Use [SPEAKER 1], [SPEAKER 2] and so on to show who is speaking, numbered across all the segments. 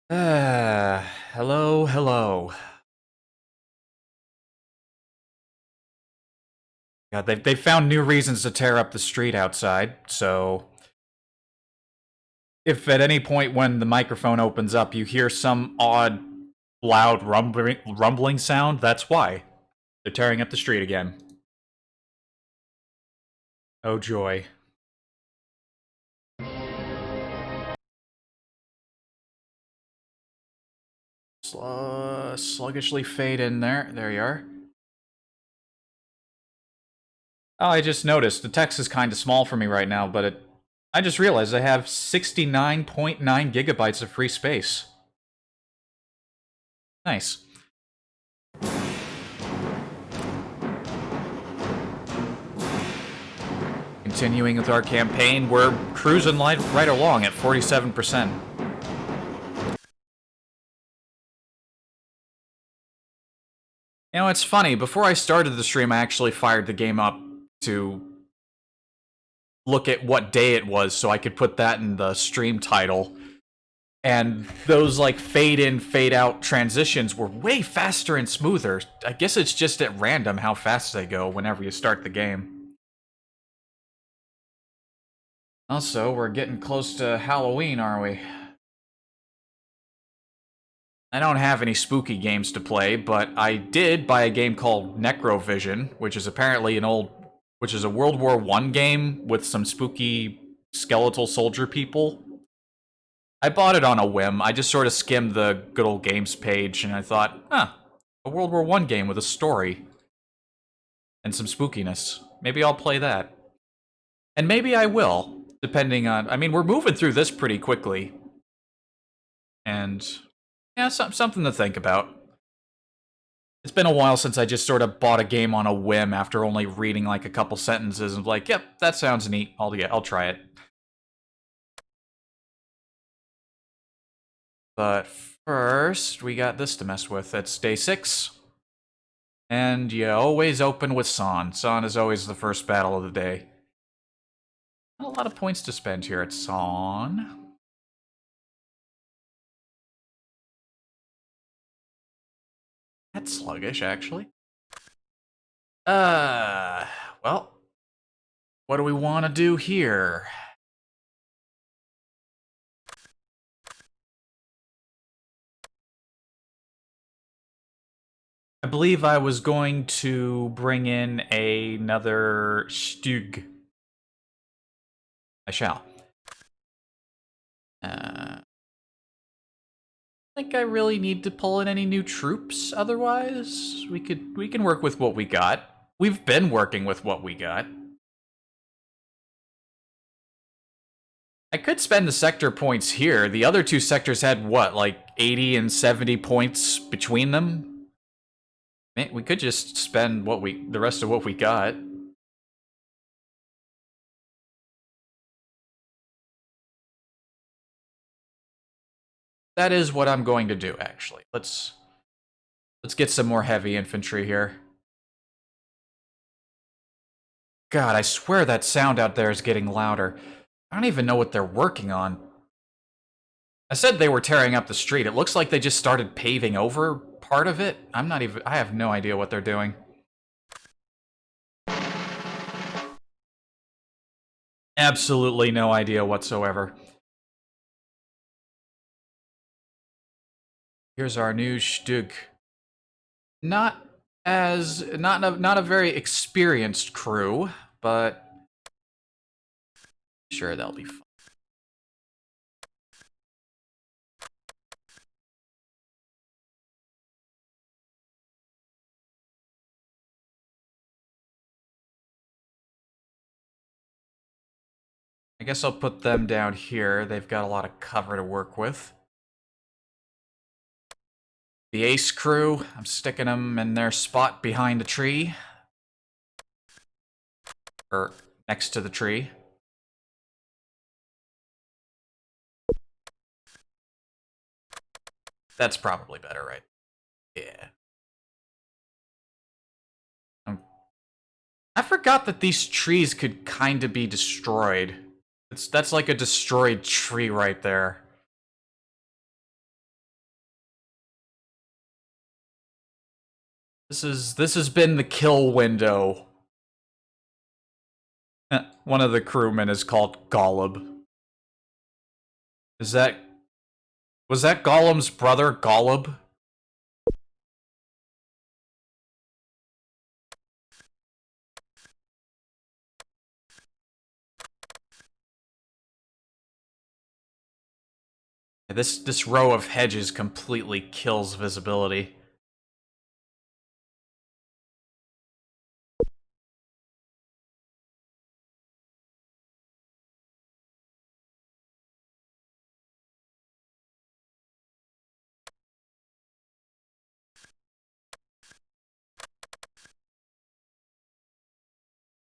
[SPEAKER 1] Hello, hello. Yeah, they found new reasons to tear up the street outside, so if at any point when the microphone opens up you hear some odd, loud rumbling sound, that's why. They're tearing up the street again. Oh joy. Sluggishly fade in there. There you are. Oh, I just noticed the text is kind of small for me right now, but I just realized I have 69.9 gigabytes of free space. Nice. Continuing with our campaign, we're cruising right along at 47%. You know, it's funny, before I started the stream, I actually fired the game up to look at what day it was so I could put that in the stream title. And those, like, fade in, fade out transitions were way faster and smoother. I guess it's just at random how fast they go whenever you start the game. Also, we're getting close to Halloween, aren't we? I don't have any spooky games to play, but I did buy a game called Necrovision, which is apparently which is a World War I game with some spooky skeletal soldier people. I bought it on a whim. I just sort of skimmed the good old games page, and I thought, a World War I game with a story and some spookiness. Maybe I'll play that. And maybe I will, depending on... I mean, we're moving through this pretty quickly. And, yeah, something to think about. It's been a while since I just sort of bought a game on a whim after only reading like a couple sentences and like, yep, that sounds neat. I'll try it. But first, we got this to mess with. It's day 6. And you always open with San. San is always the first battle of the day. Not a lot of points to spend here at San. That's sluggish, actually. Well, what do we want to do here? I believe I was going to bring in another Stug. I shall. I think I really need to pull in any new troops. Otherwise, we can work with what we got. We've been working with what we got. I could spend the sector points here. The other two sectors had what, like 80 and 70 points between them? Man, we could just spend the rest of what we got. That is what I'm going to do, actually. Let's get some more heavy infantry here. God, I swear that sound out there is getting louder. I don't even know what they're working on. I said they were tearing up the street. It looks like they just started paving over part of it. I have no idea what they're doing. Absolutely no idea whatsoever. Here's our new Stug. Not a very experienced crew, but sure, they'll be fun. I guess I'll put them down here. They've got a lot of cover to work with. The ace crew, I'm sticking them in their spot behind the tree. Or next to the tree. That's probably better, right? Yeah. I forgot that these trees could kind of be destroyed. That's like a destroyed tree right there. This has been the kill window. One of the crewmen is called Golub. Is that was that Gollum's brother, Golub? This row of hedges completely kills visibility.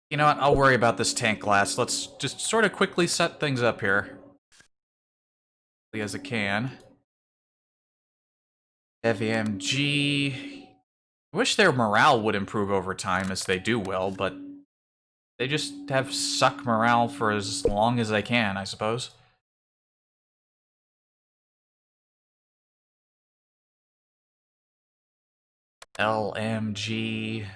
[SPEAKER 1] You know what? I'll worry about this tank glass. Let's just sort of quickly set things up here. As it can. Heavy MG. I wish their morale would improve over time, as they do will, but they just have suck morale for as long as they can, I suppose. LMG.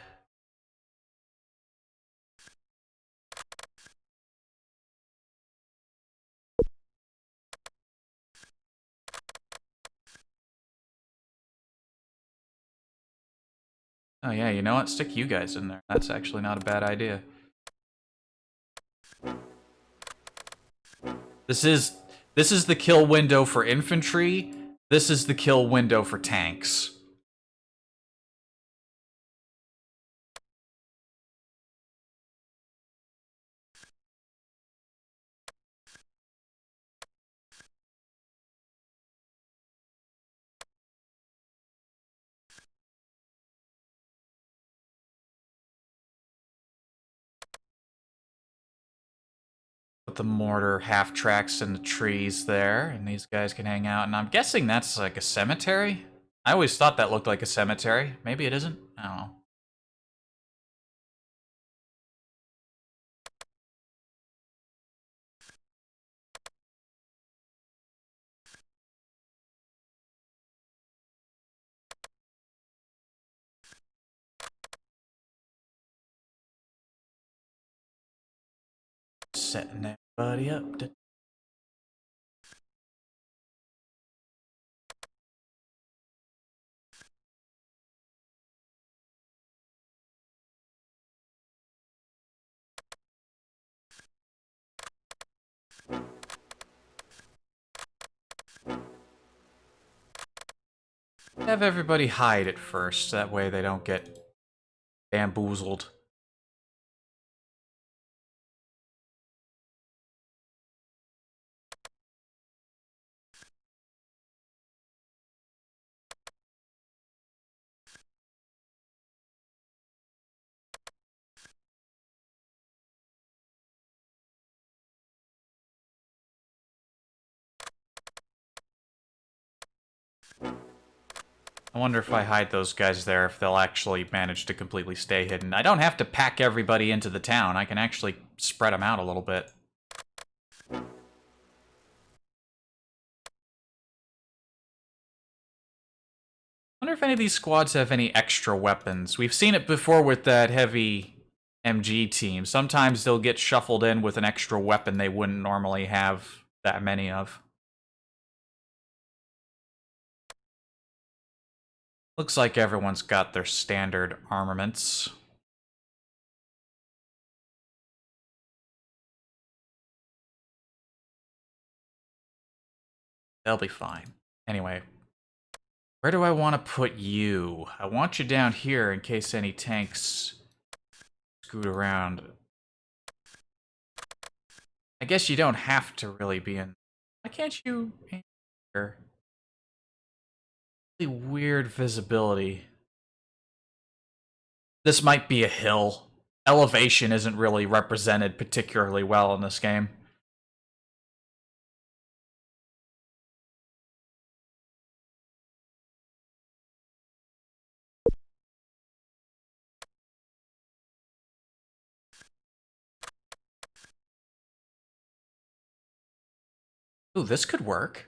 [SPEAKER 1] Oh yeah, you know what? Stick you guys in there. That's actually not a bad idea. This is the kill window for infantry. This is the kill window for tanks. Put the mortar half tracks in the trees there, and these guys can hang out. And I'm guessing that's like a cemetery? I always thought that looked like a cemetery. Maybe it isn't? I don't know. Setting everybody up. Have everybody hide at first, that way they don't get bamboozled. I wonder if I hide those guys there, if they'll actually manage to completely stay hidden. I don't have to pack everybody into the town. I can actually spread them out a little bit. I wonder if any of these squads have any extra weapons. We've seen it before with that heavy MG team. Sometimes they'll get shuffled in with an extra weapon they wouldn't normally have that many of. Looks like everyone's got their standard armaments. They'll be fine. Anyway, where do I want to put you? I want you down here in case any tanks scoot around. I guess you don't have to really be in. Why can't you aim here? Really weird visibility. This might be a hill. Elevation isn't really represented particularly well in this game. Ooh, this could work.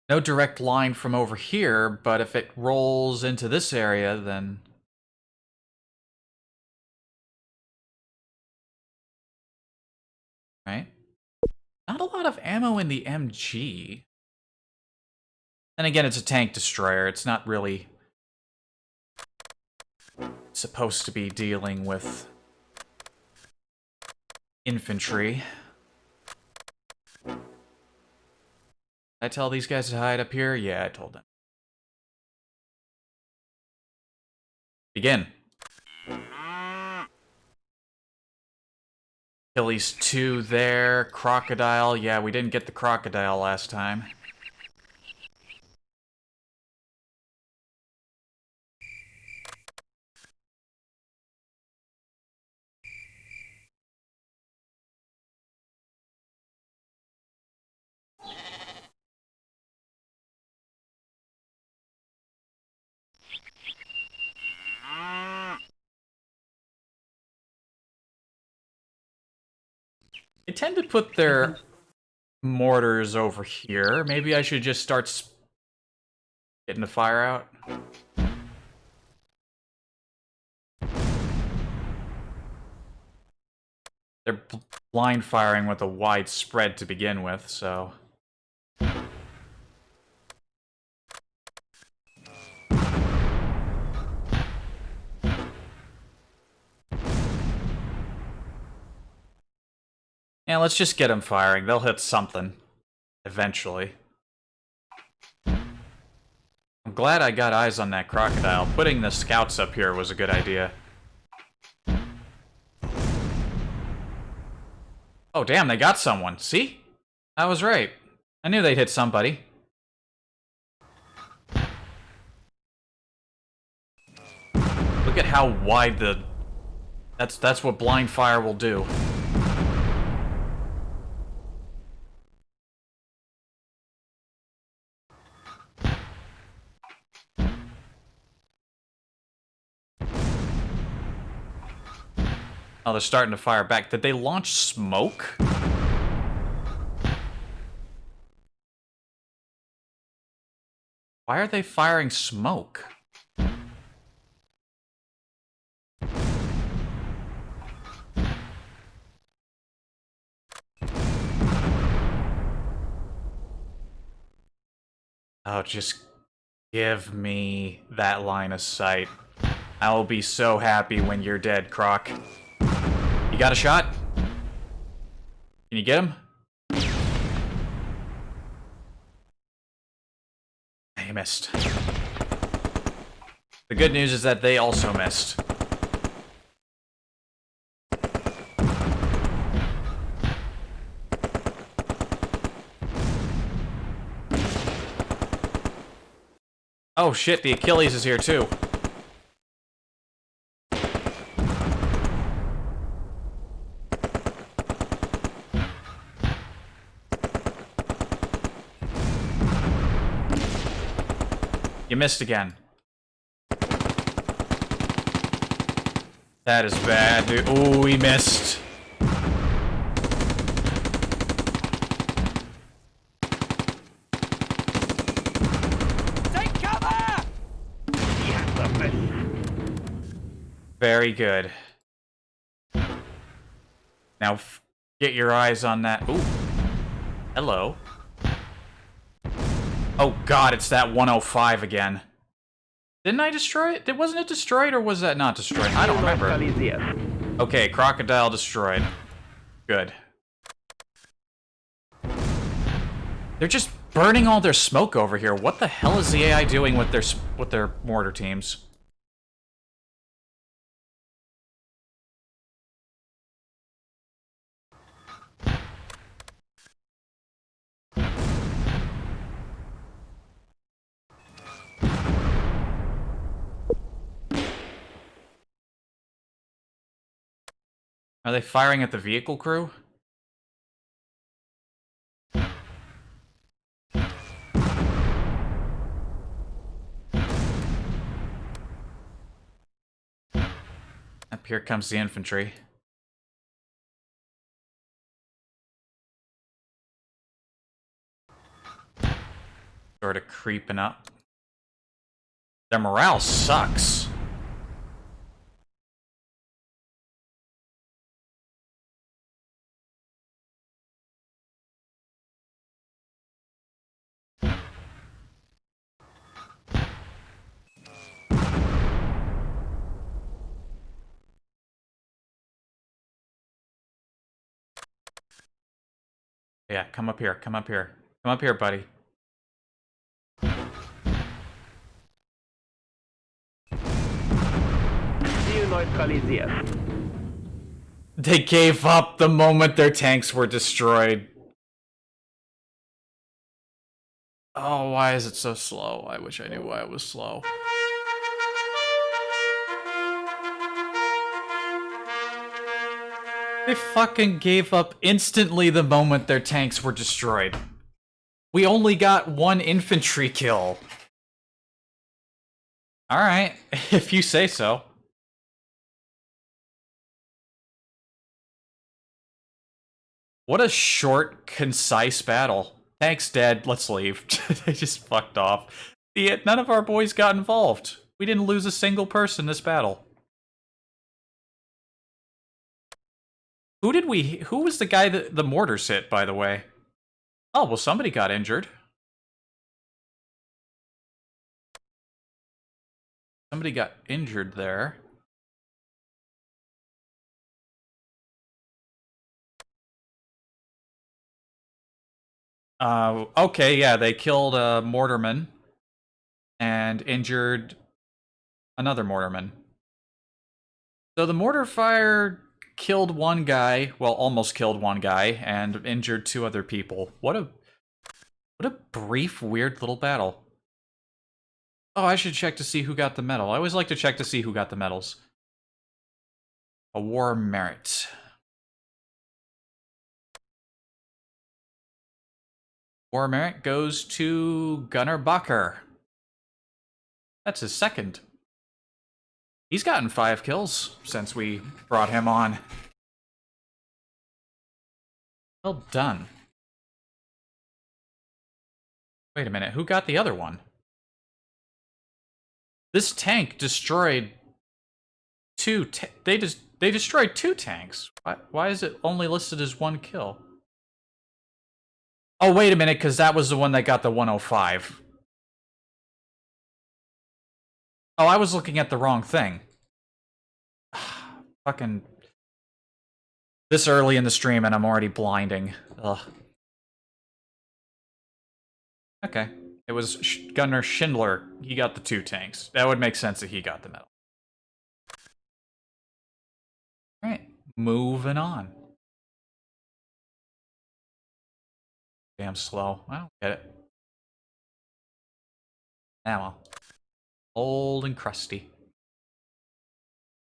[SPEAKER 1] No direct line from over here, but if it rolls into this area, then Right? Not a lot of ammo in the MG. And again, it's a tank destroyer. It's not really supposed to be dealing with infantry. Did I tell these guys to hide up here? Yeah, I told them. Begin. Achilles 2 there. Crocodile. Yeah, we didn't get the crocodile last time. They tend to put their mortars over here. Maybe I should just start getting the fire out. They're blind firing with a wide spread to begin with, so... Yeah, let's just get them firing. They'll hit something. Eventually. I'm glad I got eyes on that crocodile. Putting the scouts up here was a good idea. Oh, damn, they got someone. See? I was right. I knew they'd hit somebody. Look at how wide the... That's what blind fire will do. Oh, they're starting to fire back. Did they launch smoke? Why are they firing smoke? Oh, just give me that line of sight. I will be so happy when you're dead, Croc. You got a shot? Can you get him? You missed. The good news is that they also missed. Oh shit, the Achilles is here too. You missed again. That is bad, dude. Ooh, he missed.
[SPEAKER 2] Take cover!
[SPEAKER 1] Very good. Now, get your eyes on that. Ooh. Hello. Oh god, it's that 105 again. Didn't I destroy it? Wasn't it destroyed, or was that not destroyed? I don't remember. Okay, crocodile destroyed. Good. They're just burning all their smoke over here. What the hell is the AI doing with their mortar teams? Are they firing at the vehicle crew? Up here comes the infantry. Sort of creeping up. Their morale sucks. Yeah, come up here. Come up here. Come up here, buddy.
[SPEAKER 3] Ziel neutralisiert.
[SPEAKER 1] They gave up the moment their tanks were destroyed. Oh, why is it so slow? I wish I knew why it was slow. They fucking gave up instantly the moment their tanks were destroyed. We only got one infantry kill. Alright, if you say so. What a short, concise battle. Thanks, Dad. Let's leave. They just fucked off. None of our boys got involved. We didn't lose a single person this battle. Who was the guy that the mortars hit, by the way? Oh, well, somebody got injured. Somebody got injured there. Okay, yeah, they killed a mortarman and injured another mortarman. So the mortar fire killed one guy, well, almost killed one guy, and injured two other people. What a brief, weird little battle. Oh, I should check to see who got the medal. I always like to check to see who got the medals. A war merit. War merit goes to Gunnar Bakker. That's his second. He's gotten 5 kills since we brought him on. Well done. Wait a minute, who got the other one? This tank destroyed they destroyed 2 tanks. Why is it only listed as 1 kill? Oh, wait a minute, because that was the one that got the 105. Oh, I was looking at the wrong thing. Fucking... This early in the stream and I'm already blinding. Ugh. Okay. It was Gunnar Schindler. He got the 2 tanks. That would make sense that he got the medal. Alright, moving on. Damn slow. I don't get it. Ah, well. Old and crusty.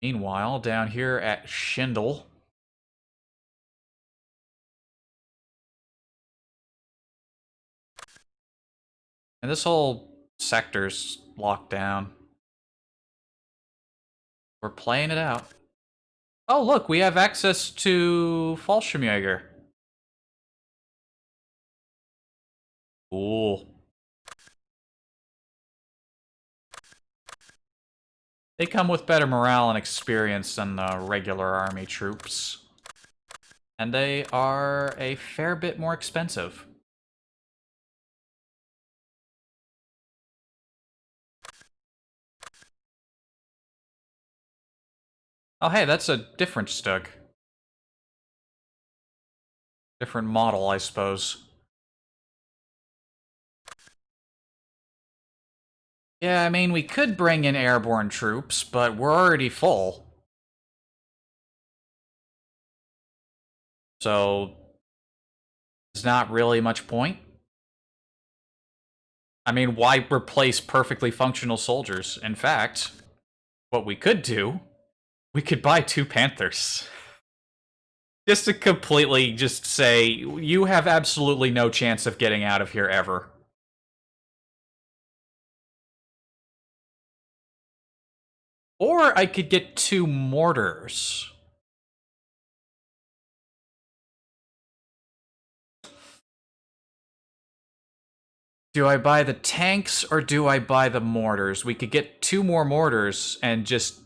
[SPEAKER 1] Meanwhile, down here at Schindel. And this whole sector's locked down. We're playing it out. Oh, look, we have access to Fallschirmjäger. Cool. They come with better morale and experience than the regular army troops. And they are a fair bit more expensive. Oh, hey, that's a different Stug. Different model, I suppose. Yeah, I mean, we could bring in airborne troops, but we're already full. So, there's not really much point. I mean, why replace perfectly functional soldiers? In fact, what we could do, we could buy 2 Panthers. Just to completely just say, you have absolutely no chance of getting out of here ever. Or I could get 2 mortars. Do I buy the tanks or do I buy the mortars? We could get 2 more mortars and just...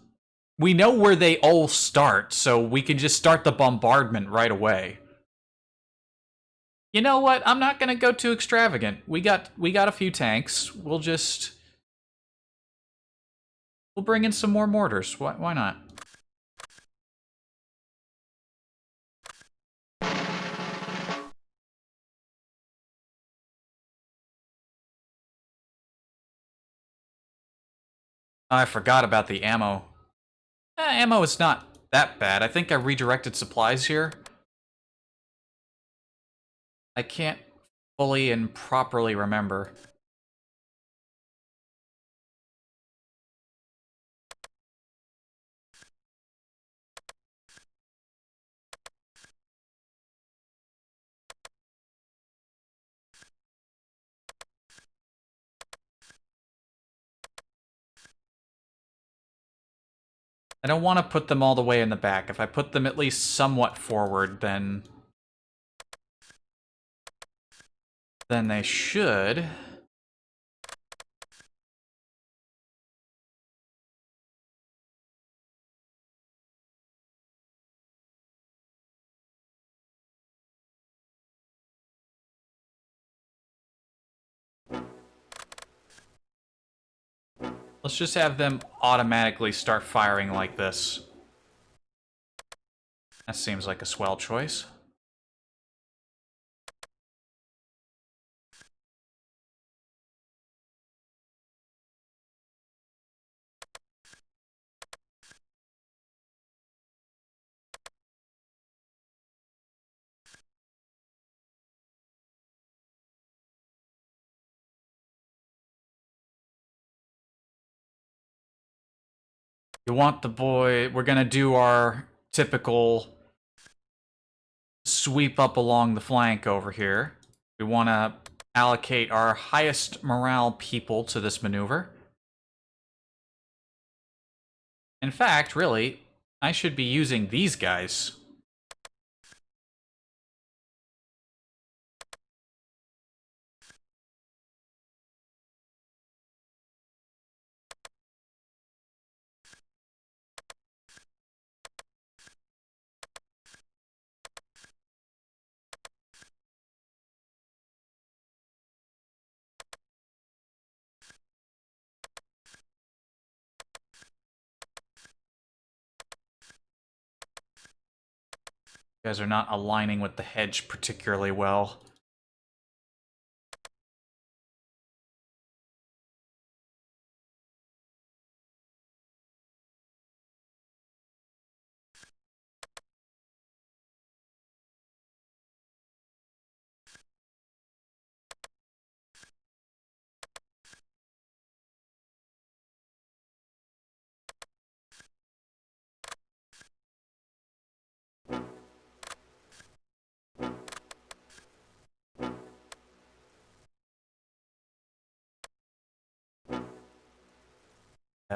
[SPEAKER 1] We know where they all start, so we can just start the bombardment right away. You know what? I'm not gonna go too extravagant. We got a few tanks. We'll bring in some more mortars. Why not? I forgot about the ammo. Ammo is not that bad. I think I redirected supplies here. I can't fully and properly remember. I don't want to put them all the way in the back. If I put them at least somewhat forward, then they should. Let's just have them automatically start firing like this. That seems like a swell choice. You want the boy... We're gonna do our typical sweep up along the flank over here. We want to allocate our highest morale people to this maneuver. In fact, really, I should be using these guys. You guys are not aligning with the hedge particularly well.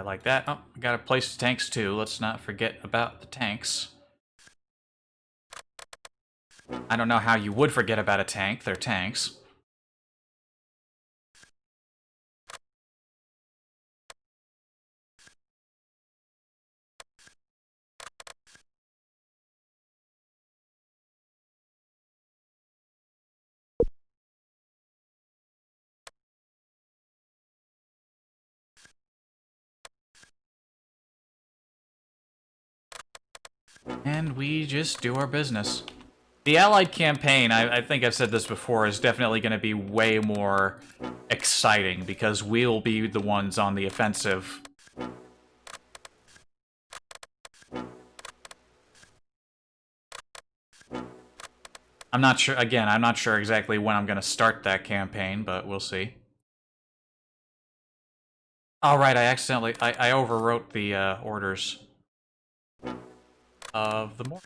[SPEAKER 1] Like that. Oh, we gotta place the tanks too. Let's not forget about the tanks. I don't know how you would forget about a tank. They're tanks. And we just do our business. The Allied campaign, I think I've said this before, is definitely going to be way more exciting because we'll be the ones on the offensive. I'm not sure, again, I'm not sure exactly when I'm going to start that campaign, but we'll see. Oh, right, I accidentally, I overwrote the orders of the morning.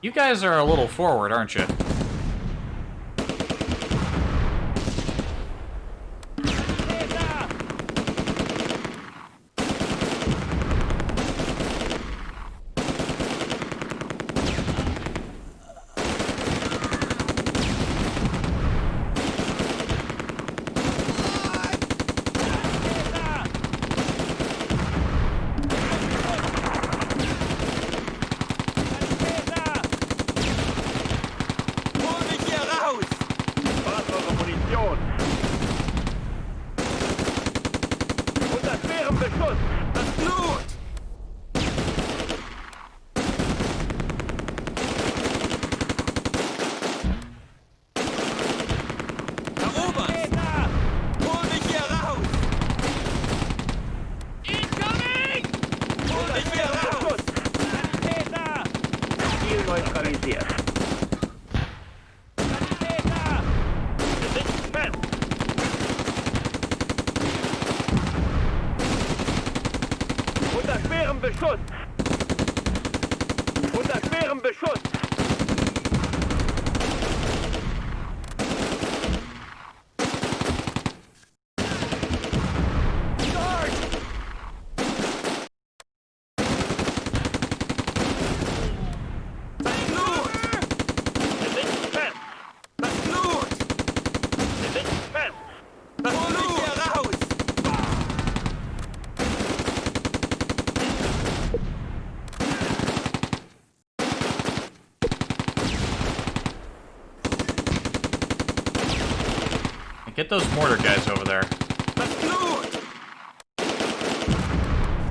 [SPEAKER 1] You guys are a little forward, aren't you?
[SPEAKER 3] neutralisiert.
[SPEAKER 2] Sanitäter!
[SPEAKER 3] Wir sitzen fest. Unter schwerem Beschuss. Unter schwerem Beschuss. Wir sitzen fest.
[SPEAKER 2] Das Blut!
[SPEAKER 3] Wir sitzen fest.
[SPEAKER 2] Hol mich hier raus!
[SPEAKER 1] Get those mortar guys over there.
[SPEAKER 2] Das Blut!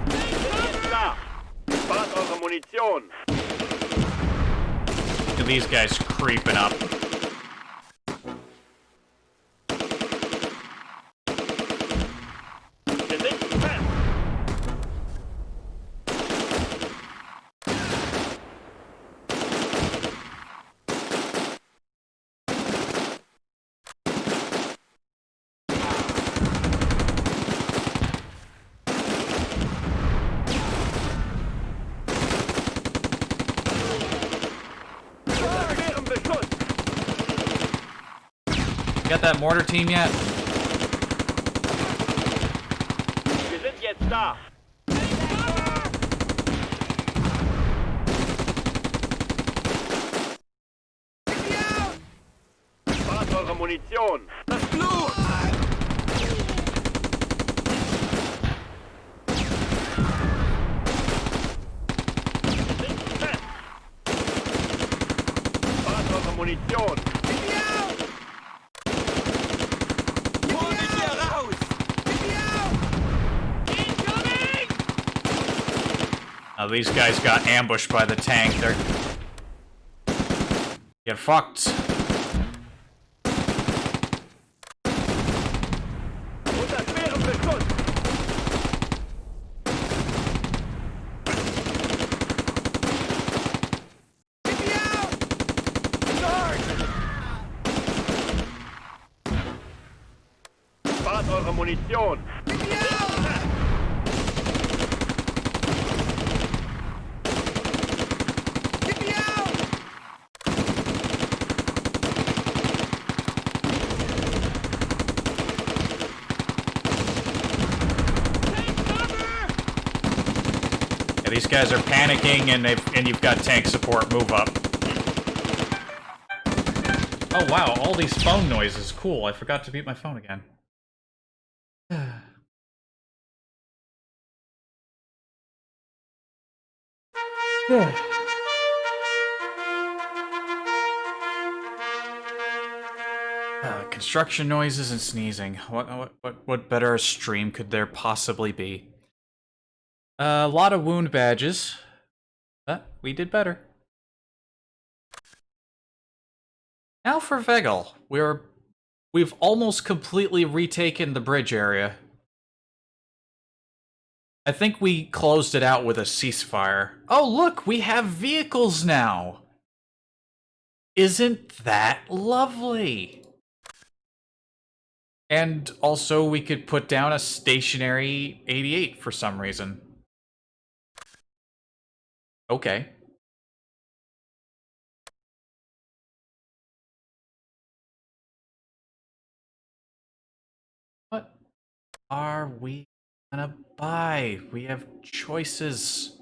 [SPEAKER 3] Wir sind jetzt klar. Spart eure Munition.
[SPEAKER 1] Look at these guys creeping up.
[SPEAKER 3] Wir sitzen fest. Unter schwerem Beschuss.
[SPEAKER 1] You got that mortar team yet?
[SPEAKER 3] Wir sind jetzt da. Spart eure Munition.
[SPEAKER 2] Das Blut!
[SPEAKER 3] Wir sitzen fest. Spart eure Munition.
[SPEAKER 2] Hol mich hier raus! Incoming!
[SPEAKER 1] Now these guys got ambushed by the tank. They're get fucked.
[SPEAKER 3] Unter schwerem Beschuss. Spart eure Munition.
[SPEAKER 1] Yeah, these guys are panicking, and you've got tank support. Move up. Oh wow, all these phone noises. Cool. I forgot to mute my phone again. Construction noises and sneezing. What better stream could there possibly be? A lot of wound badges. But we did better. Now for Vegel. We've almost completely retaken the bridge area. I think we closed it out with a ceasefire. Oh look, we have vehicles now! Isn't that lovely? And also we could put down a stationary 88 for some reason. Okay. What are we gonna buy? We have choices.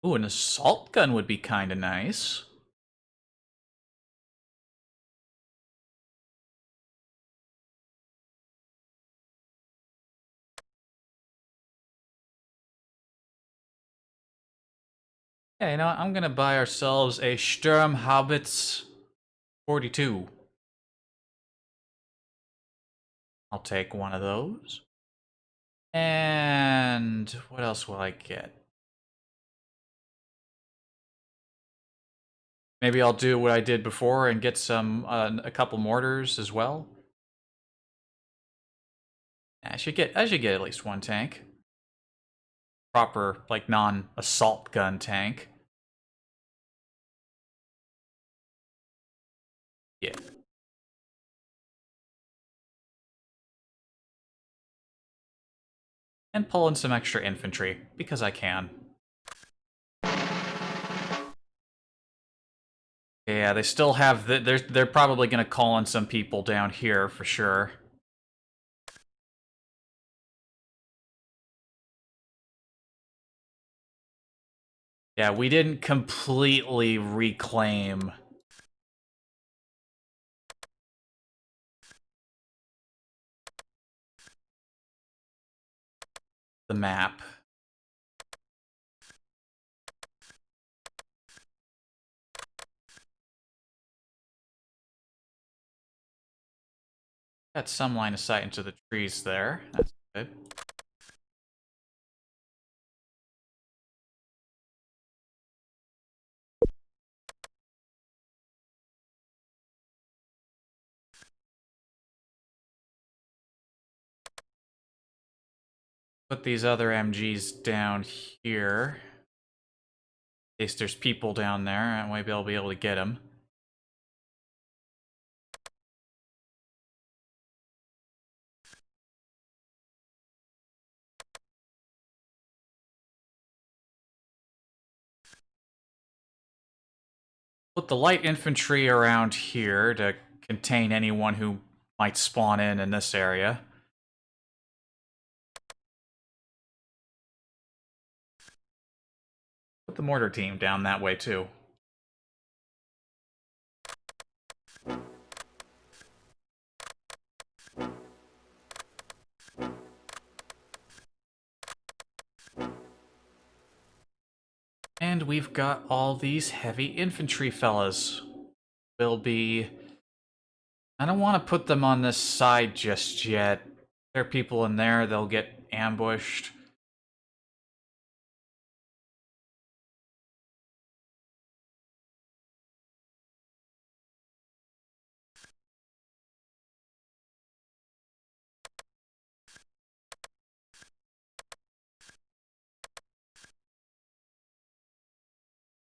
[SPEAKER 1] Ooh, an assault gun would be kinda nice. Yeah, you know what? I'm gonna buy ourselves a Sturmhaubitz 42. I'll take one of those. And what else will I get? Maybe I'll do what I did before and get some a couple mortars as well. I should get at least one tank. Proper, like, non-assault gun tank. Yeah. And pull in some extra infantry, because I can. Yeah, they still have they're probably gonna call in some people down here for sure. Yeah, we didn't completely reclaim the map. Got some line of sight into the trees there. That's good. Put these other MGs down here. In case there's people down there, maybe I'll be able to get them. Put the light infantry around here to contain anyone who might spawn in this area. Put the mortar team down that way too. And we've got all these heavy infantry fellas. Will be... I don't want to put them on this side just yet. There are people in there, they'll get ambushed.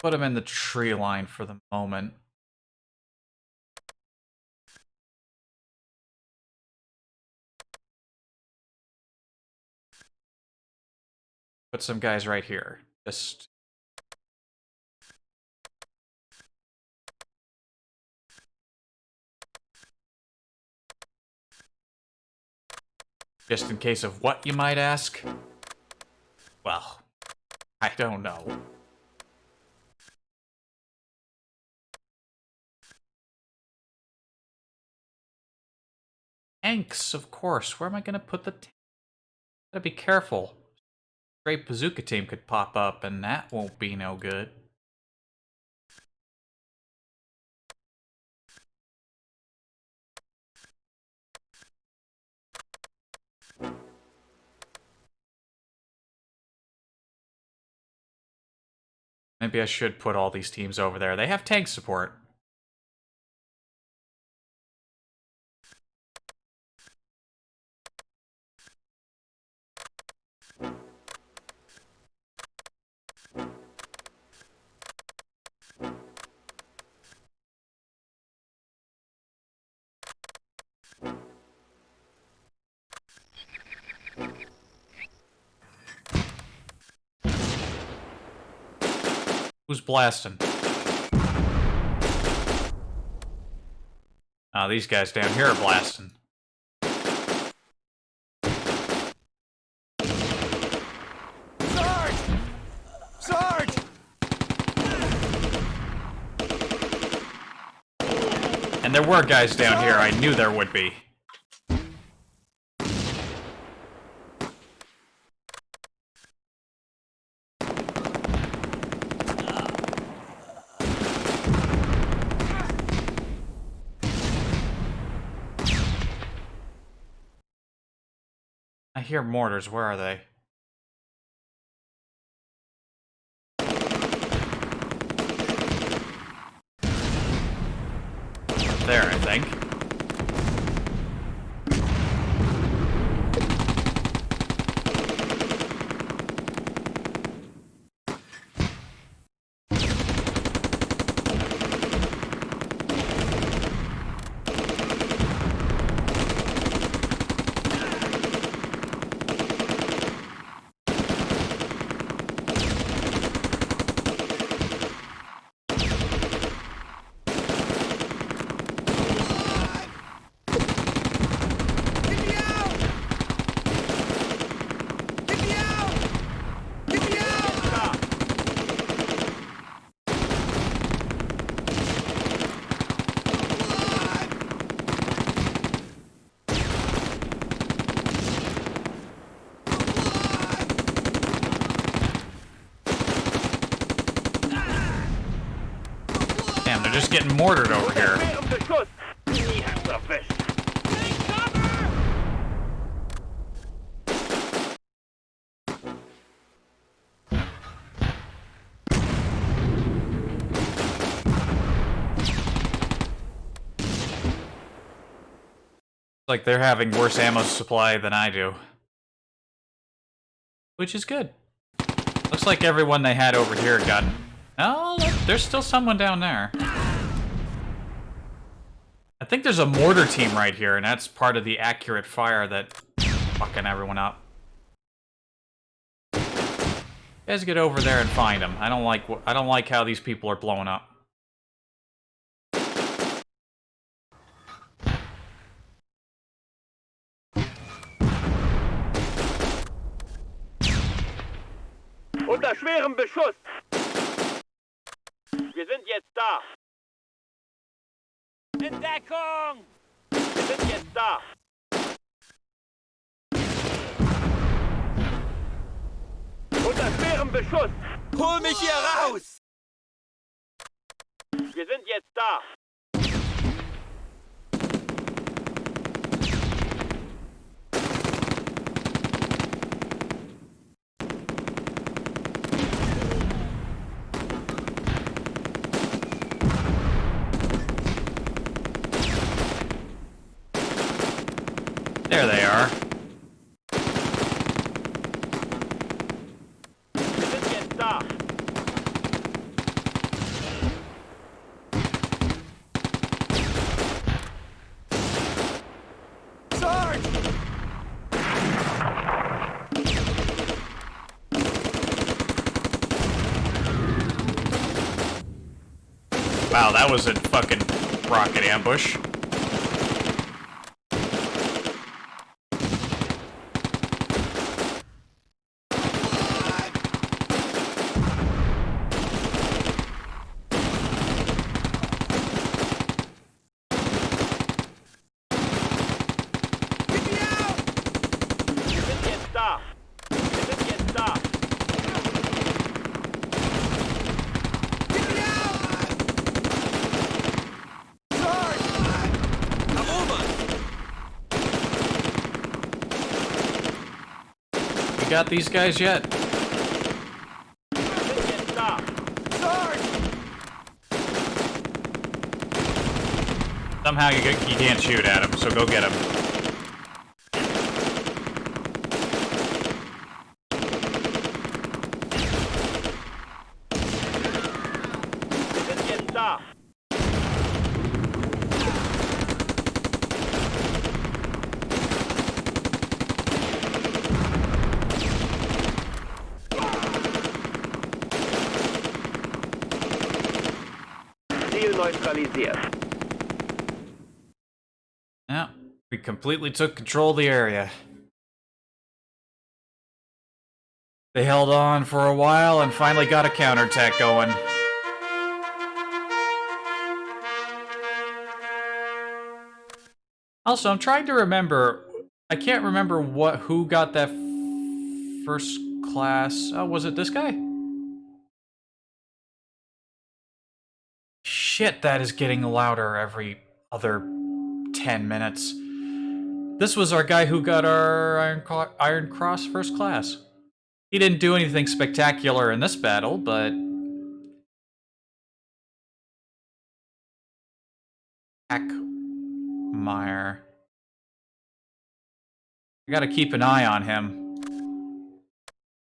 [SPEAKER 1] Put them in the tree line for the moment. Put some guys right here. Just in case of what, you might ask? Well, I don't know. Tanks, of course. Where am I gonna put the tank? Gotta be careful. Great bazooka team could pop up, and that won't be no good. Maybe I should put all these teams over there. They have tank support. Who's blasting? These guys down here are blasting.
[SPEAKER 2] Sarge! Sarge!
[SPEAKER 1] And there were guys down here. I knew there would be. hear mortars. Where are they? There, I think. Damn, they're just getting mortared over here. Like they're having worse ammo supply than I do. Which is good. Looks like everyone they had over here got... Oh, look, there's still someone down there. I think there's a mortar team right here, and that's part of the accurate fire that fucking everyone up. You guys get over there and find them. I don't like how these people are blowing up.
[SPEAKER 3] Unter schwerem Beschuss! Wir sind jetzt da!
[SPEAKER 2] Entdeckung!
[SPEAKER 3] Wir sind jetzt da! Unter schwerem Beschuss!
[SPEAKER 2] Hol mich hier raus!
[SPEAKER 3] Wir sind jetzt da!
[SPEAKER 1] There they are.
[SPEAKER 3] Wir sind jetzt da!
[SPEAKER 2] Sarge!
[SPEAKER 1] Wow, that was a fucking rocket ambush.
[SPEAKER 3] Wir sind jetzt da! Wir sind jetzt da!
[SPEAKER 1] You got these guys yet?
[SPEAKER 3] Wir sind jetzt da!
[SPEAKER 1] Somehow you can't shoot at him, so go get him.
[SPEAKER 3] Wir sind jetzt da! Ziel neutralisiert.
[SPEAKER 1] Yeah, we completely took control of the area. They held on for a while and finally got a counterattack going. Also, I'm trying to remember. I can't remember who got that first class. Oh, was it this guy? Shit, that is getting louder every other 10 minutes. This was our guy who got our Iron Cross First Class. He didn't do anything spectacular in this battle, but... Hackmeyer. I gotta keep an eye on him.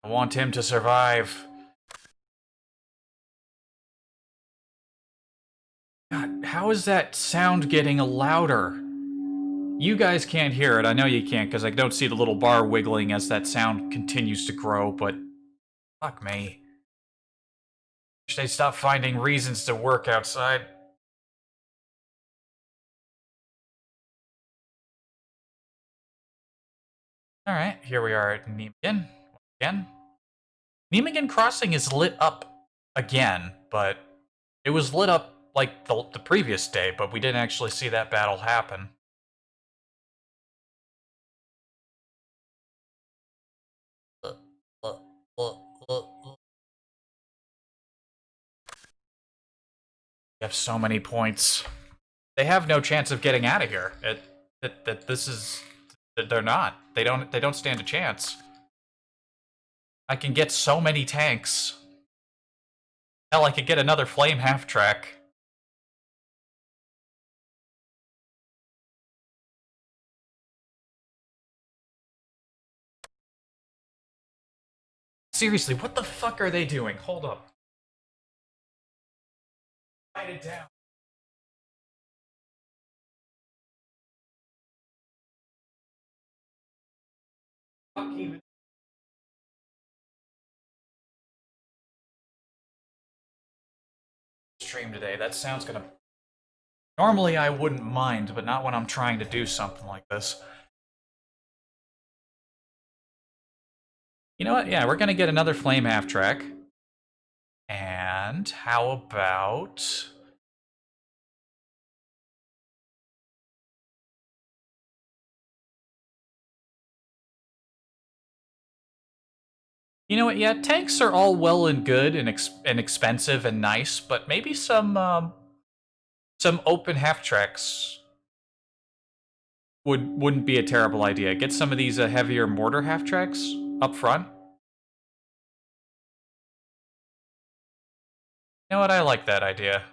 [SPEAKER 1] I want him to survive. God, how is that sound getting louder? You guys can't hear it. I know you can't, because I don't see the little bar wiggling as that sound continues to grow, but... Fuck me. Wish they'd stop finding reasons to work outside. Alright, here we are at Nijmegen. Again. Nijmegen Crossing is lit up again, but it was lit up like the previous day, but we didn't actually see that battle happen. We have so many points. They have no chance of getting out of here. This is... They're not. They don't stand a chance. I can get so many tanks. Hell, I could get another flame half-track. Seriously, what the fuck are they doing? Hold up. Write it down. Fuck even. Stream today. That sounds gonna... Normally I wouldn't mind, but not when I'm trying to do something like this. You know what? Yeah, we're gonna get another flame half-track. And how about... You know what? Yeah, tanks are all well and good and expensive and nice, but maybe some open half-tracks wouldn't be a terrible idea. Get some of these heavier mortar half-tracks up front. You know what? I like that idea.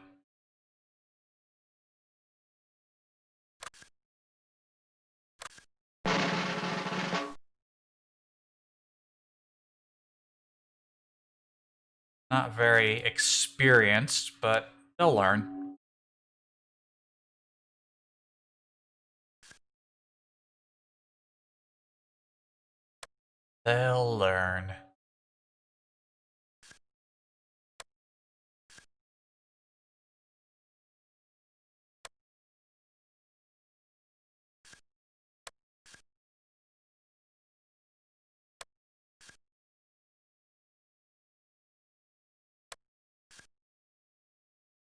[SPEAKER 1] Not very experienced, but they'll learn. They'll learn.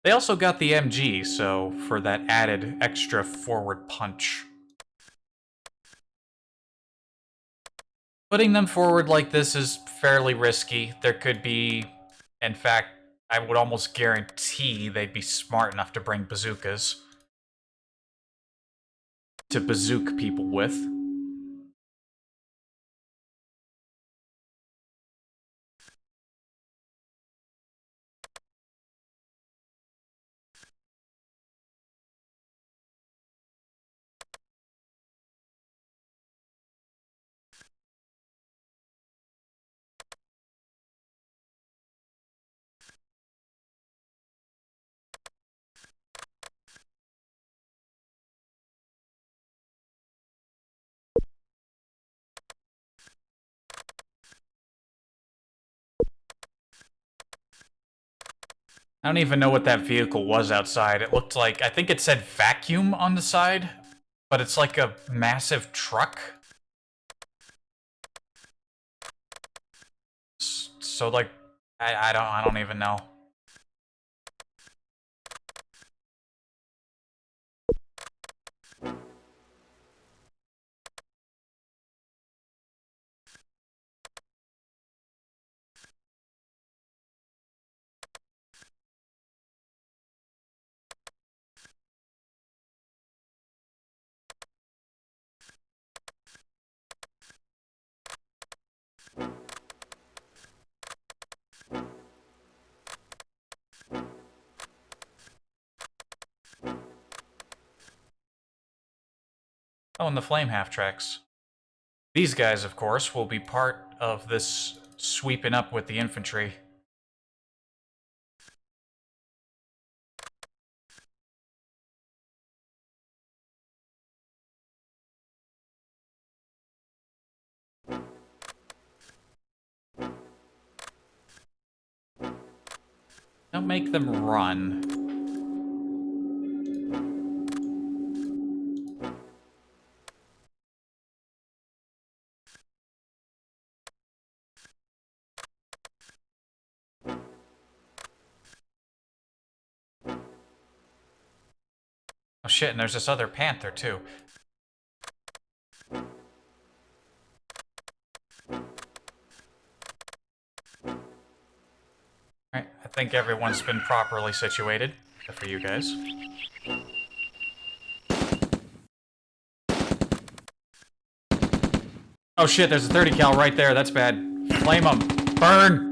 [SPEAKER 1] They also got the MG, so for that added extra forward punch. Putting them forward like this is fairly risky. There could be, in fact, I would almost guarantee they'd be smart enough to bring bazookas to bazook people with. I don't even know what that vehicle was outside. It looked like, I think it said vacuum on the side, but it's like a massive truck. So like, I don't even know. Oh, and the flame half-tracks. These guys, of course, will be part of this sweeping up with the infantry. Don't make them run. Oh shit, and there's this other panther, too. Alright, I think everyone's been properly situated, except for you guys. Oh shit, there's a 30 cal right there, that's bad. Flame them! Burn!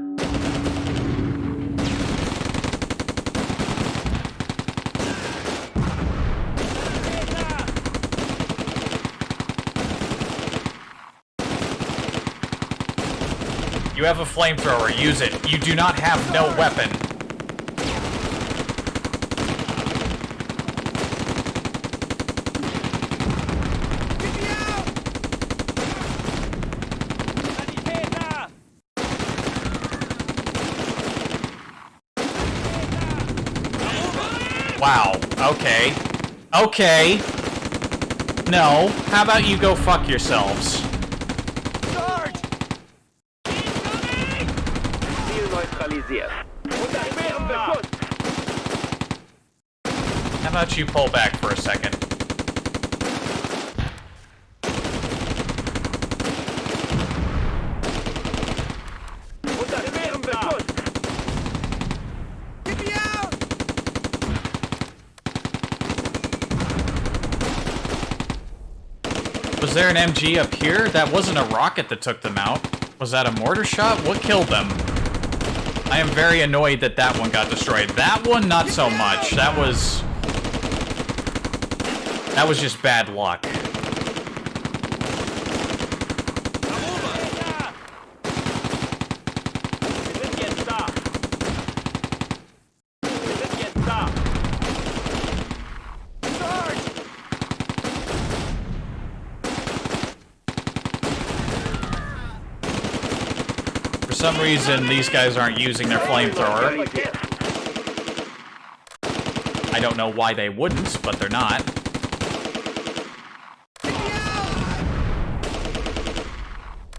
[SPEAKER 1] You have a flamethrower, use it. You do not have no weapon. Wow, okay. Okay. No, how about you go fuck yourselves?
[SPEAKER 3] Ziel neutralisiert. Unter schwerem Beschuss.
[SPEAKER 1] How about you pull back for a second?
[SPEAKER 3] Unter schwerem Beschuss.
[SPEAKER 1] Was there an MG up here? That wasn't a rocket that took them out. Was that a mortar shot? What killed them? I am very annoyed that that one got destroyed. That one, not so much. That was just bad luck.
[SPEAKER 3] Wir sind jetzt da. Wir sind jetzt da.
[SPEAKER 1] For some reason, these guys aren't using their flamethrower. I don't know why they wouldn't, but they're not.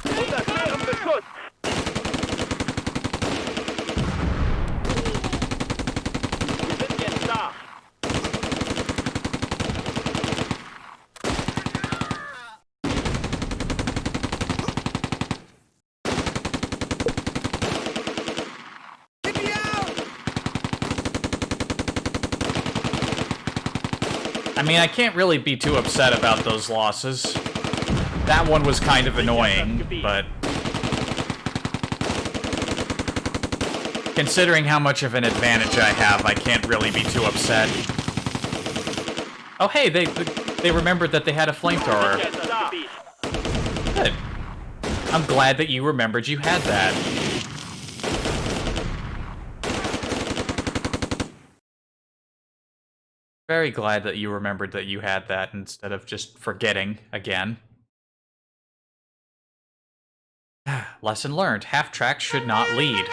[SPEAKER 3] Unter schwerem Beschuss. Wir sind jetzt da.
[SPEAKER 1] I mean, I can't really be too upset about those losses. That one was kind of annoying, but considering how much of an advantage I have, I can't really be too upset. Oh hey, they remembered that they had a flamethrower.
[SPEAKER 3] Jetzt da.
[SPEAKER 1] Good. I'm glad that you remembered you had that. Very glad that you remembered that you had that instead of just forgetting again. Lesson learned. Half-tracks should not lead.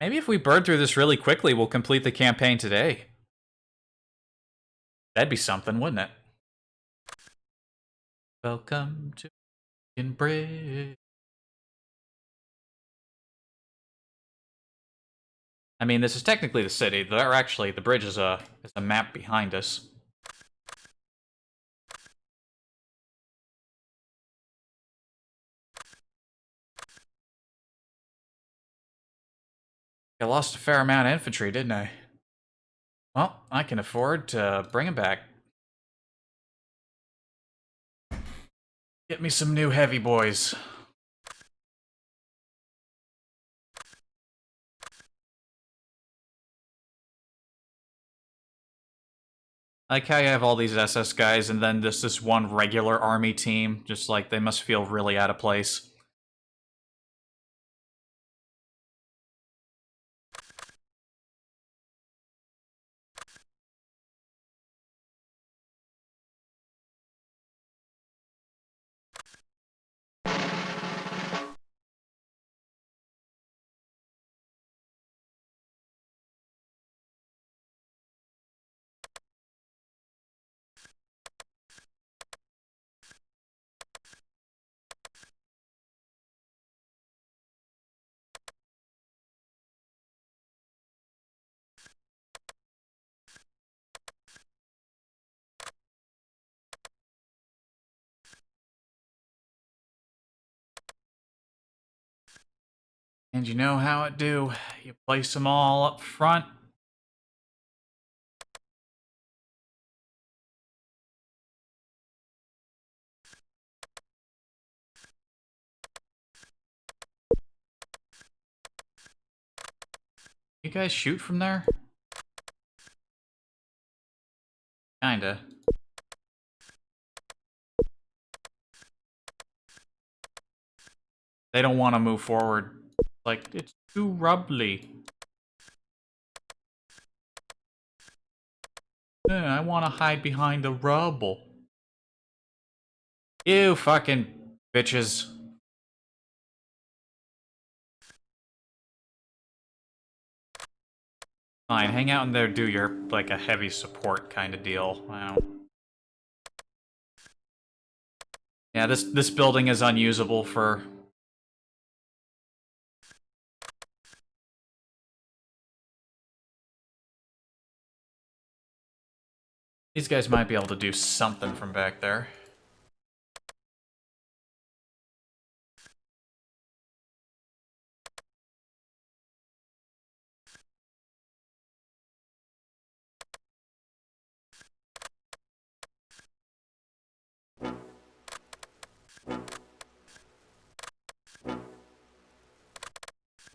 [SPEAKER 1] Maybe if we burn through this really quickly, we'll complete the campaign today. That'd be something, wouldn't it? Welcome to Bridge. I mean, this is technically the city. There actually, the bridge is a map behind us. I lost a fair amount of infantry, didn't I? Well, I can afford to bring them back. Get me some new heavy boys. Like how you have all these SS guys and then this one regular army team. Just like they must feel really out of place. And you know how it do. You place them all up front. You guys shoot from there? Kinda. They don't want to move forward. Like, it's too rubbly. I want to hide behind the rubble. Ew, fucking bitches. Fine, hang out in there, do your, like, a heavy support kind of deal. Wow. Yeah, this building is unusable for... These guys might be able to do something from back there.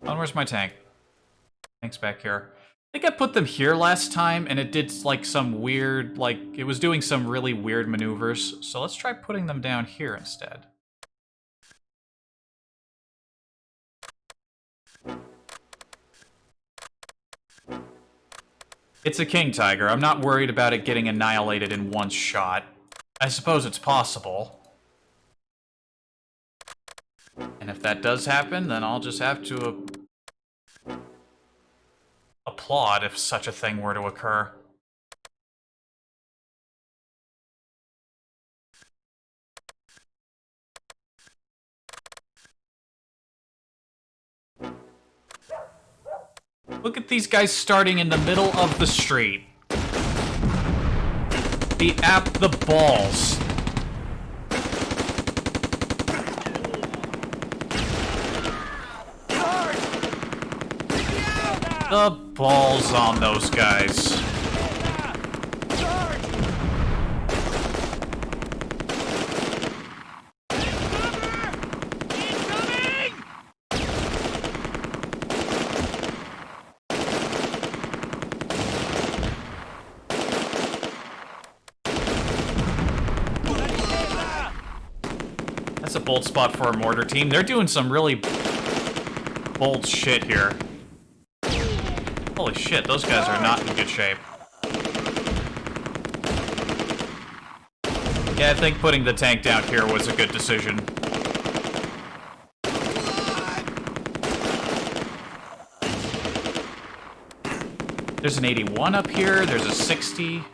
[SPEAKER 1] Oh, where's my tank? Tank's back here. I think I put them here last time, and it did, like, some weird, like, it was doing some really weird maneuvers. So let's try putting them down here instead. It's a King Tiger. I'm not worried about it getting annihilated in one shot. I suppose it's possible. And if that does happen, then I'll just have to applaud if such a thing were to occur. Look at these guys starting in the middle of the street. The balls. The balls on those guys. That's a bold spot for a mortar team. They're doing some really bold shit here. Holy shit, those guys are not in good shape. Yeah, I think putting the tank down here was a good decision. There's an 81 up here, there's a 60.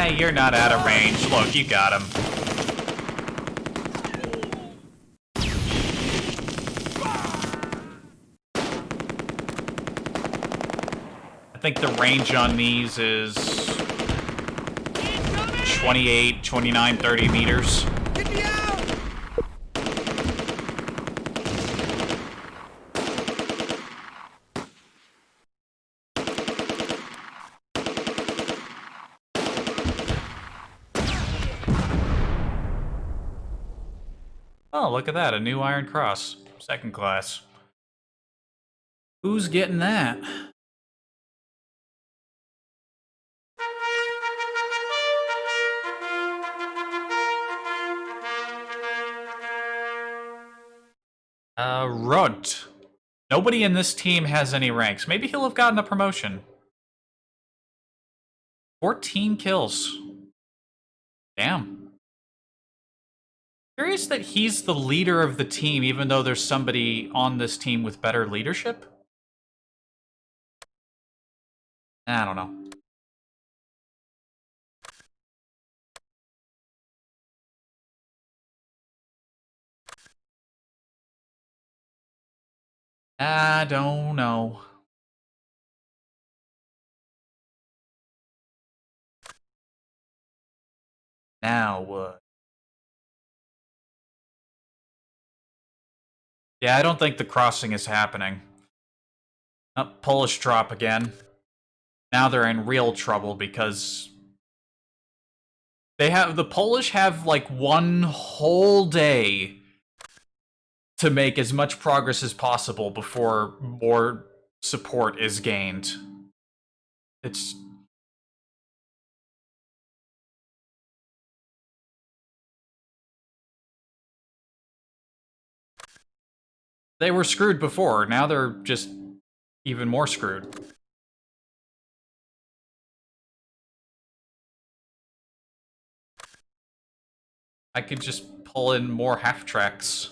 [SPEAKER 1] You're not out of range. Look, you got him. I think the range on these is 28, 29, 30 meters.
[SPEAKER 2] Get me out!
[SPEAKER 1] Oh, look at that, a new Iron Cross. Second class. Who's getting that? Rudd. Nobody in this team has any ranks. Maybe he'll have gotten a promotion. 14 kills. Damn. Curious that he's the leader of the team, even though there's somebody on this team with better leadership? I don't know. I don't know. Now what? Yeah, I don't think the crossing is happening. Oh, Polish drop again. Now they're in real trouble because the Polish have like one whole day to make as much progress as possible before more support is gained. It's... They were screwed before, now they're just even more screwed. I could just pull in more half-tracks.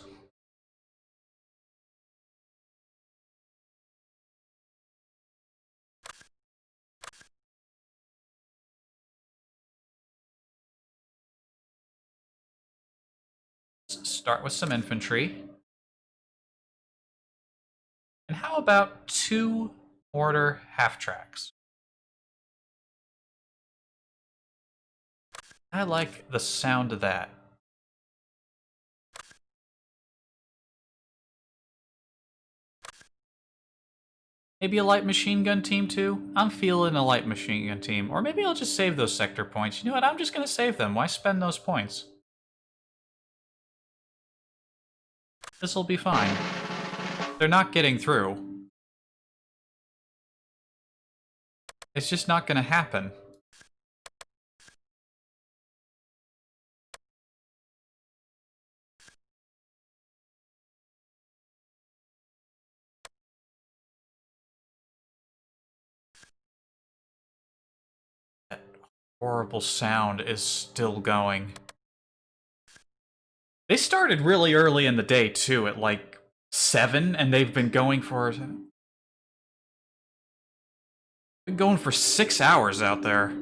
[SPEAKER 1] Let's start with some infantry. And how about 2 mortar half-tracks? I like the sound of that. Maybe a light machine gun team too? I'm feeling a light machine gun team. Or maybe I'll just save those sector points. You know what? I'm just gonna save them. Why spend those points? This'll be fine. They're not getting through. It's just not gonna happen. That horrible sound is still going. They started really early in the day too, at like 7, and they've been going for 6 hours out there.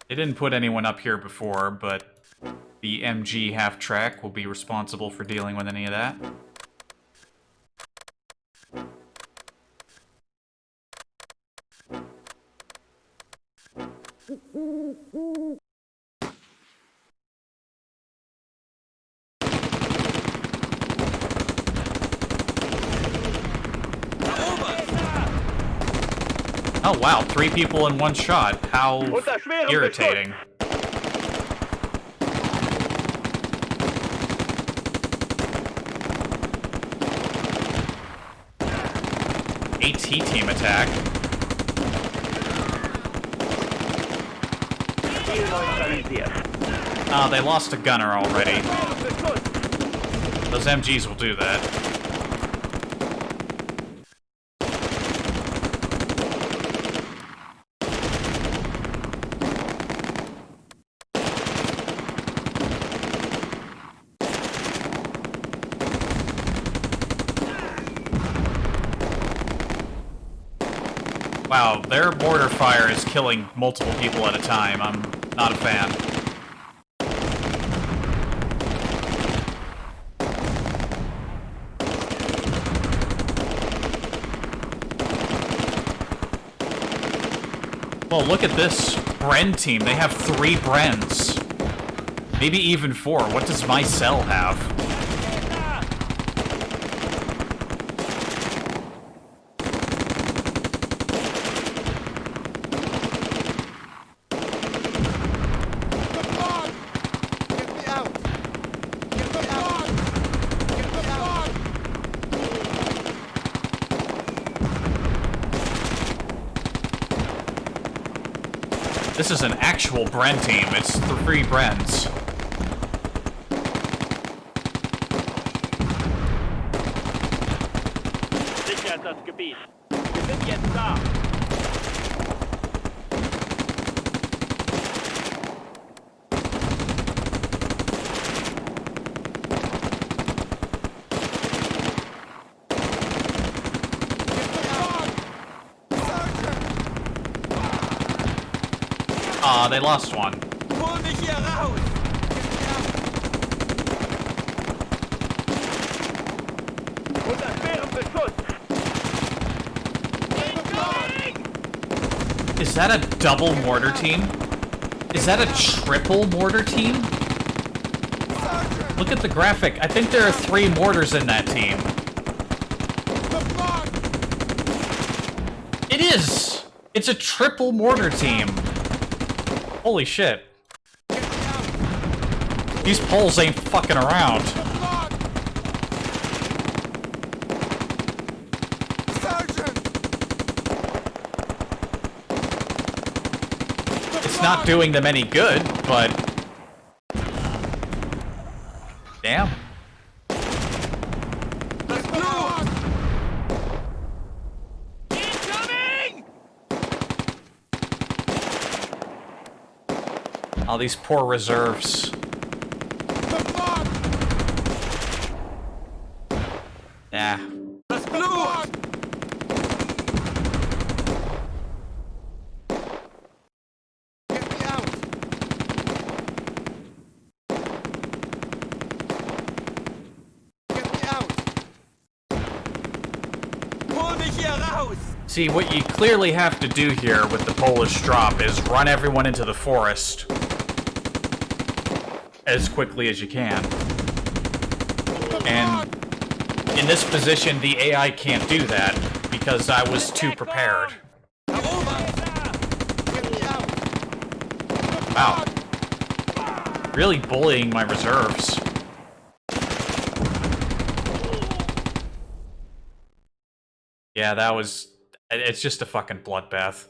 [SPEAKER 1] They didn't put anyone up here before, but the MG half-track will be responsible for dealing with any of that. Oh wow, 3 people in one shot. How irritating. AT team attack.
[SPEAKER 3] Ziel neutralisiert.
[SPEAKER 1] Ah, they lost a gunner already. Those MGs will do that. Wow, their mortar fire is killing multiple people at a time. I'm not a fan. Well, look at this Bren team. They have 3 Brens. Maybe even 4. What does my cell have? This is an actual Bren team. It's 3 Brens.
[SPEAKER 3] Sichert das Gebiet. Wir sind jetzt da.
[SPEAKER 1] Ah, they lost one.
[SPEAKER 2] Hol mich hier raus!
[SPEAKER 3] Unter schwerem Beschuss.
[SPEAKER 1] Is that a double mortar team? Is that a triple mortar team? Look at the graphic. I think there are 3 mortars in that team. It is! It's a triple mortar team. Holy shit. These poles ain't fucking around. It's not doing them any good, but... Damn.
[SPEAKER 2] Incoming!
[SPEAKER 1] All these poor reserves. Nah.
[SPEAKER 2] Das Blut! Hol mich hier raus!
[SPEAKER 1] See, what you clearly have to do here with the Polish drop is run everyone into the forest as quickly as you can. And in this position, the AI can't do that because I was too prepared. Wow. Really bullying my reserves. Yeah, that was... It's just a fucking bloodbath.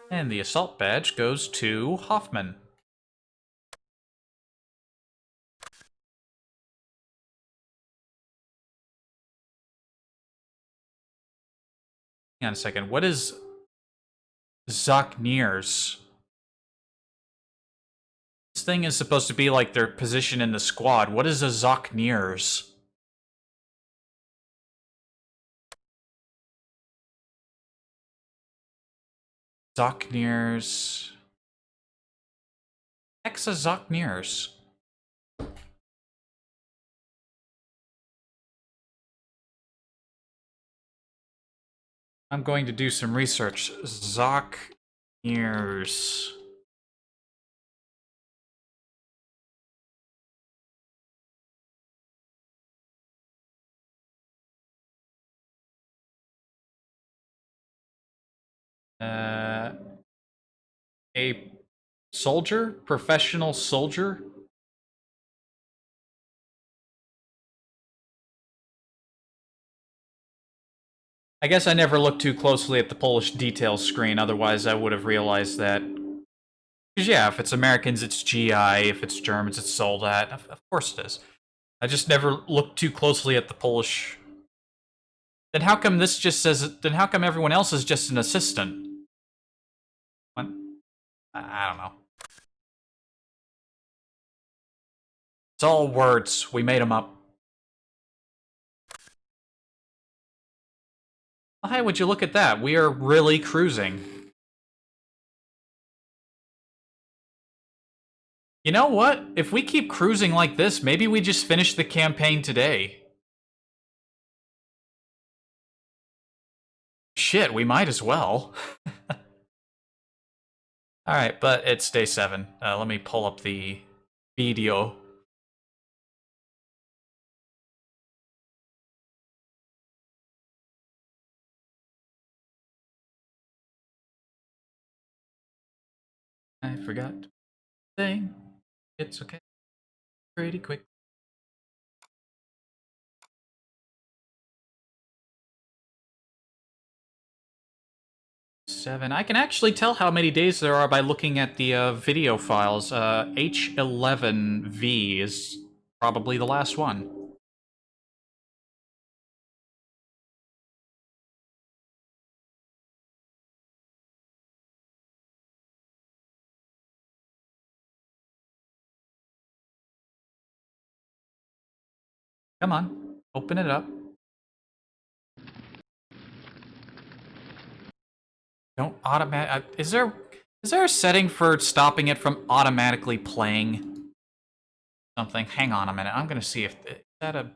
[SPEAKER 1] And the assault badge goes to Hoffman. Hang on a second. What is Zokniers? This thing is supposed to be like their position in the squad. What is a Zokniers? Zokniers. Hexa Zokniers. I'm going to do some research. Zokniers. A soldier? Professional soldier? I guess I never looked too closely at the Polish details screen, otherwise I would have realized that. Because yeah, if it's Americans, it's GI, if it's Germans, it's Soldat. Of course it is. I just never looked too closely at the Polish. Then how come this just says, then how come everyone else is just an assistant? What? I don't know. It's all words. We made them up. Well, hey, would you look at that? We are really cruising. You know what? If we keep cruising like this, maybe we just finish the campaign today. Shit, we might as well. Alright, but it's day 7. Let me pull up the video. I forgot to sing. It's okay. Pretty quick. Seven. I can actually tell how many days there are by looking at the video files. H11V is probably the last one. Come on, open it up. Don't automatic. Is there a setting for stopping it from automatically playing something? Hang on a minute. I'm gonna see if is that a.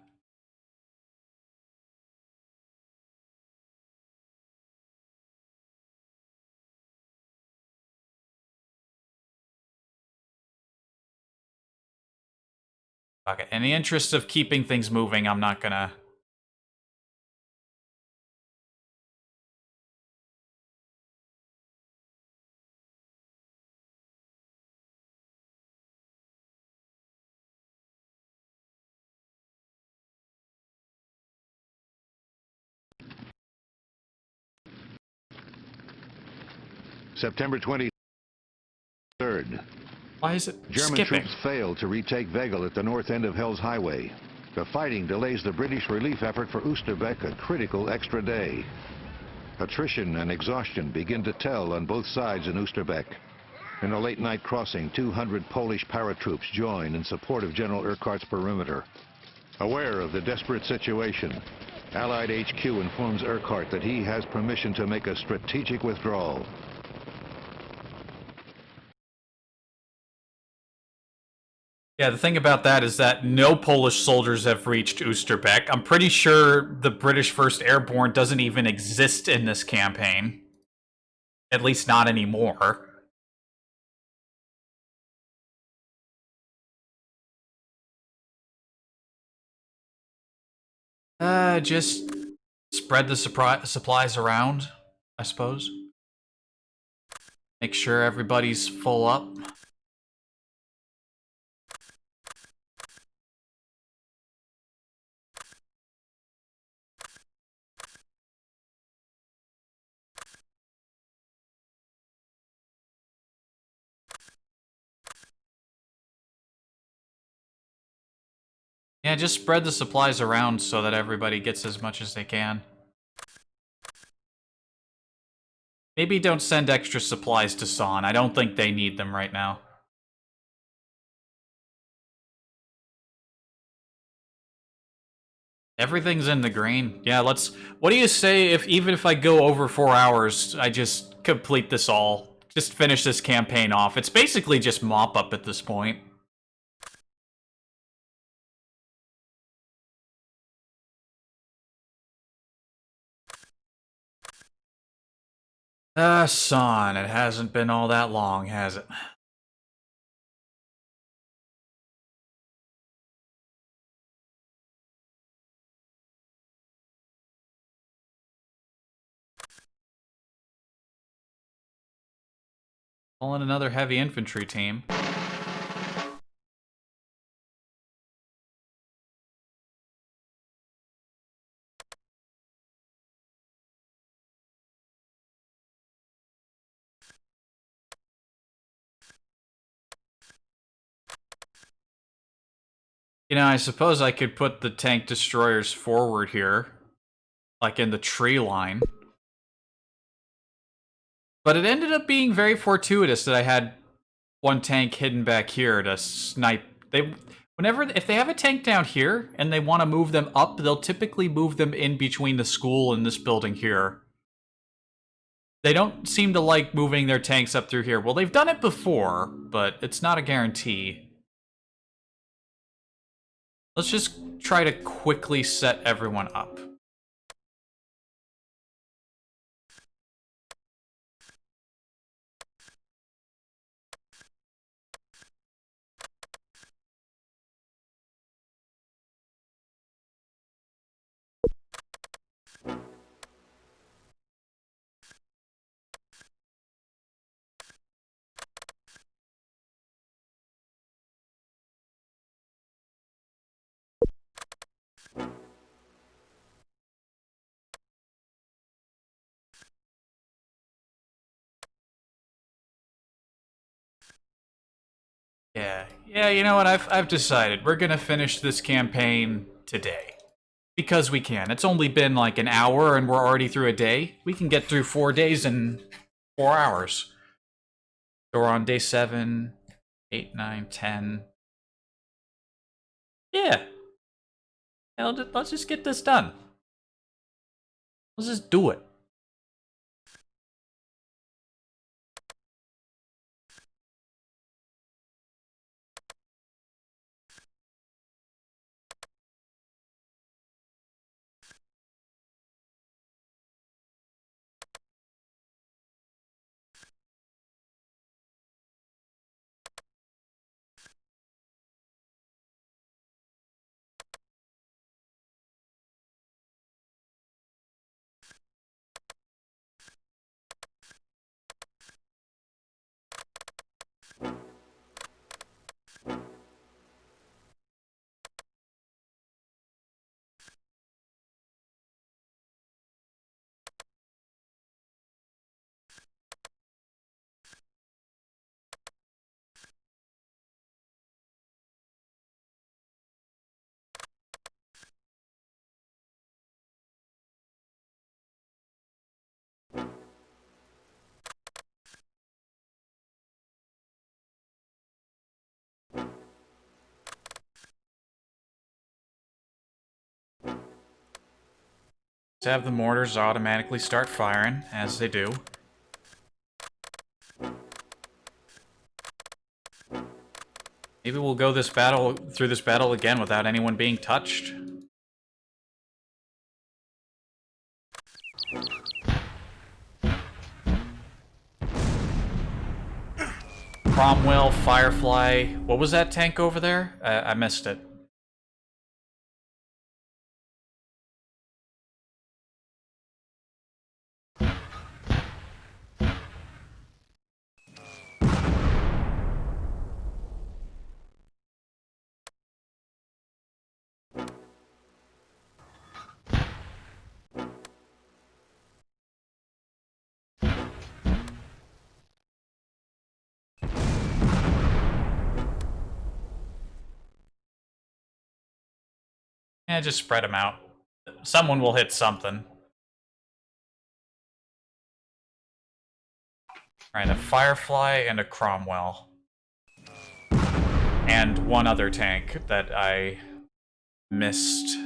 [SPEAKER 1] Okay. In the interest of keeping things moving, I'm not gonna.
[SPEAKER 4] September 23rd.
[SPEAKER 1] Why is it
[SPEAKER 4] German
[SPEAKER 1] skipping?
[SPEAKER 4] troops failed to retake Wegel at the north end of Hell's Highway. The fighting delays the British relief effort for Oosterbeek a critical extra day. Attrition and exhaustion begin to tell on both sides in Oosterbeek. In a late-night crossing, 200 Polish paratroops join in support of General Urquhart's perimeter. Aware of the desperate situation, Allied HQ informs Urquhart that he has permission to make a strategic withdrawal.
[SPEAKER 1] Yeah, the thing about that is that no Polish soldiers have reached Oosterbeek. I'm pretty sure the British 1st Airborne doesn't even exist in this campaign. At least not anymore. Just spread the supplies around, I suppose. Make sure everybody's full up. Yeah, just spread the supplies around so that everybody gets as much as they can. Maybe don't send extra supplies to Son. I don't think they need them right now. Everything's in the green. Yeah, let's... What do you say if, even if I go over 4 hours, I just complete this all? Just finish this campaign off. It's basically just mop-up at this point. Son, it hasn't been all that long, has it? Call in another heavy infantry team. You know, I suppose I could put the tank destroyers forward here, like in the tree line. But it ended up being very fortuitous that I had one tank hidden back here to snipe. If they have a tank down here and they want to move them up, they'll typically move them in between the school and this building here. They don't seem to like moving their tanks up through here. Well, they've done it before, but it's not a guarantee. Let's just try to quickly set everyone up. Yeah, you know what? I've decided we're gonna finish this campaign today. Because we can. It's only been like an hour and we're already through a day. We can get through 4 days in 4 hours. So we're on day 7, 8, 9, 10. Yeah. Hell, let's just get this done. Let's just do it. To have the mortars automatically start firing, as they do. Maybe we'll go through this battle again without anyone being touched. Cromwell, Firefly. What was that tank over there? I missed it. Yeah, just spread them out. Someone will hit something. Alright, a Firefly and a Cromwell. And one other tank that I missed.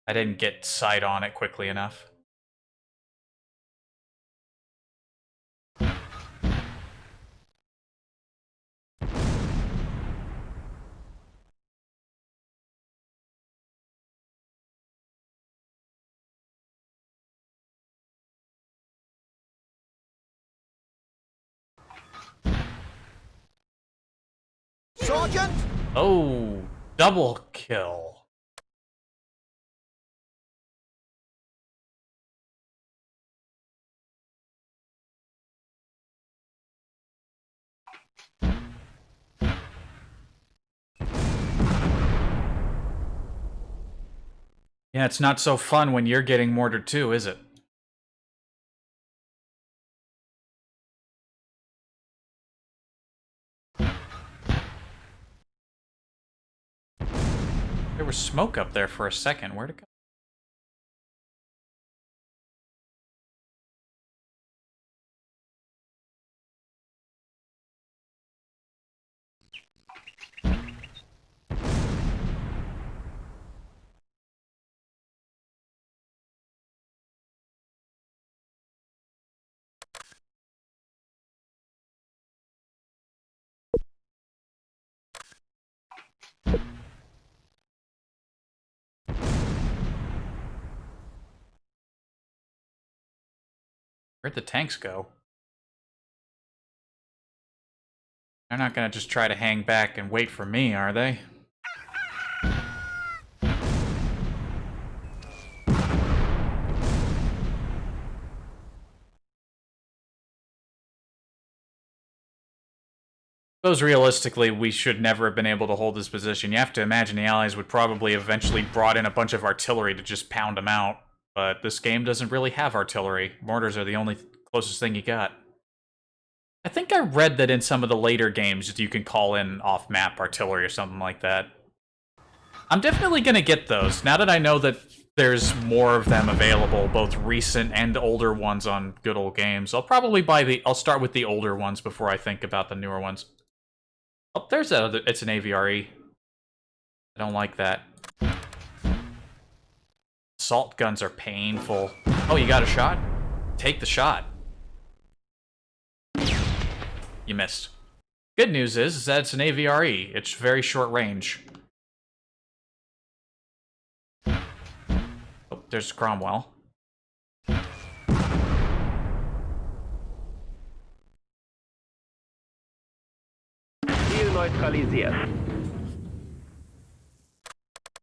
[SPEAKER 1] I didn't get sight on it quickly enough.
[SPEAKER 2] Sergeant!
[SPEAKER 1] Oh, double kill. Yeah, it's not so fun when you're getting mortared too, is it? There was smoke up there for a second. Where'd it go? Where'd the tanks go? They're not gonna just try to hang back and wait for me, are they? Suppose realistically, we should never have been able to hold this position. You have to imagine the Allies would probably eventually brought in a bunch of artillery to just pound them out. But this game doesn't really have artillery. Mortars are the only closest thing you got. I think I read that in some of the later games you can call in off-map artillery or something like that. I'm definitely gonna get those, now that I know that there's more of them available, both recent and older ones on good old games. I'll probably I'll start with the older ones before I think about the newer ones. Oh, there's that other, it's an AVRE. I don't like that. Assault guns are painful. Oh, you got a shot? Take the shot. You missed. Good news is that it's an AVRE. It's very short range. Oh, there's Cromwell.
[SPEAKER 3] Ziel neutralisiert.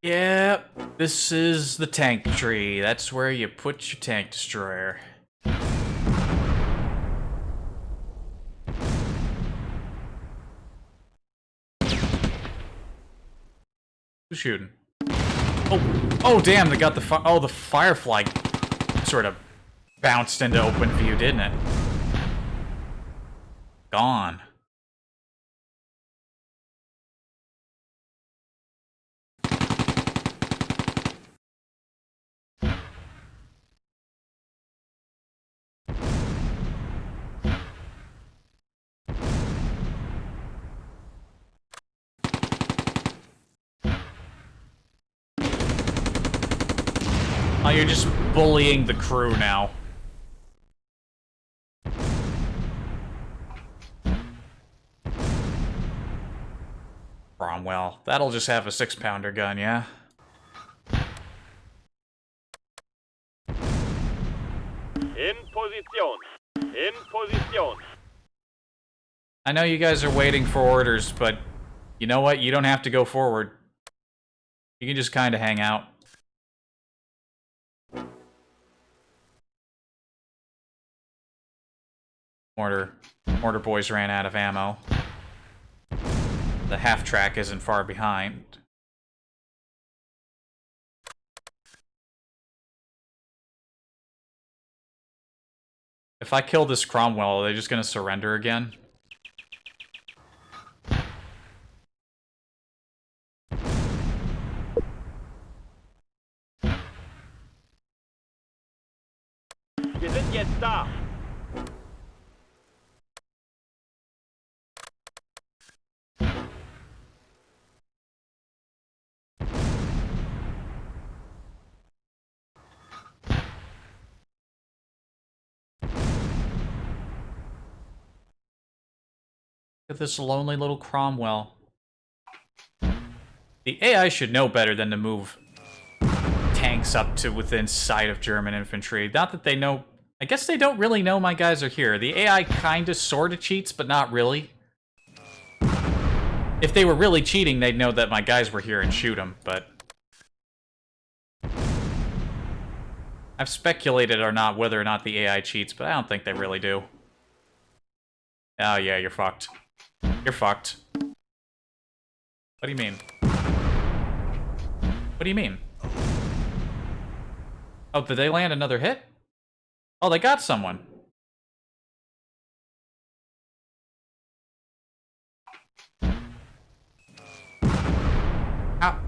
[SPEAKER 1] Yeah, this is the tank tree. That's where you put your tank destroyer. Who's shooting? Oh, damn! They got the the Firefly sort of bounced into open view, didn't it? Gone. Oh, you're just bullying the crew now. Cromwell. That'll just have a 6-pounder gun, yeah?
[SPEAKER 3] In position. In position.
[SPEAKER 1] I know you guys are waiting for orders, but you know what? You don't have to go forward. You can just kind of hang out. Mortar boys ran out of ammo. The half-track isn't far behind. If I kill this Cromwell, are they just gonna surrender again?
[SPEAKER 3] Wir sind jetzt da.
[SPEAKER 1] Look at this lonely little Cromwell. The AI should know better than to move tanks up to within sight of German infantry. Not that they know... I guess they don't really know my guys are here. The AI kinda sorta cheats, but not really. If they were really cheating, they'd know that my guys were here and shoot them, but... I've speculated or not whether or not the AI cheats, but I don't think they really do. Oh yeah, you're fucked. You're fucked. What do you mean? What do you mean? Oh, did they land another hit? Oh, they got someone. Ow.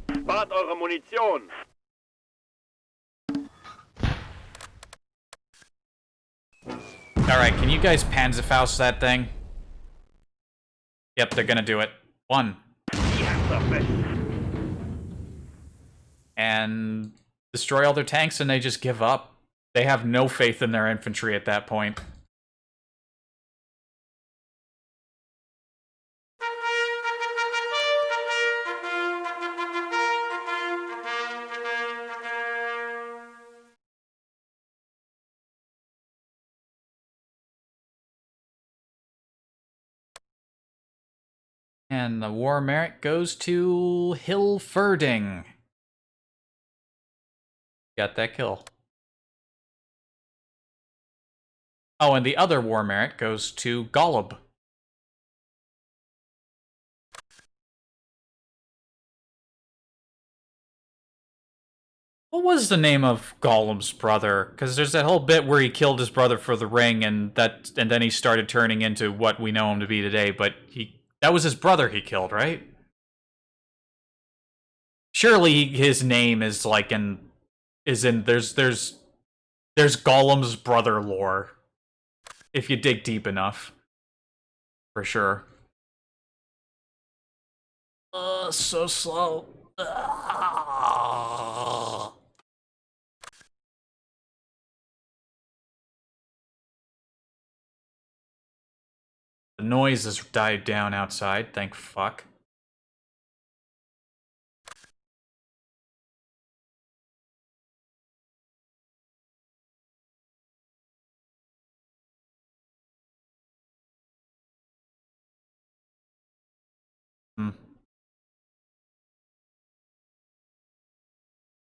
[SPEAKER 3] Spart eure Munition.
[SPEAKER 1] Alright, can you guys Panzerfaust that thing? Yep, they're gonna do it. 1. And destroy all their tanks and they just give up. They have no faith in their infantry at that point. And the war merit goes to Hilferding. Got that kill. Oh, and the other war merit goes to Golub. What was the name of Gollum's brother? Because there's that whole bit where he killed his brother for the ring, and then he started turning into what we know him to be today. But that was his brother he killed, right? Surely his name is like there's Gollum's brother lore if you dig deep enough, for sure. So slow. The noise has died down outside, thank fuck.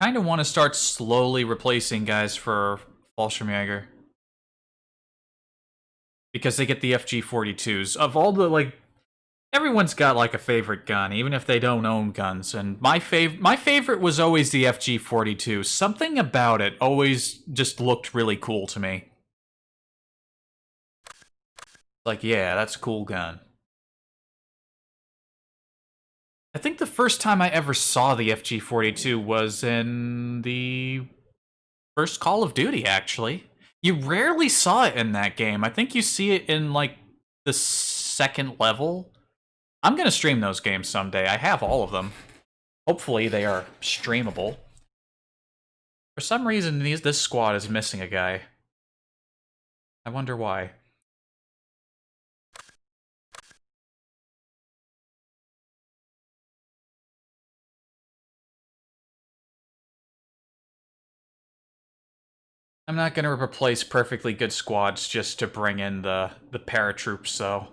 [SPEAKER 1] Kind of want to start slowly replacing guys for Fallschirmjäger. Because they get the FG-42s. Of all the, like, everyone's got, like, a favorite gun, even if they don't own guns. And my favorite was always the FG-42. Something about it always just looked really cool to me. Like, yeah, that's a cool gun. I think the first time I ever saw the FG-42 was in the first Call of Duty, actually. You rarely saw it in that game. I think you see it in, like, the second level. I'm gonna stream those games someday. I have all of them. Hopefully they are streamable. For some reason, this squad is missing a guy. I wonder why. I'm not gonna replace perfectly good squads just to bring in the paratroops, though.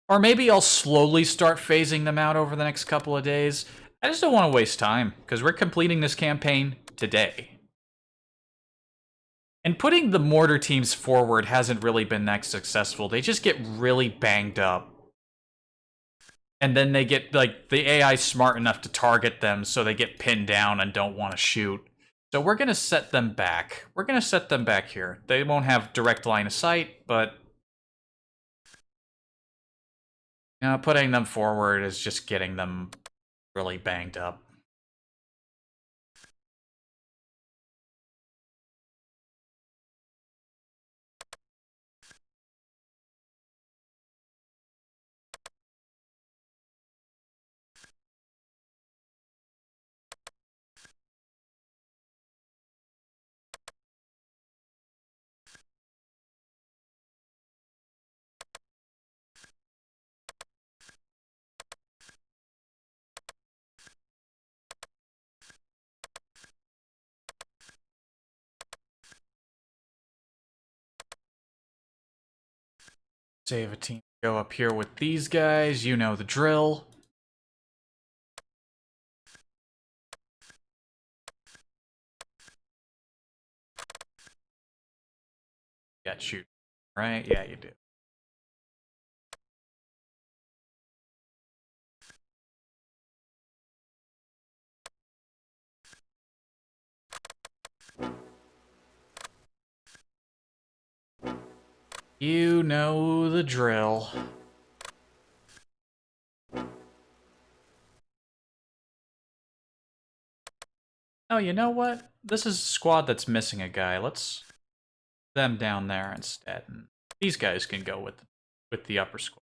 [SPEAKER 1] Or maybe I'll slowly start phasing them out over the next couple of days. I just don't want to waste time, because we're completing this campaign today. And putting the mortar teams forward hasn't really been that successful. They just get really banged up. And then they get, like, the AI smart enough to target them, so they get pinned down and don't want to shoot. So we're going to set them back. We're going to set them back here. They won't have direct line of sight, but putting them forward is just getting them really banged up. Save a team. Go up here with these guys. You know the drill. Got shoot, right? Yeah, you do. You know the drill. Oh, you know what? This is a squad that's missing a guy. Let's put them down there instead. And these guys can go with the upper squad.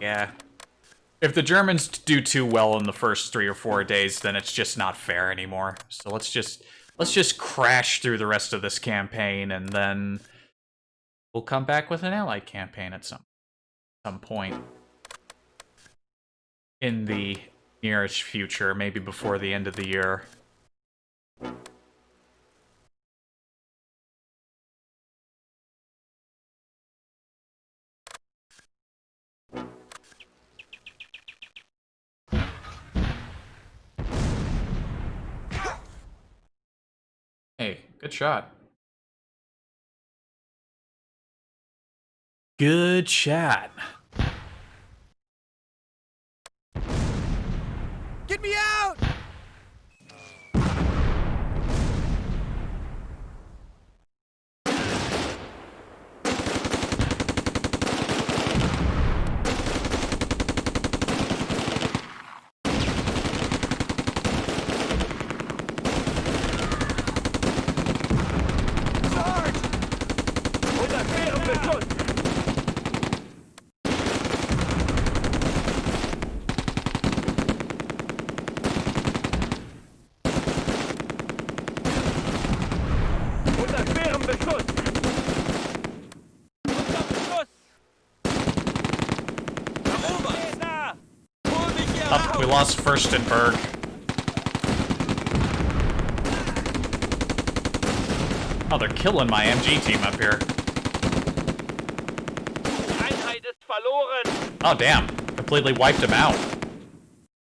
[SPEAKER 1] Yeah. If the Germans do too well in the first 3 or 4 days, then it's just not fair anymore. So let's just crash through the rest of this campaign, and then we'll come back with an allied campaign at some point in the nearest future, maybe before the end of the year. Hey, good shot. Good shot.
[SPEAKER 2] Get me out! Sarge!
[SPEAKER 3] Unter schwerem Beschuss! Unter schwerem Beschuss! Unter Beschuss! Erobert! Hol mich hier
[SPEAKER 1] Up, we
[SPEAKER 3] raus!
[SPEAKER 1] lost Furstenberg. Oh, they're killing my MG team up here.
[SPEAKER 3] Die Einheit ist verloren!
[SPEAKER 1] Oh, damn. Completely wiped him out.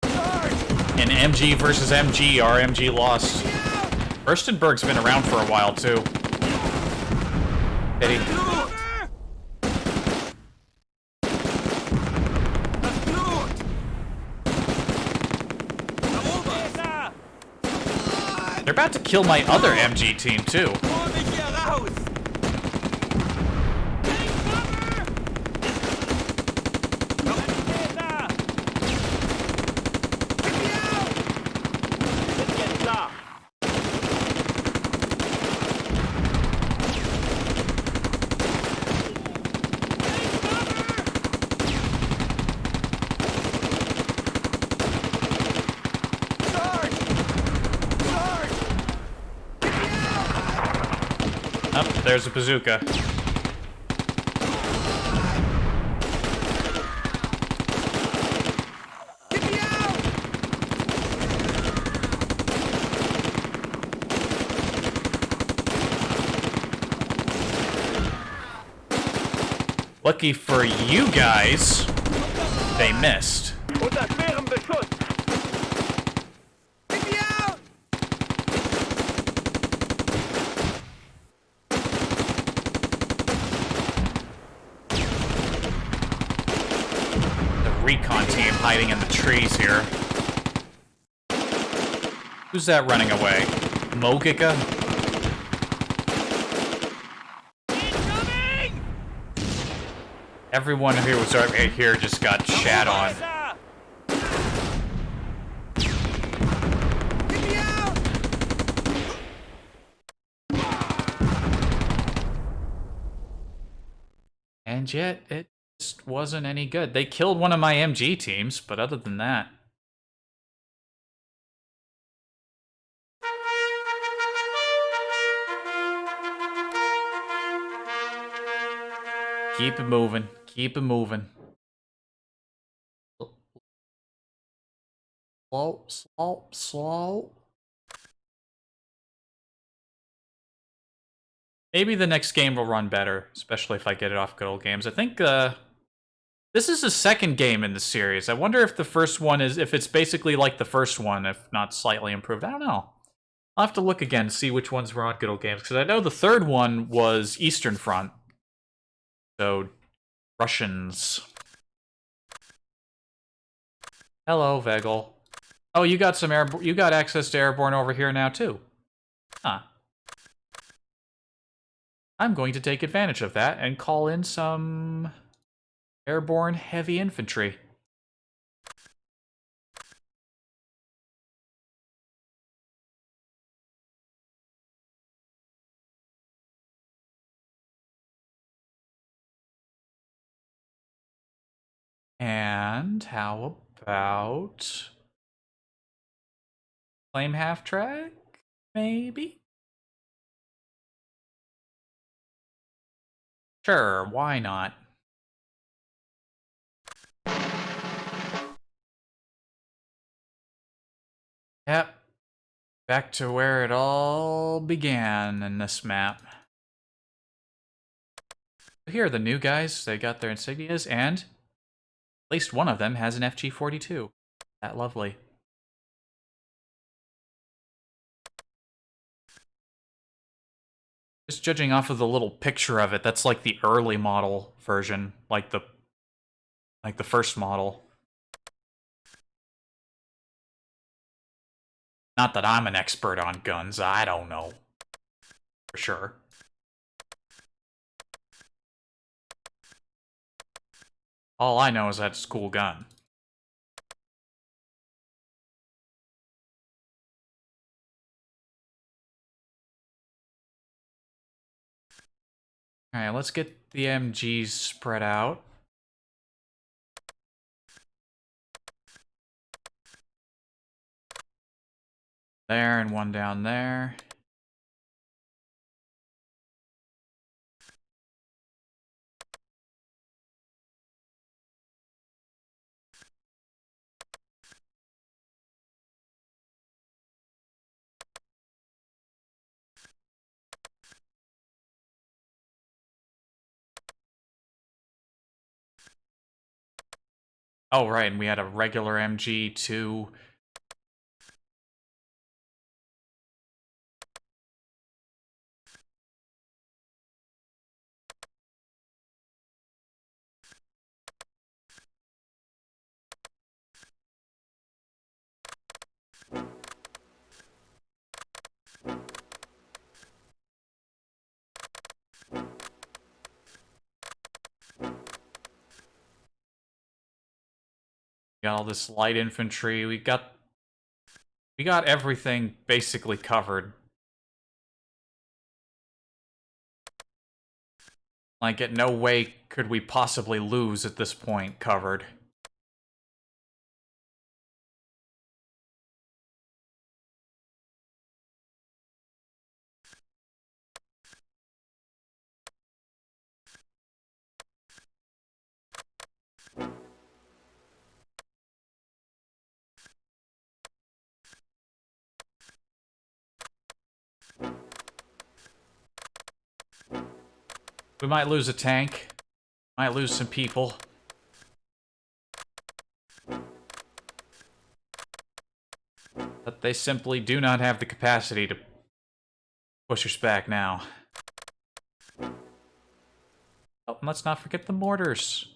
[SPEAKER 2] Sarge!
[SPEAKER 1] In MG versus MG, our MG lost. Furstenberg's been around for a while, too. Pity.
[SPEAKER 2] Blut! Das Blut! Erobert!
[SPEAKER 1] They're about to kill my other MG team, too.
[SPEAKER 2] Hol mich hier raus!
[SPEAKER 3] Sind jetzt da!
[SPEAKER 2] Sarge! Sarge!
[SPEAKER 1] Oh, there's a bazooka.
[SPEAKER 2] Get me out!
[SPEAKER 1] Lucky for you guys, they missed.
[SPEAKER 3] Unter schwerem Beschuss!
[SPEAKER 2] Get me out!
[SPEAKER 1] The recon team hiding in the trees here. Who's that running away? Mogica?
[SPEAKER 3] Incoming!
[SPEAKER 1] Everyone who was right here just got shat on.
[SPEAKER 2] Get me out!
[SPEAKER 1] And yet, it just wasn't any good. They killed one of my MG teams, but other than that... Keep it moving. Keep it moving. Slow, slow, slow. Maybe the next game will run better, especially if I get it off good old games. I think this This is the second game in the series. I wonder if the first one is, if it's basically like the first one, if not slightly improved. I don't know. I'll have to look again to see which ones were on Good Old Games, because I know the third one was Eastern Front. So, Russians. Hello, Vegel. Oh, you got some you got access to airborne over here now too. Huh. I'm going to take advantage of that and call in some airborne heavy infantry. And how about flame half track? Maybe? Sure, why not? Yep. Back to where it all began in this map. Here are the new guys. They got their insignias, and at least one of them has an FG-42. That lovely. Just judging off of the little picture of it, that's like the early model version, like the first model. Not that I'm an expert on guns, I don't know. For sure. All I know is that's a cool gun. Alright, let's get the MGs spread out. There, and one down there. Oh, right, and we had a regular MG too. We got all this light infantry. We got everything basically covered. Like, in no way could we possibly lose at this point covered. We might lose a tank. Might lose some people. But they simply do not have the capacity to push us back now. Oh, and let's not forget the mortars.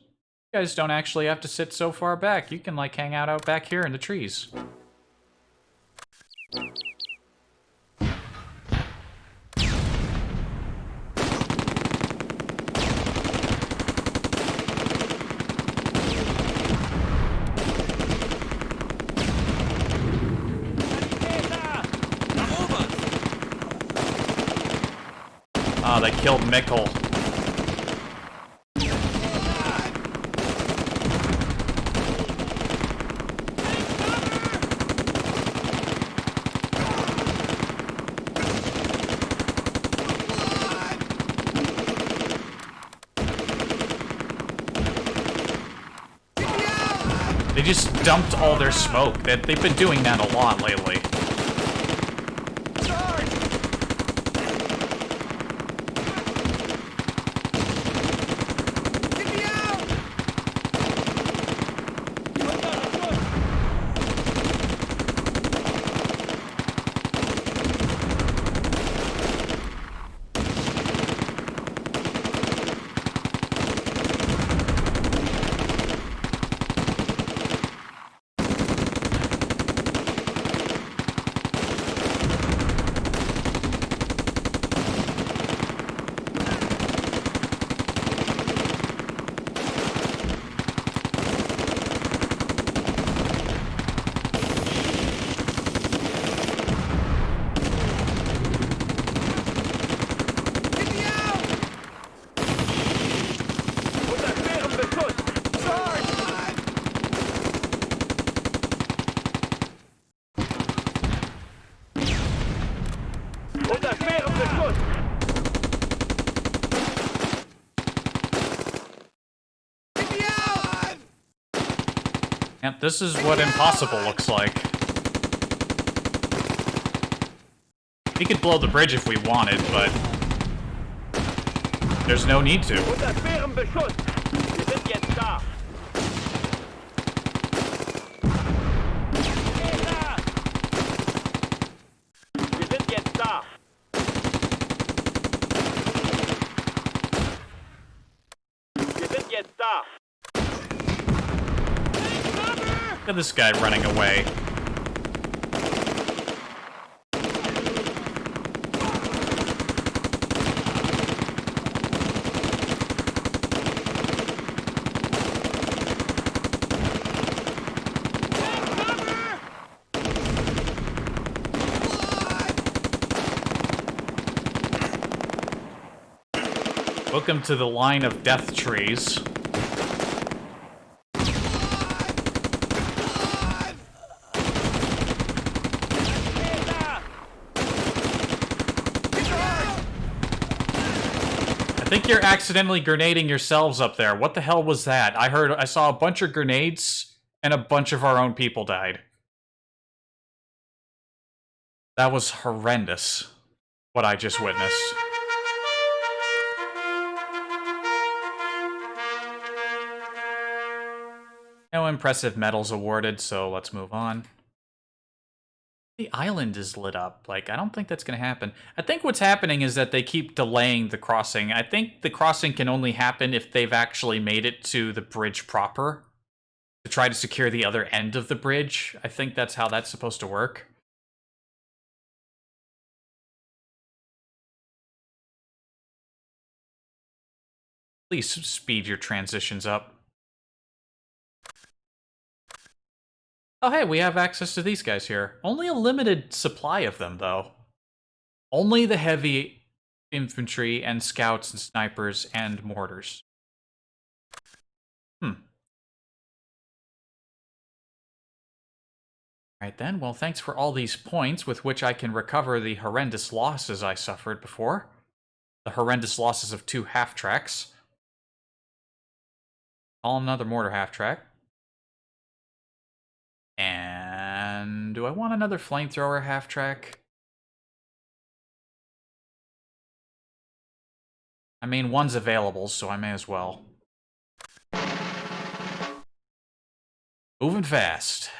[SPEAKER 1] You guys don't actually have to sit so far back. You can, like, hang out back here in the trees. Oh, they killed Mikkel. They just dumped all their smoke. They've been doing that a lot lately. Yep, this is what impossible looks like. We could blow the bridge if we wanted, but there's no need to.
[SPEAKER 3] Unser Bärenbeschuss! Wir sind jetzt da! Peter! Wir sind jetzt da! Wir sind jetzt da!
[SPEAKER 1] Look at this guy running away. Welcome to the line of death trees. I think you're accidentally grenading yourselves up there. What the hell was that? I saw a bunch of grenades and a bunch of our own people died. That was horrendous, what I just witnessed. No impressive medals awarded, so let's move on. The island is lit up. Like, I don't think that's going to happen. I think what's happening is that they keep delaying the crossing. I think the crossing can only happen if they've actually made it to the bridge proper to try to secure the other end of the bridge. I think that's how that's supposed to work. Please speed your transitions up. Oh, hey, we have access to these guys here. Only a limited supply of them, though. Only the heavy infantry and scouts and snipers and mortars. Alright then, well thanks for all these points with which I can recover the horrendous losses I suffered before. The horrendous losses of 2 half-tracks. All another mortar half-track. And do I want another flamethrower half-track? I mean, one's available, so I may as well. Moving fast.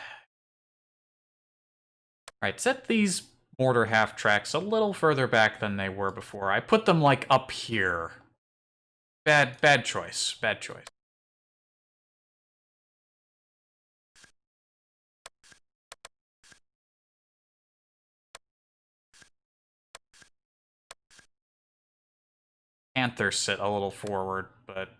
[SPEAKER 1] Alright, set these mortar half-tracks a little further back than they were before. I put them, like, up here. Bad choice. Bad choice. Panther sit a little forward, but...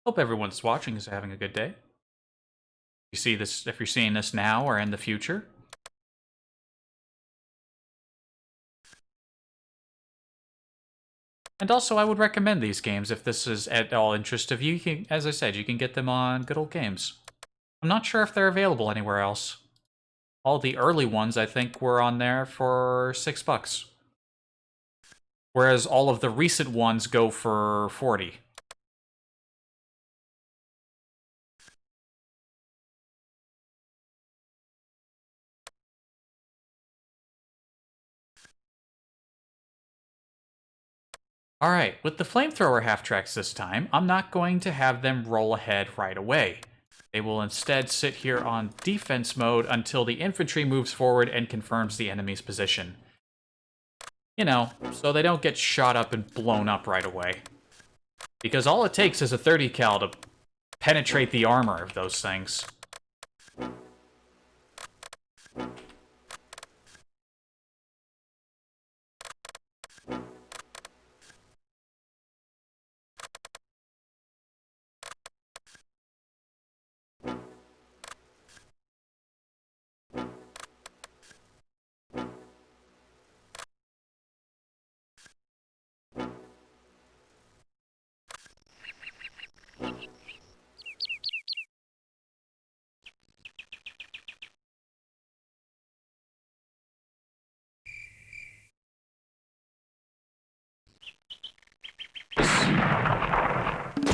[SPEAKER 1] Hope everyone's watching is having a good day. You see this, if you're seeing this now or in the future. And also, I would recommend these games if this is at all interest of you. You can, as I said, you can get them on Good Old Games. I'm not sure if they're available anywhere else. All the early ones, I think, were on there for $6. Whereas all of the recent ones go for 40. Alright, with the flamethrower half-tracks this time, I'm not going to have them roll ahead right away. They will instead sit here on defense mode until the infantry moves forward and confirms the enemy's position. You know, so they don't get shot up and blown up right away. Because all it takes is a 30 cal to penetrate the armor of those things.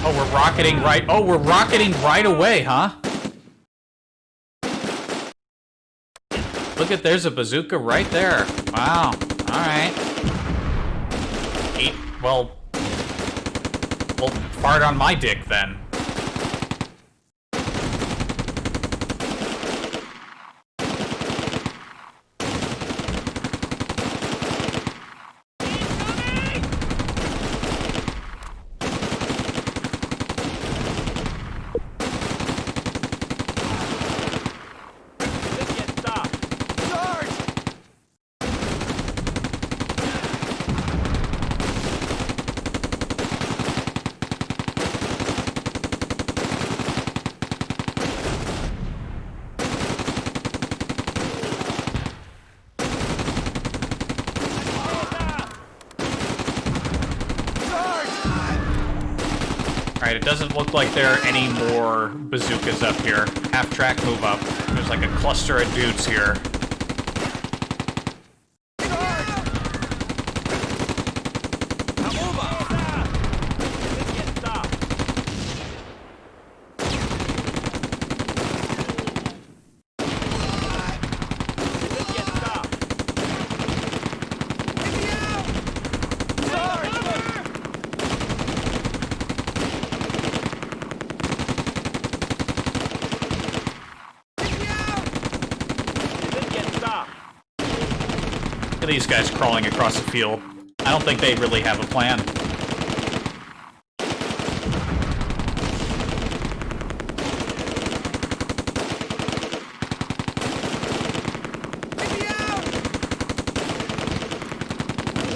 [SPEAKER 1] Oh, we're rocketing right. Oh, we're rocketing right away, huh? Look at, there's a bazooka right there. Wow. All right. Well, fart on my dick then.
[SPEAKER 3] Didn't get stopped.
[SPEAKER 2] Charge!
[SPEAKER 1] Alright, it doesn't look like there are any more bazookas up here. Half track, move up. There's like a cluster of dudes here.
[SPEAKER 3] Didn't get stopped. Didn't get stopped. Didn't get stopped.
[SPEAKER 1] Look at these guys crawling across the field. I don't think they really have a plan.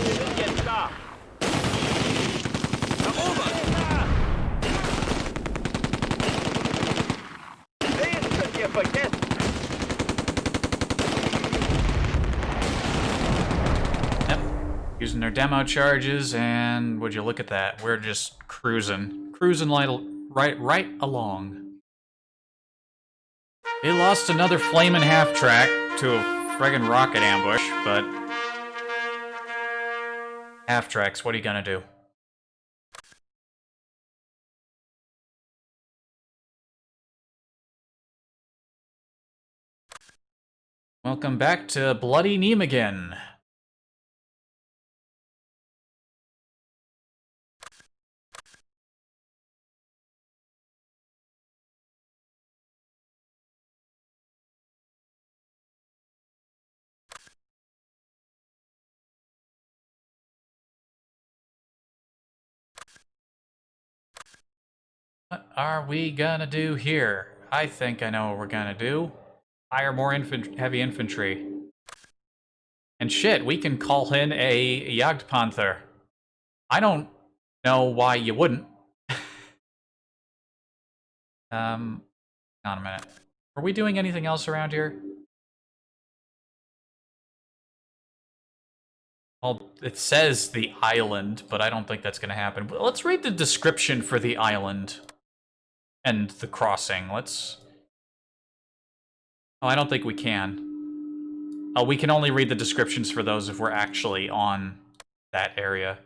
[SPEAKER 3] Didn't get stopped.
[SPEAKER 1] Yep. Using their demo charges, and would you look at that? We're just cruising. Cruising right along. They lost another flaming half track to a friggin' rocket ambush, but half tracks, what are you gonna do? Welcome back to Bloody Nijmegen. What are we gonna do here? I think I know what we're gonna do. Hire more heavy infantry. And shit, we can call in a Jagdpanther. I don't know why you wouldn't. Hang on a minute. Are we doing anything else around here? Well, it says the island, but I don't think that's gonna happen. But let's read the description for the island and the crossing. Let's... Oh, I don't think we can. Oh, we can only read the descriptions for those if we're actually on that area.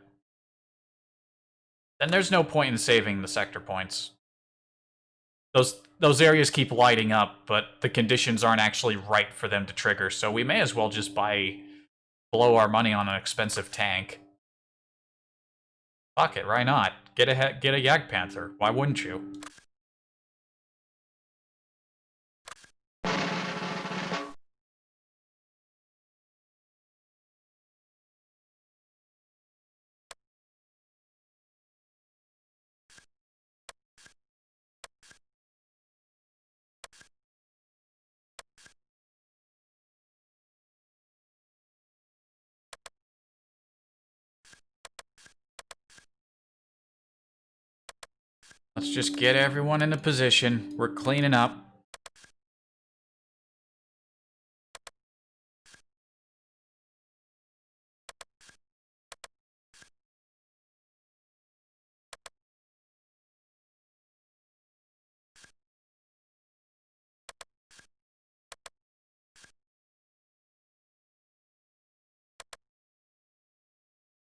[SPEAKER 1] Then there's no point in saving the sector points. Those areas keep lighting up, but the conditions aren't actually right for them to trigger, so we may as well just blow our money on an expensive tank. Fuck it, why not? Get a Jagdpanther. Why wouldn't you? Let's just get everyone in a position. We're cleaning up.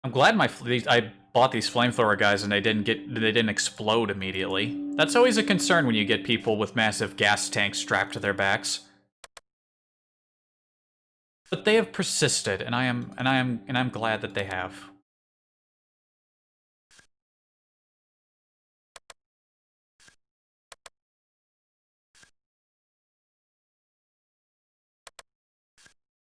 [SPEAKER 1] I'm glad I bought these flamethrower guys and they didn't explode immediately. That's always a concern when you get people with massive gas tanks strapped to their backs. But they have persisted, and I'm glad that they have.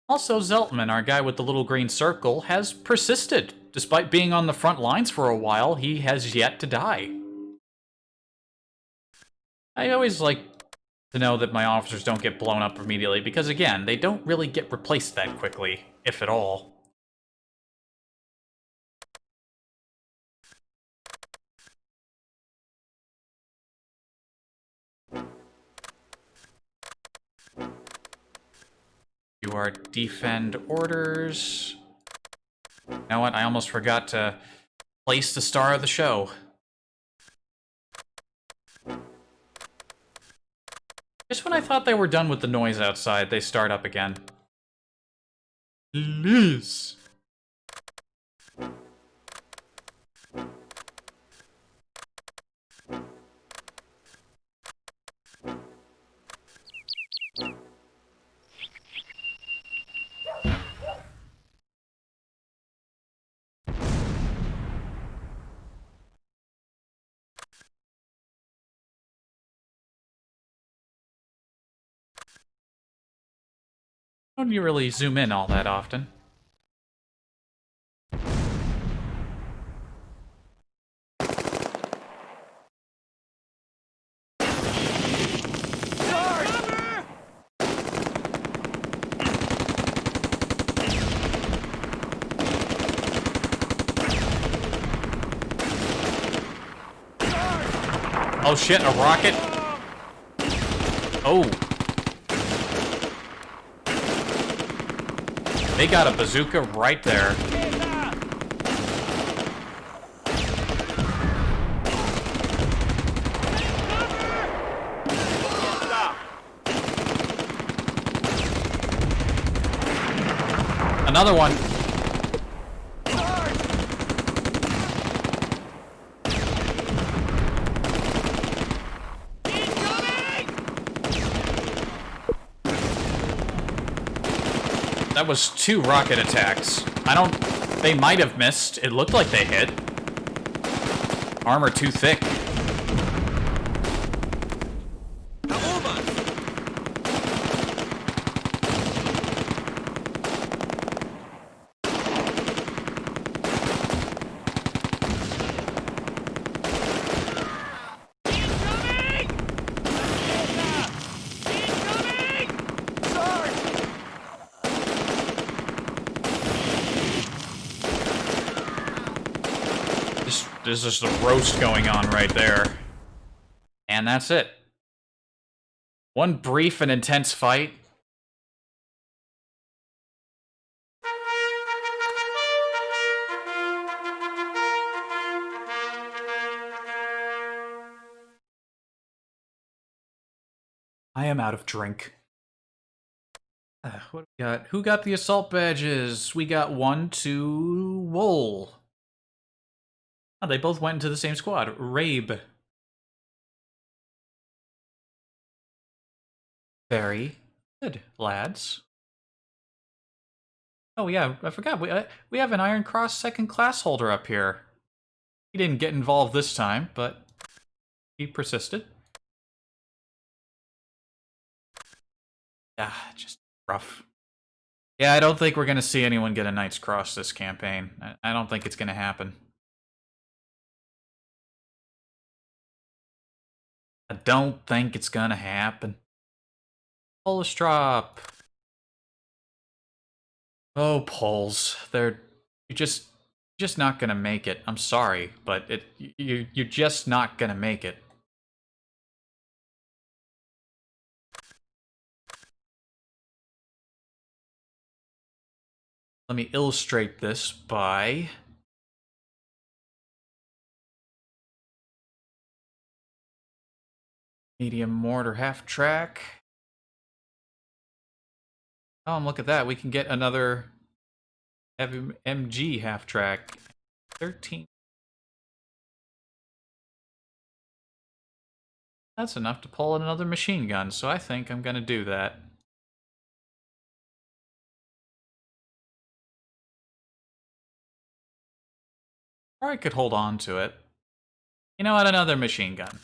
[SPEAKER 1] Also, Zeltman, our guy with the little green circle, has persisted. Despite being on the front lines for a while, he has yet to die. I always like to know that my officers don't get blown up immediately, because again, they don't really get replaced that quickly, if at all. You are defend orders. You know what? I almost forgot to place the star of the show. Just when I thought they were done with the noise outside, they start up again. Please. Don't you really zoom in all that often? Oh shit, a rocket? Oh. They got a bazooka right there. Another one. That was 2 rocket attacks. They might have missed. It looked like they hit. Armor too thick. There's just a roast going on right there. And that's it. One brief and intense fight. I am out of drink. What do we got? Who got the assault badges? We got 1, 2, Wool. Oh, they both went into the same squad. Rabe. Very good, lads. Oh yeah, I forgot. We have an Iron Cross 2nd class holder up here. He didn't get involved this time, but he persisted. Ah, just rough. Yeah, I don't think we're gonna see anyone get a Knight's Cross this campaign. I don't think it's gonna happen. I don't think it's gonna happen. Polish drop. Oh, Poles. You're just not gonna make it. I'm sorry, but you're just not gonna make it. Let me illustrate this by medium mortar half track. Oh, and look at that. We can get another heavy MG half track. 13 That's enough to pull another machine gun, so I think I'm gonna do that. Or I could hold on to it. You know what? Another machine gun.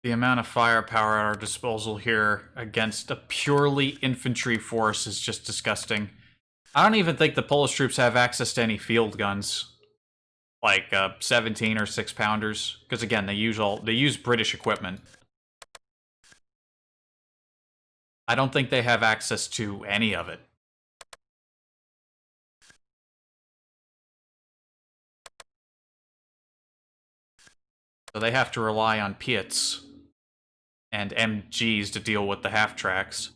[SPEAKER 1] The amount of firepower at our disposal here against a purely infantry force is just disgusting. I don't even think the Polish troops have access to any field guns, like 17 or 6-pounders, because again, they use British equipment. I don't think they have access to any of it. So they have to rely on Piats and MGs to deal with the half-tracks.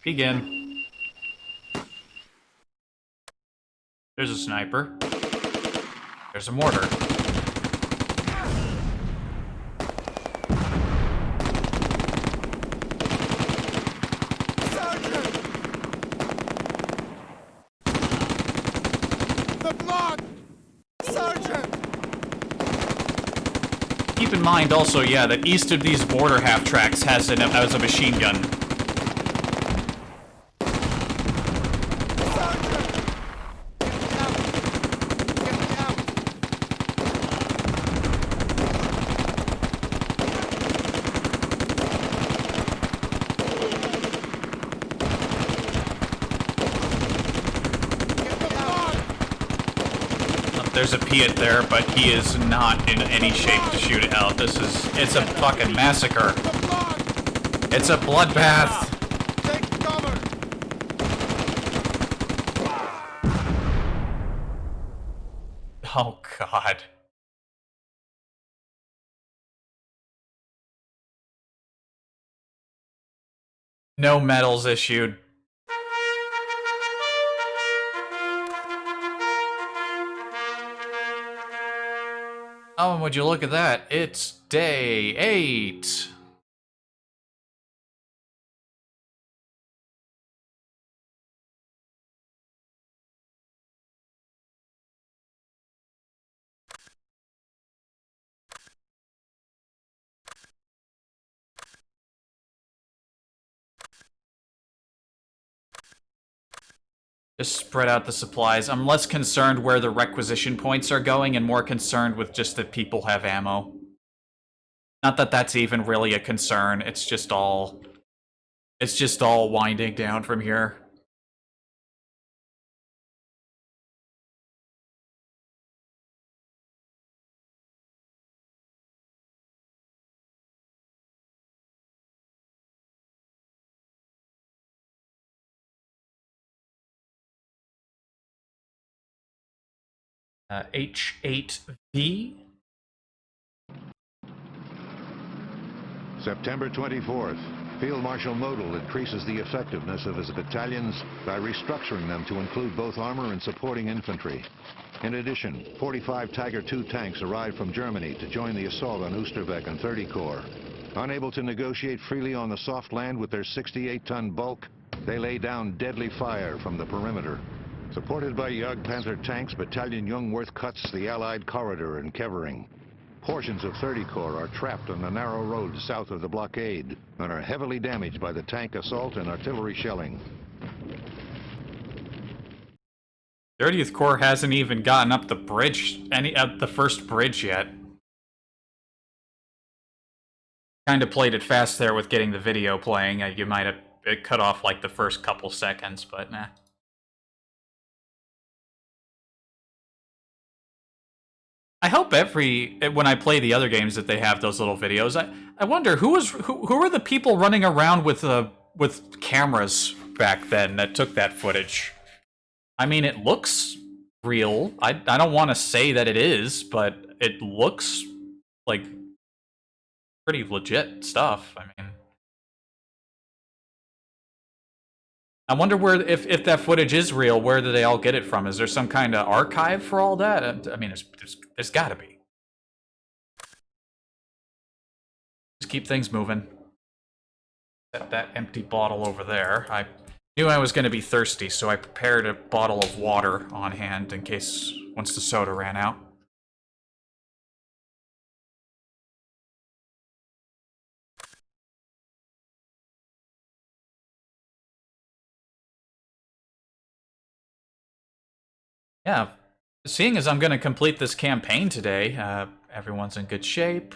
[SPEAKER 1] Begin. There's a sniper. There's a mortar.
[SPEAKER 2] Sergeant! The blood! Sergeant!
[SPEAKER 1] Keep in mind also, yeah, that east of these border half-tracks has a machine gun. There's a Piat there, but he is not in any shape to shoot it out. It's a fucking massacre. It's a bloodbath.
[SPEAKER 2] Take cover!
[SPEAKER 1] Oh, God. No medals issued. Oh, and would you look at that? It's day 8. Just spread out the supplies. I'm less concerned where the requisition points are going and more concerned with just that people have ammo. Not that that's even really a concern. It's just all winding down from here. H8V.
[SPEAKER 4] September 24th, Field Marshal Model increases the effectiveness of his battalions by restructuring them to include both armor and supporting infantry. In addition, 45 Tiger II tanks arrived from Germany to join the assault on Oosterbeek and 30 Corps. Unable to negotiate freely on the soft land with their 68-ton bulk, they lay down deadly fire from the perimeter. Supported by Jagdpanther tanks, Battalion Jungwirth cuts the Allied corridor in Kevering. Portions of 30 Corps are trapped on the narrow road south of the blockade and are heavily damaged by the tank assault and artillery shelling.
[SPEAKER 1] 30th Corps hasn't even gotten up the bridge, the first bridge yet. Kind of played it fast there with getting the video playing. You might have it cut off like the first couple seconds, but nah. I hope when I play the other games that they have those little videos. I wonder who are the people running around with cameras back then that took that footage. I mean, it looks real. I don't want to say that it is, but it looks like pretty legit stuff. I mean, I wonder if that footage is real, where do they all get it from? Is there some kind of archive for all that? I mean, there's got to be. Just keep things moving. Set that empty bottle over there. I knew I was going to be thirsty, so I prepared a bottle of water on hand in case once the soda ran out. Yeah, seeing as I'm going to complete this campaign today, everyone's in good shape.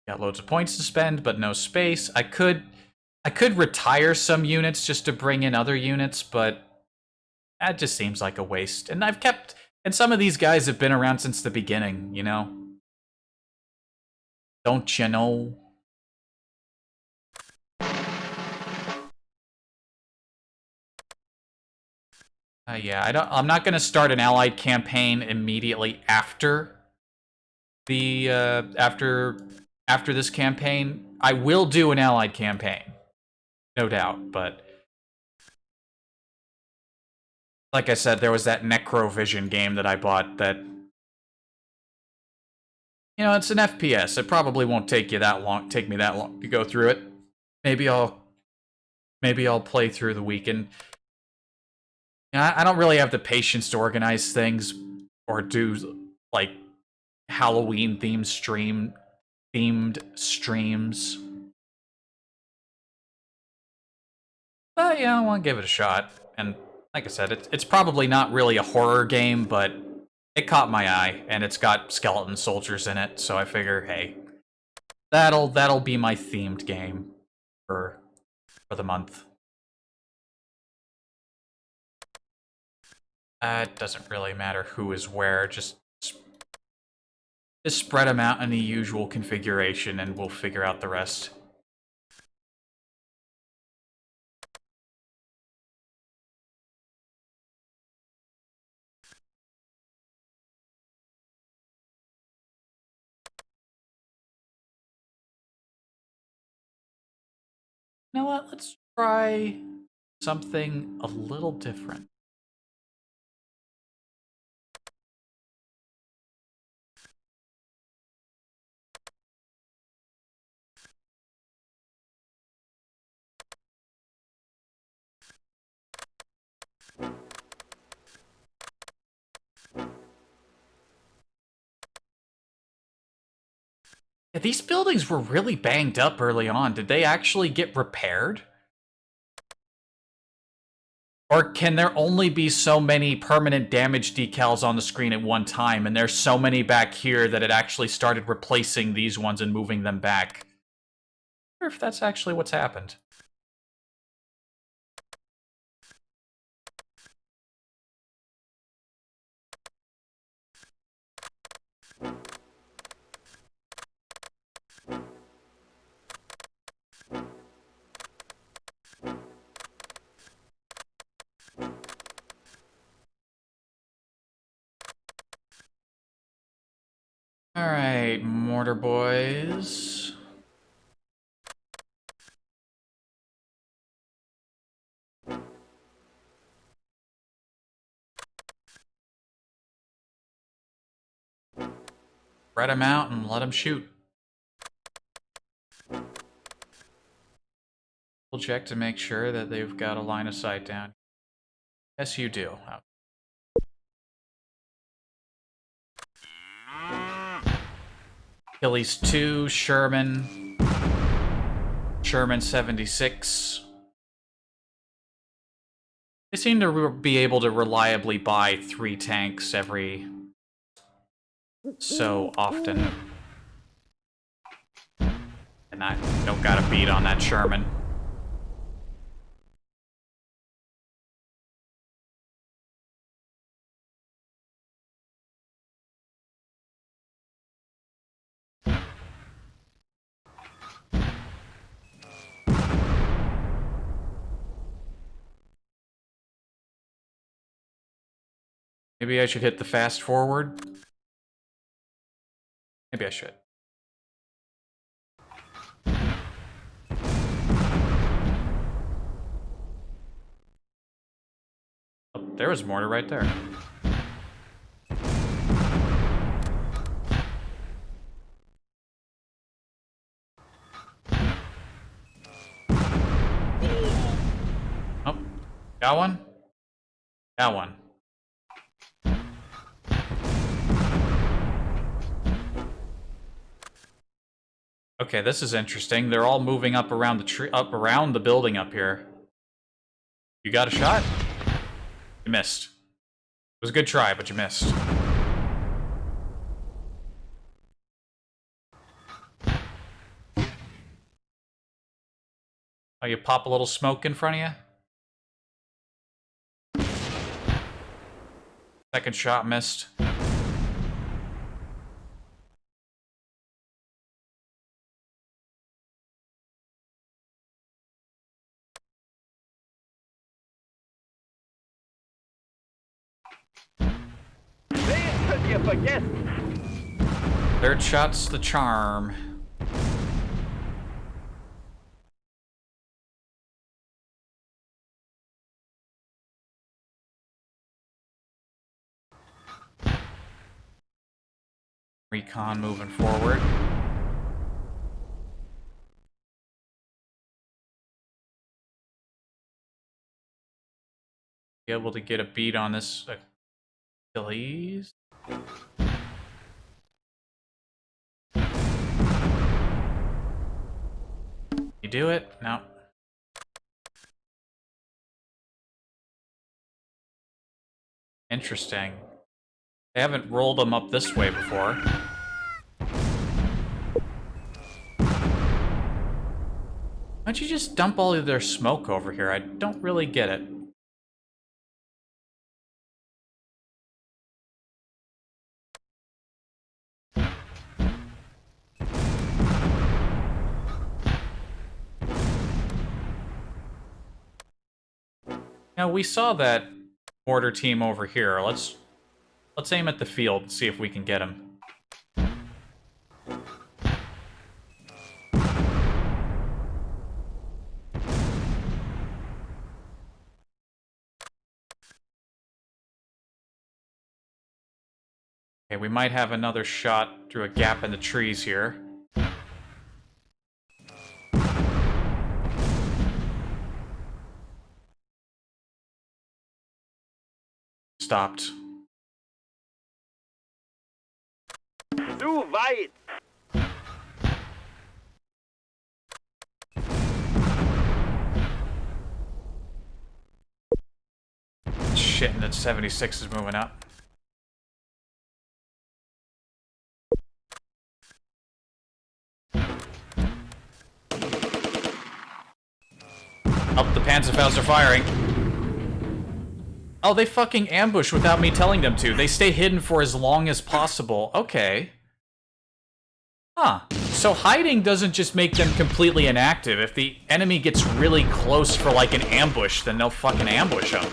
[SPEAKER 1] Got loads of points to spend, but no space. I could retire some units just to bring in other units, but that just seems like a waste. And some of these guys have been around since the beginning, you know? Don't you know? Yeah, I'm not going to start an allied campaign immediately after the after this campaign. I will do an allied campaign, no doubt, but like I said, there was that Necrovision game that I bought that, you know, it's an FPS. It probably won't take me that long to go through it. Maybe I'll play through the weekend. I don't really have the patience to organize things or do like Halloween themed streams. But yeah, I want to give it a shot. And like I said, it's probably not really a horror game, but it caught my eye, and it's got skeleton soldiers in it, so I figure, hey, that'll be my themed game for the month. It doesn't really matter who is where, just spread them out in the usual configuration, and we'll figure out the rest. You know what? Let's try something a little different. Yeah, these buildings were really banged up early on. Did they actually get repaired? Or can there only be so many permanent damage decals on the screen at one time, and there's so many back here that it actually started replacing these ones and moving them back? I wonder if that's actually what's happened. Alright, mortar boys. Spread them out and let them shoot. We'll check to make sure that they've got a line of sight down. Yes, you do. Achilles 2, Sherman 76. They seem to be able to reliably buy 3 tanks every so often. And I don't got a beat on that Sherman. Maybe I should hit the fast forward. Maybe I should. Oh, there was mortar right there. Oh, got one? Got one. Okay, this is interesting. They're all moving up around the tree, up around the building up here. You got a shot? You missed. It was a good try, but you missed. Oh, you pop a little smoke in front of you? Second shot missed.
[SPEAKER 3] Could you forget?
[SPEAKER 1] Third shot's the charm. Recon moving forward. Be able to get a beat on this Achilles. You do it? No. Interesting. They haven't rolled them up this way before. Why'd you just dump all of their smoke over here? I don't really get it. Now, we saw that mortar team over here. Let's aim at the field and see if we can get him. Okay, we might have another shot through a gap in the trees here. Stopped.
[SPEAKER 3] Too weit.
[SPEAKER 1] Shit, and that 76 is moving up. Oh, the Panzerfaust are firing. Oh, they fucking ambush without me telling them to. They stay hidden for as long as possible. Okay. Huh. So hiding doesn't just make them completely inactive. If the enemy gets really close for like an ambush, then they'll fucking ambush them.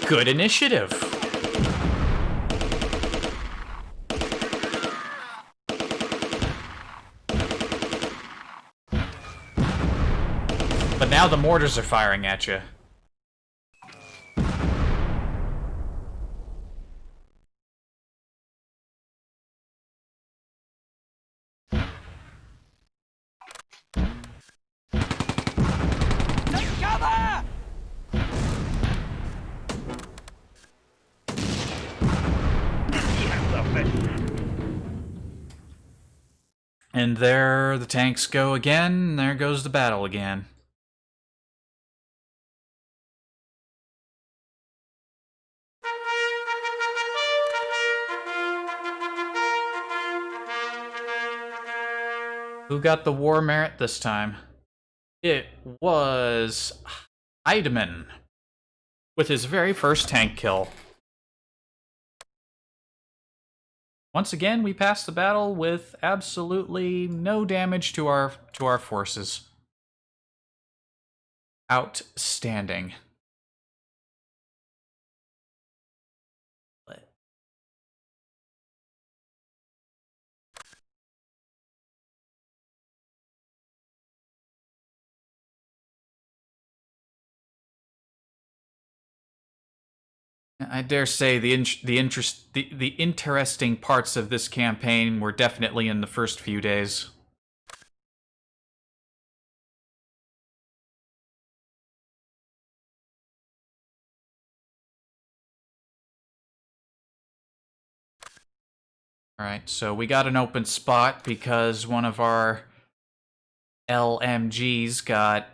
[SPEAKER 1] Good initiative. But now the mortars are firing at you. And there the tanks go again, there goes the battle again. Who got the war merit this time? It was Heidemann with his very first tank kill. Once again, we passed the battle with absolutely no damage to our forces. Outstanding. I dare say the interesting parts of this campaign were definitely in the first few days. Alright, so we got an open spot because one of our LMGs got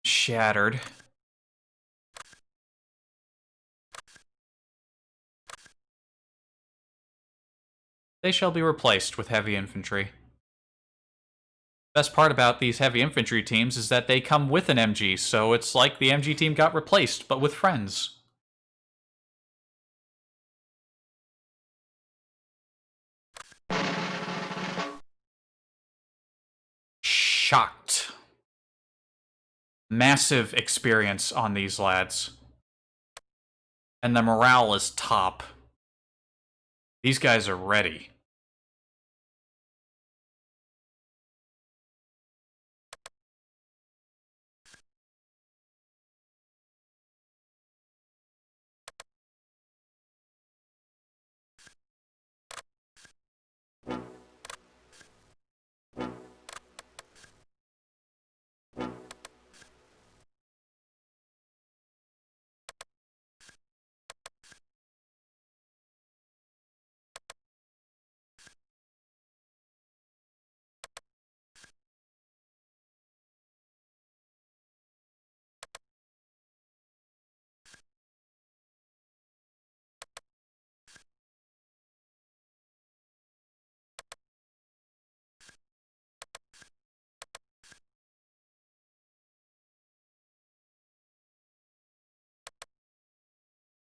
[SPEAKER 1] shattered. They shall be replaced with heavy infantry. Best part about these heavy infantry teams is that they come with an MG, so it's like the MG team got replaced, but with friends. Shocked. Massive experience on these lads. And the morale is top. These guys are ready.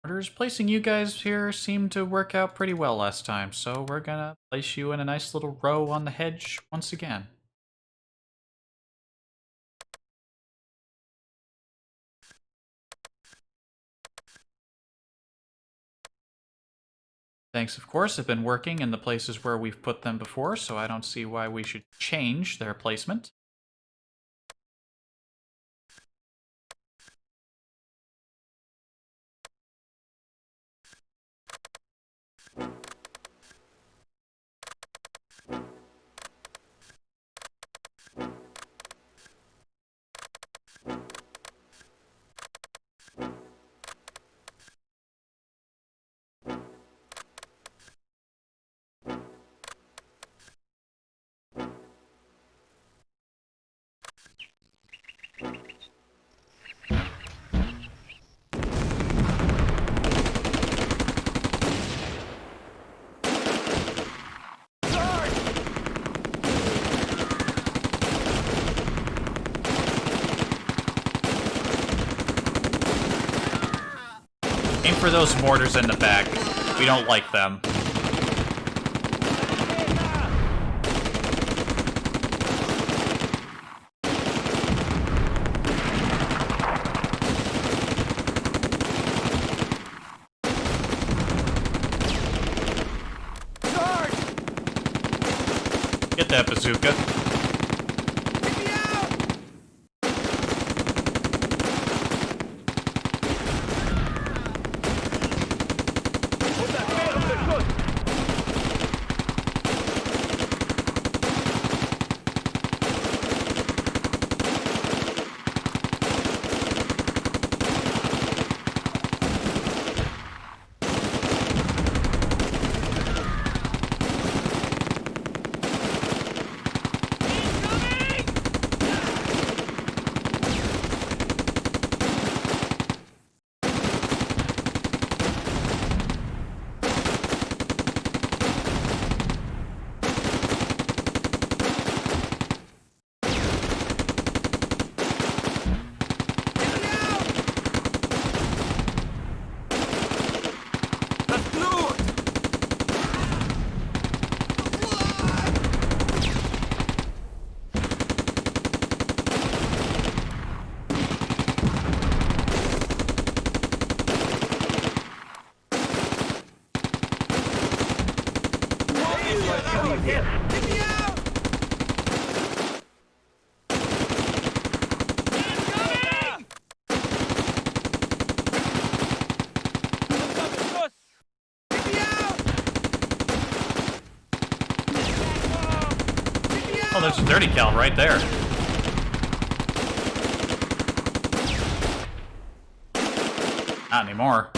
[SPEAKER 1] Orders placing you guys here seemed to work out pretty well last time, so we're gonna place you in a nice little row on the hedge once again. Tanks, of course, have been working in the places where we've put them before, so I don't see why we should change their placement. Aim for those mortars in the back. We don't like them. Get that bazooka. there's a 30 cal right there. Not anymore.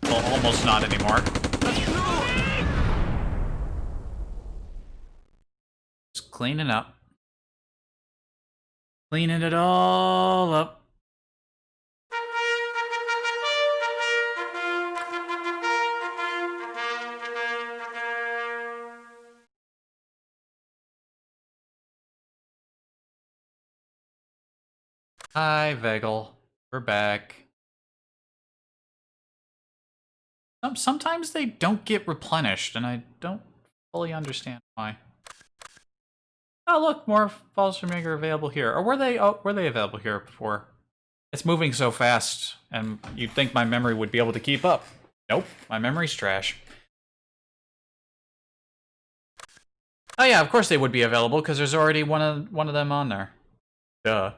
[SPEAKER 1] Well, almost not anymore. Just cleaning up. Cleaning it all up. Hi, Vegel. We're back. Sometimes they don't get replenished, and I don't fully understand why. Oh, look, more Falls from Anger available here. Or were they? Oh, were they available here before? It's moving so fast, and you'd think my memory would be able to keep up. Nope, my memory's trash. Oh yeah, of course they would be available because there's already one of them on there. Duh.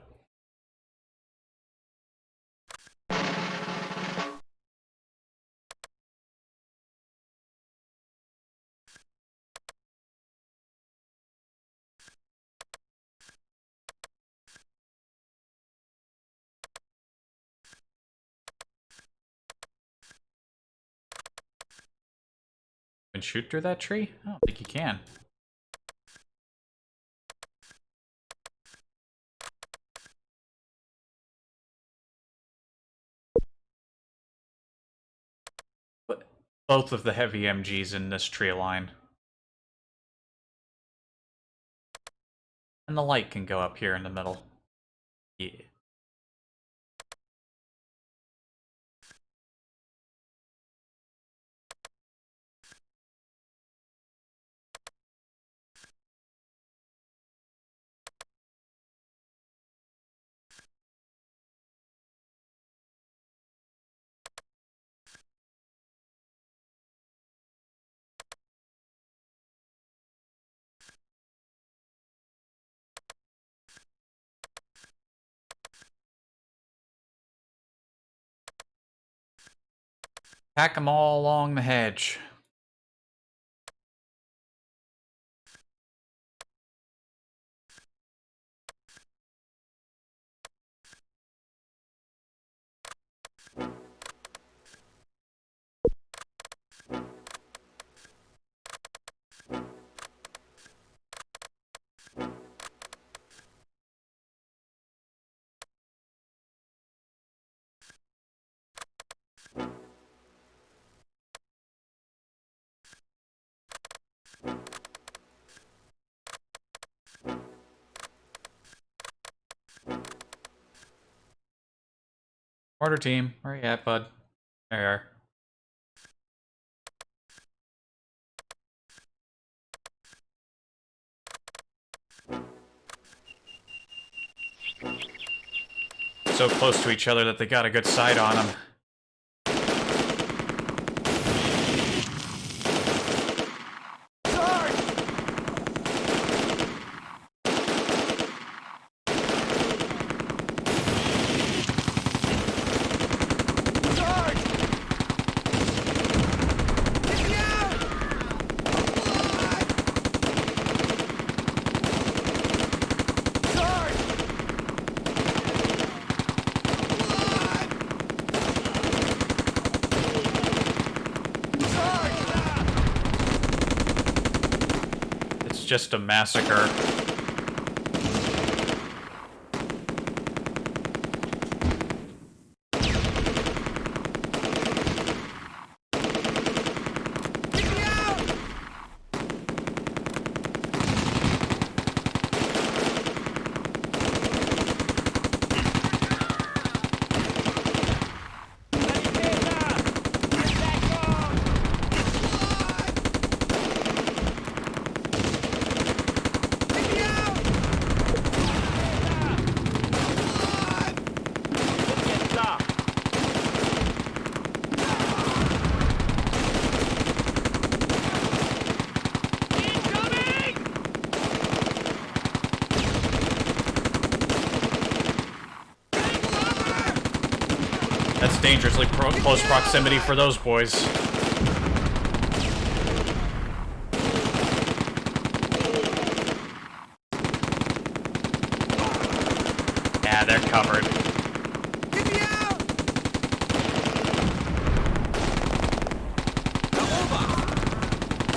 [SPEAKER 1] Can shoot through that tree? I don't think you can. But both of the heavy MGs in this tree line. And the light can go up here in the middle. Yeah. Pack them all along the hedge. Order team, where you at, bud? There you are. So close to each other that they got a good sight on them. Just a massacre. That's dangerously close proximity for those boys. covered.
[SPEAKER 2] Get me out!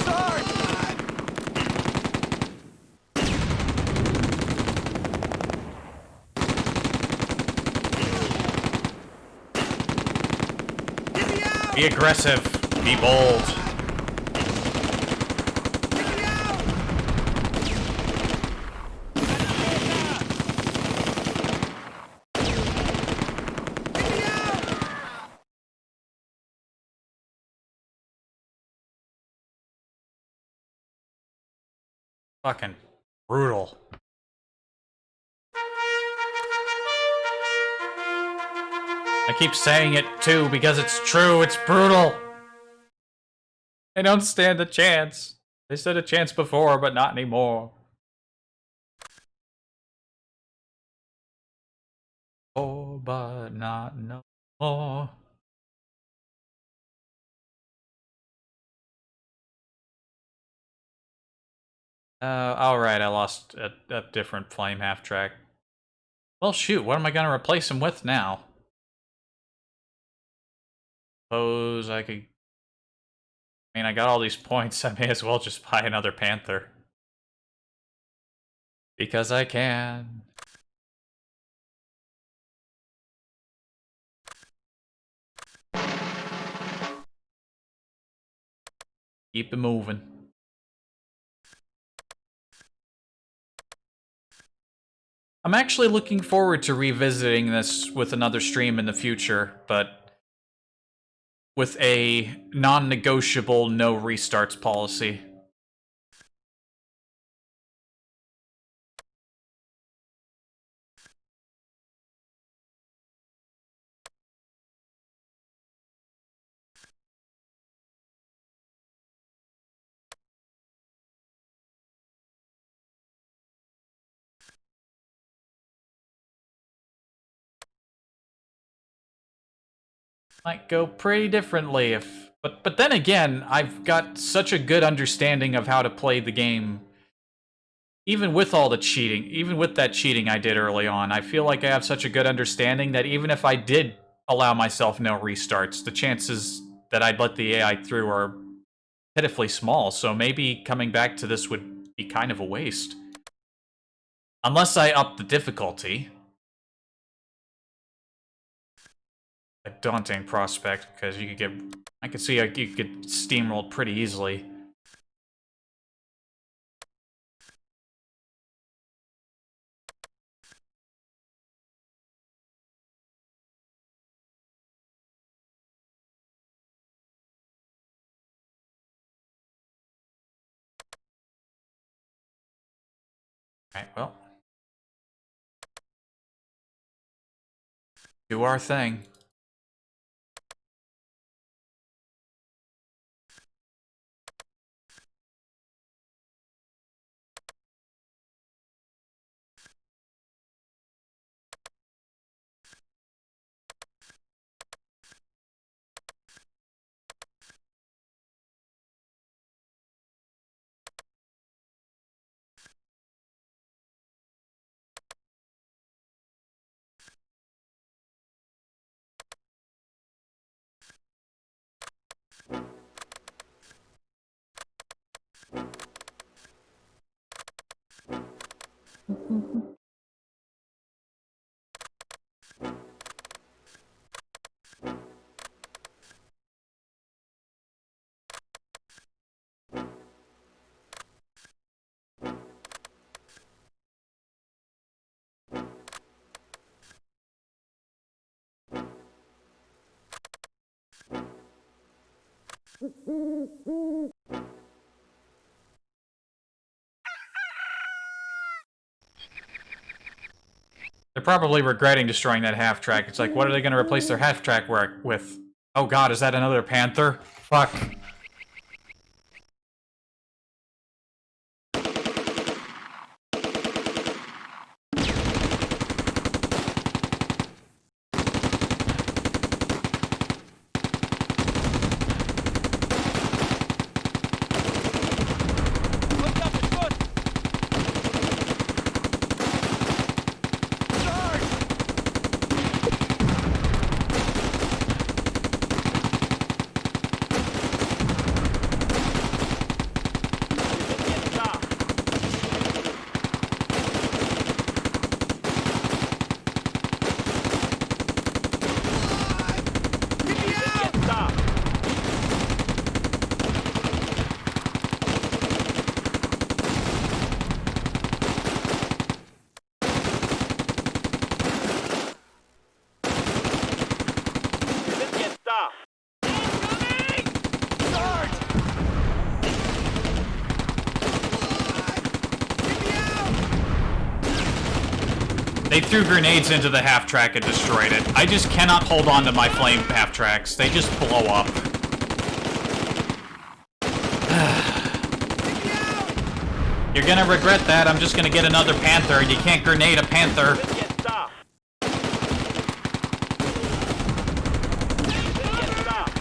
[SPEAKER 2] Sarge! Get me out!
[SPEAKER 1] Be aggressive. Be bold.
[SPEAKER 2] Get me out! Get me out!
[SPEAKER 1] Fucking brutal. I keep saying it too because it's true. It's brutal. They don't stand a chance. They stood a chance before, but not anymore. Oh, but not no more. Alright, I lost a different flame half-track. Well, shoot, what am I gonna replace him with now? Suppose I could... I mean, I got all these points, I may as well just buy another Panther. Because I can. Keep it moving. I'm actually looking forward to revisiting this with another stream in the future, but with a non-negotiable no restarts policy. Might go pretty differently if... But then again, I've got such a good understanding of how to play the game. Even with all the cheating, even with that cheating I did early on, I feel like I have such a good understanding that even if I did allow myself no restarts, the chances that I'd let the AI through are pitifully small, so maybe coming back to this would be kind of a waste. Unless I up the difficulty. A daunting prospect, because you could get... I could see you could steamroll pretty easily. Alright, well. Do our thing. They're probably regretting destroying that half-track. It's like, what are they going to replace their half-track work with? Oh god, is that another Panther? Fuck.
[SPEAKER 3] Look up, it's good.
[SPEAKER 2] Sarge!
[SPEAKER 1] They threw grenades into the half-track and destroyed it. I just cannot hold on to my flame half-tracks. They just blow up. You're gonna regret that. I'm just gonna get another Panther. You can't grenade a Panther.
[SPEAKER 3] This gets stopped. This gets stopped.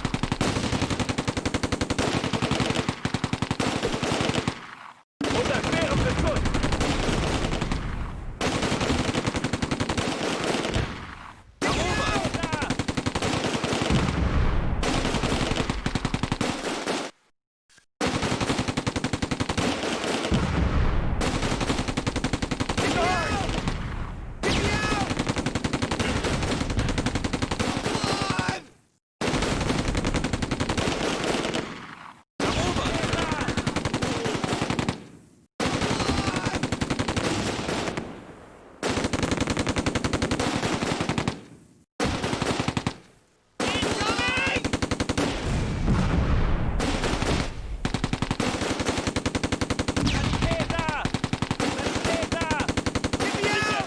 [SPEAKER 3] Unser Quer und Beschuss.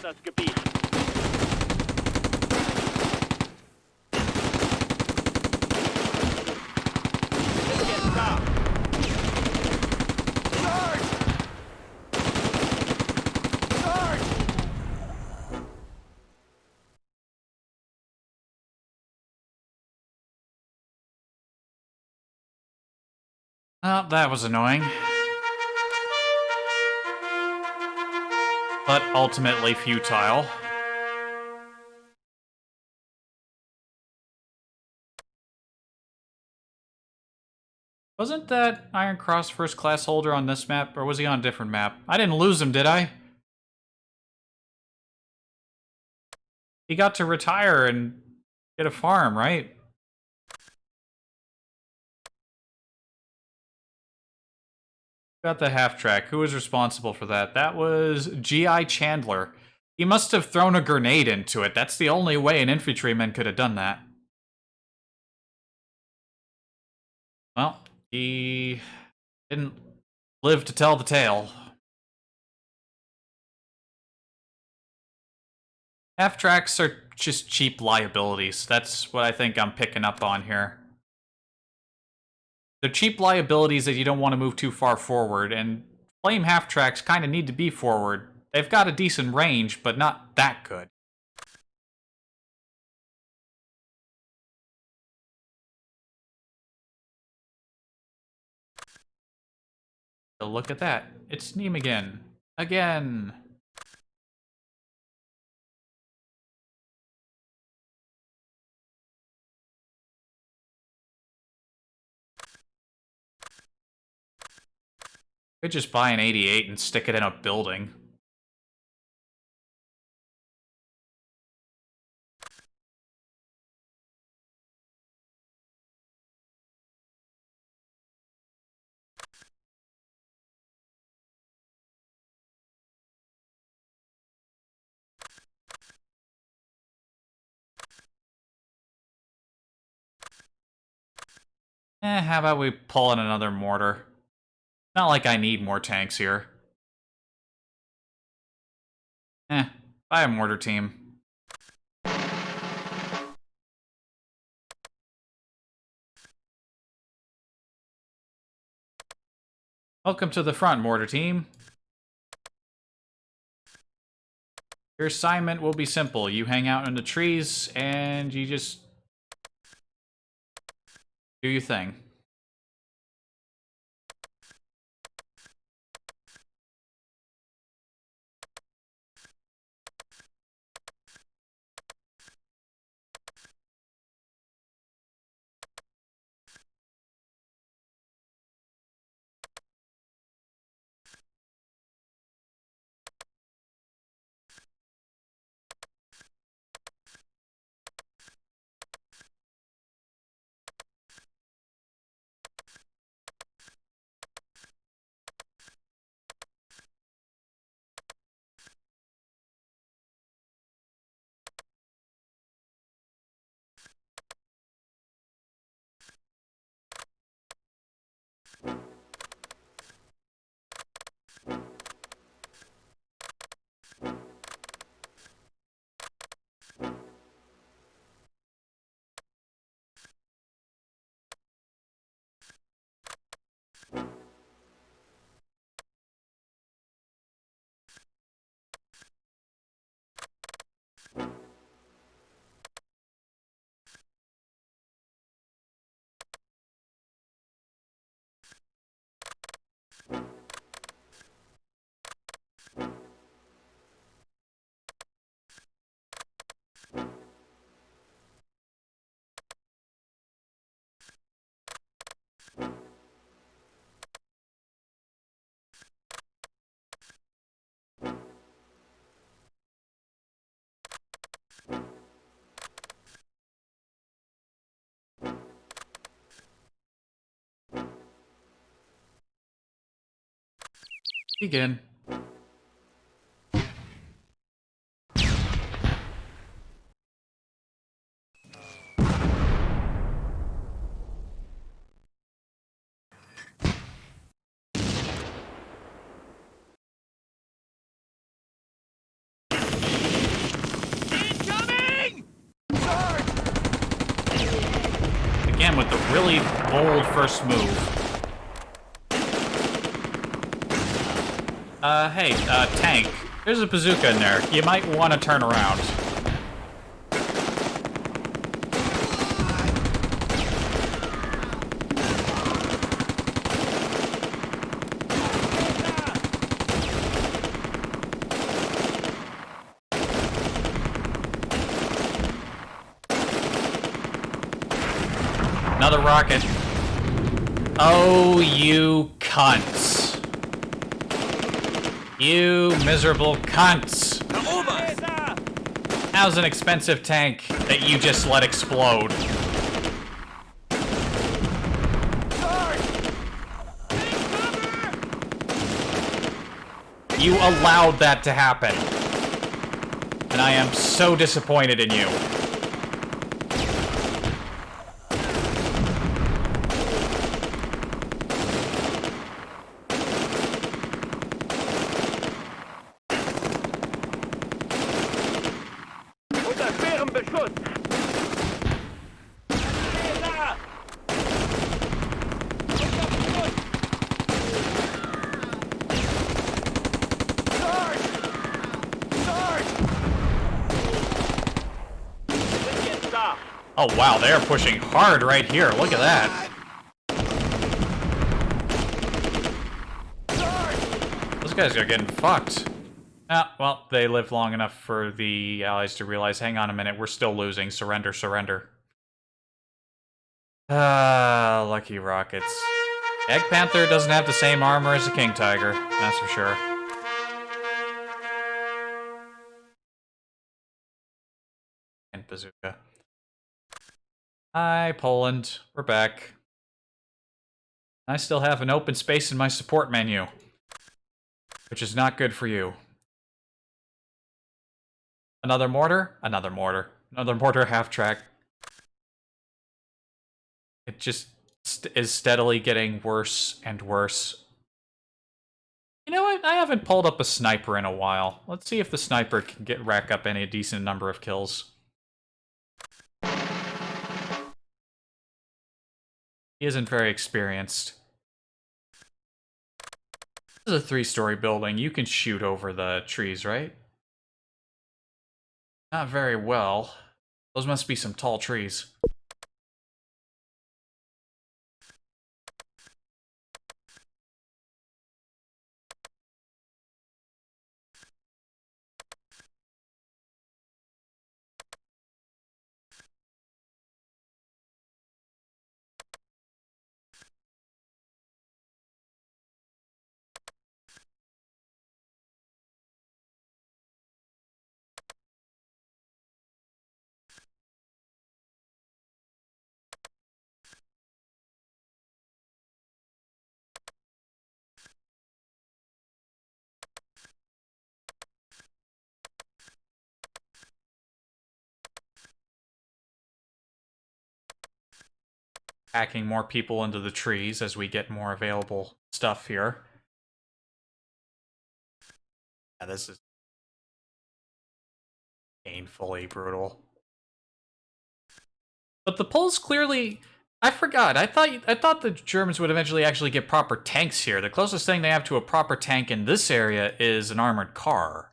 [SPEAKER 3] Das Gebiet. This gets stopped.
[SPEAKER 1] Oh, that was annoying. But ultimately futile. Wasn't that Iron Cross first class holder on this map, or was he on a different map? I didn't lose him, did I? He got to retire and get a farm, right? Got the half-track. Who was responsible for that? That was G.I. Chandler. He must have thrown a grenade into it. That's the only way an infantryman could have done that. Well, he didn't live to tell the tale. Half-tracks are just cheap liabilities. That's what I think I'm picking up on here. They're cheap liabilities that you don't want to move too far forward, and flame half-tracks kind of need to be forward. They've got a decent range, but not that good. So look at that. It's Neem again. Again. Could just buy an 88 and stick it in a building. How about we pull in another mortar? Not like I need more tanks here. Buy a mortar team. Welcome to the front, mortar team. Your assignment will be simple. You hang out in the trees, and you just do your thing. Begin.
[SPEAKER 2] Incoming! Sarge!
[SPEAKER 1] Again with the really bold first move. Hey, tank. There's a bazooka in there. You might want to turn around. Another rocket. Oh, you cunts. You miserable cunts. How's an expensive tank that you just let explode? You allowed that to happen. And I am so disappointed in you. Oh wow, they're pushing hard right here. Look at that. Those guys are getting fucked. Ah, well, they lived long enough for the Allies to realize, hang on a minute, we're still losing. Surrender, surrender. Ah, lucky rockets. Egg Panther doesn't have the same armor as a King Tiger, that's for sure. And bazooka. Hi, Poland. We're back. I still have an open space in my support menu, which is not good for you. Another mortar? Another mortar. Another mortar half-track. It just is steadily getting worse and worse. You know what? I haven't pulled up a sniper in a while. Let's see if the sniper can rack up any decent number of kills. He isn't very experienced. This is a 3-story building. You can shoot over the trees, right? Not very well. Those must be some tall trees. Packing more people into the trees as we get more available stuff here. Yeah, this is painfully brutal. But the Poles clearly... I forgot. I thought the Germans would eventually actually get proper tanks here. The closest thing they have to a proper tank in this area is an armored car.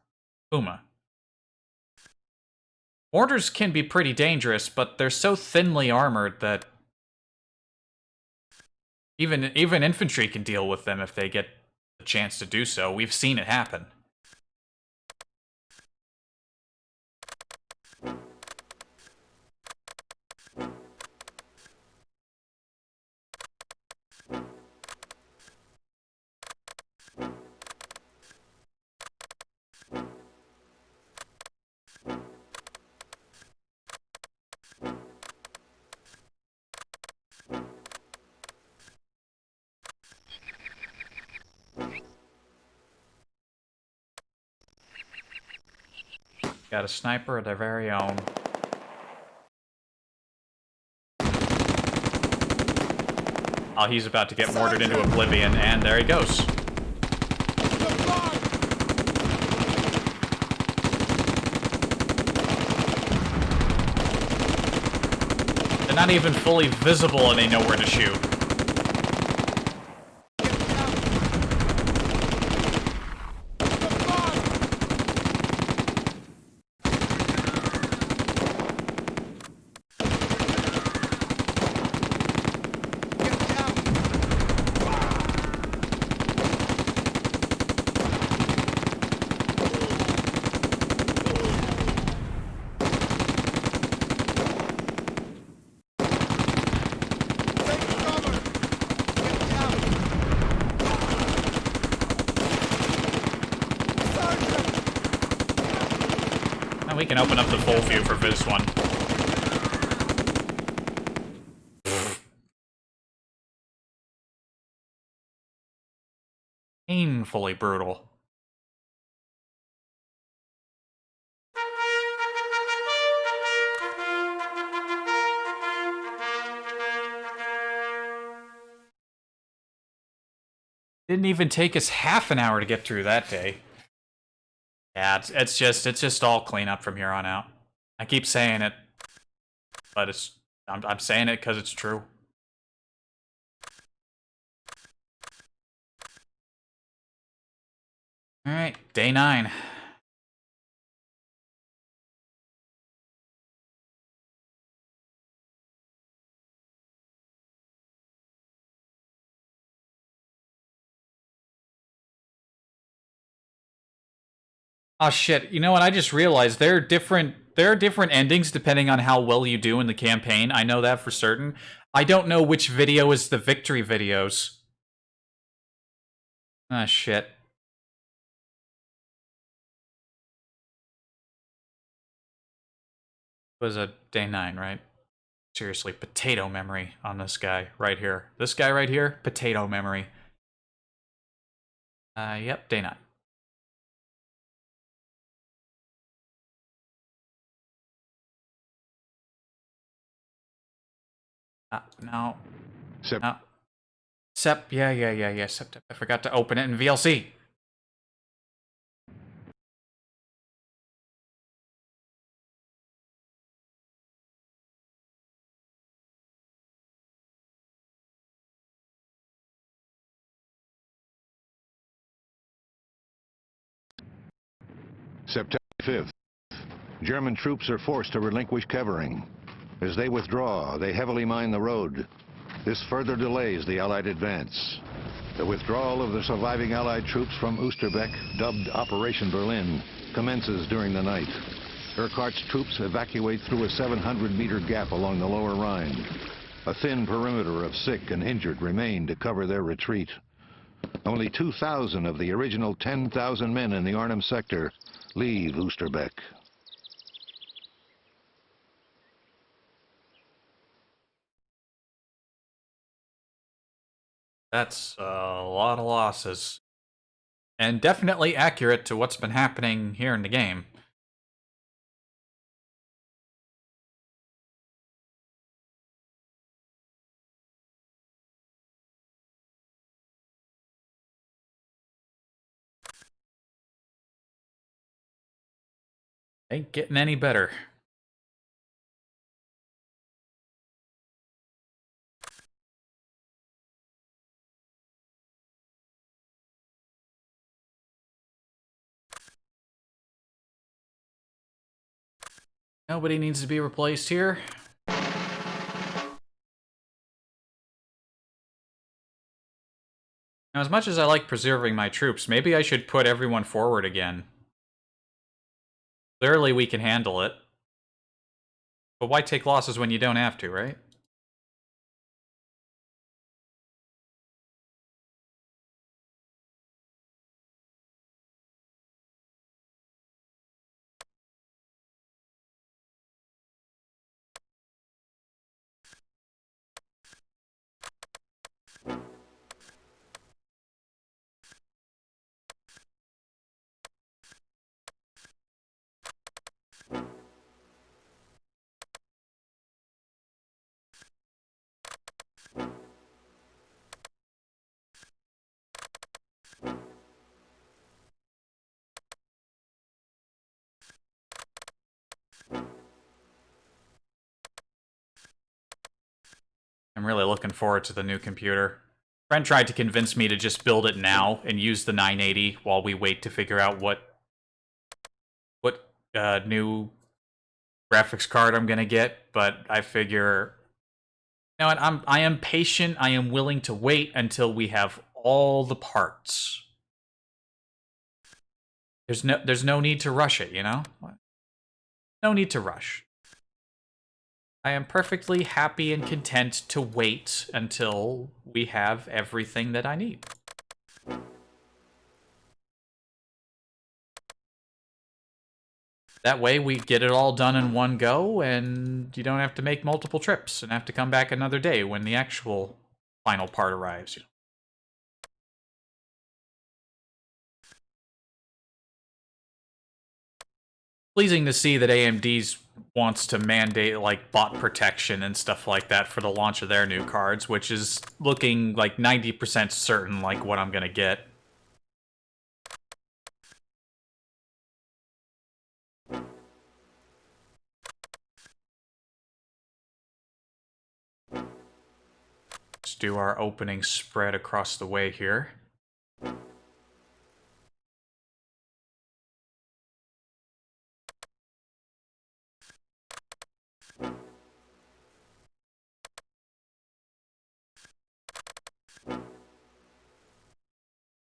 [SPEAKER 1] Puma. Mortars can be pretty dangerous, but they're so thinly armored that even infantry can deal with them if they get the chance to do so. We've seen it happen. Got a sniper of their very own. Oh, he's about to get mortared into oblivion, and there he goes. They're not even fully visible and they know where to shoot. We can open up the full view for this one. Painfully brutal. Didn't even take us half an hour to get through that day. Yeah, it's just all cleanup from here on out. I keep saying it, but I'm saying it because it's true. All right, day 9. Oh shit! You know what? I just realized there are different endings depending on how well you do in the campaign. I know that for certain. I don't know which video is the victory videos. Ah shit. It was a day 9, right? Seriously, potato memory on this guy right here. This guy right here, potato memory. Yep, day 9. No. No. Sep, yeah. Sep, I forgot to open it in VLC.
[SPEAKER 4] September 5th. German troops are forced to relinquish Kevering. As they withdraw, they heavily mine the road. This further delays the Allied advance. The withdrawal of the surviving Allied troops from Oosterbeek, dubbed Operation Berlin, commences during the night. Urquhart's troops evacuate through a 700-meter gap along the lower Rhine. A thin perimeter of sick and injured remain to cover their retreat. Only 2,000 of the original 10,000 men in the Arnhem sector leave Oosterbeek.
[SPEAKER 1] That's a lot of losses. And definitely accurate to what's been happening here in the game. Ain't getting any better. Nobody needs to be replaced here. Now, as much as I like preserving my troops, maybe I should put everyone forward again. Clearly we can handle it. But why take losses when you don't have to, right? I'm really looking forward to the new computer. Friend tried to convince me to just build it now and use the 980 while we wait to figure out what new graphics card I'm gonna get, but I figure, you know what, I am patient. I am willing to wait until we have all the parts. There's no need to rush it, you know? No need to rush. I am perfectly happy and content to wait until we have everything that I need. That way we get it all done in one go, and you don't have to make multiple trips and have to come back another day when the actual final part arrives. You know? Pleasing to see that AMD's wants to mandate like bot protection and stuff like that for the launch of their new cards, which is looking like 90% certain like what I'm gonna get. Let's do our opening spread across the way here.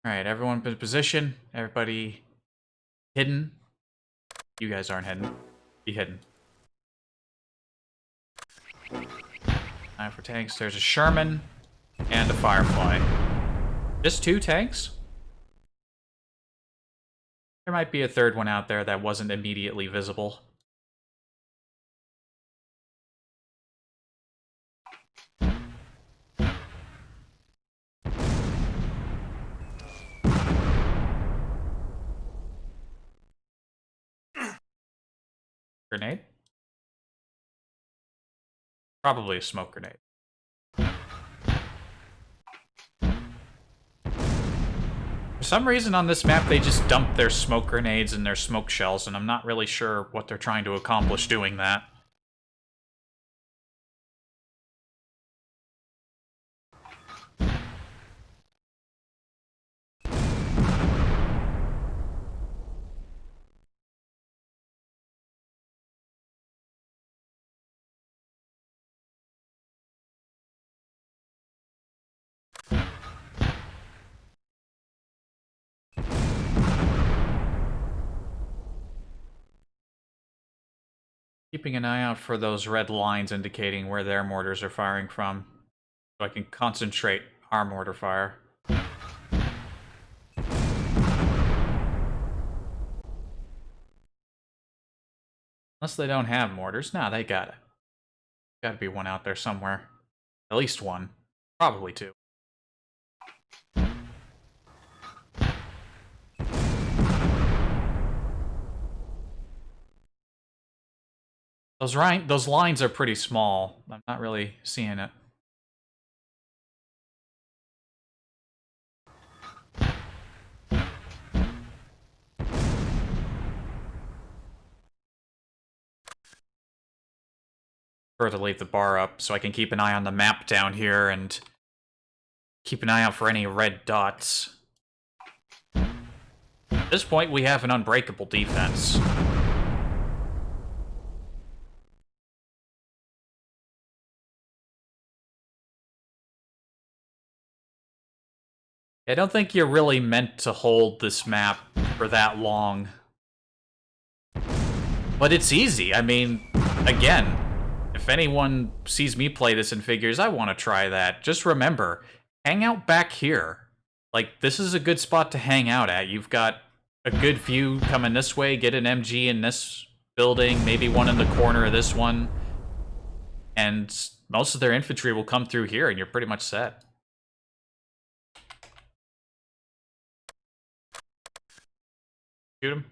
[SPEAKER 1] Alright, everyone in position. Everybody hidden. You guys aren't hidden. Be hidden. Now for tanks, there's a Sherman and a Firefly. Just 2 tanks? There might be a third one out there that wasn't immediately visible. Grenade? Probably a smoke grenade. For some reason on this map, they just dump their smoke grenades and their smoke shells, and I'm not really sure what they're trying to accomplish doing that. Keeping an eye out for those red lines indicating where their mortars are firing from, so I can concentrate our mortar fire. Unless they don't have mortars. Nah, they got it. Gotta be one out there somewhere. At least one. Probably 2. Those lines are pretty small. I'm not really seeing it. To leave the bar up so I can keep an eye on the map down here and keep an eye out for any red dots. At this point, we have an unbreakable defense. I don't think you're really meant to hold this map for that long. But it's easy. I mean, again, if anyone sees me play this and figures, I want to try that, just remember, hang out back here. Like, this is a good spot to hang out at. You've got a good view coming this way, get an MG in this building, maybe one in the corner of this one, and most of their infantry will come through here, and you're pretty much set. Shoot him.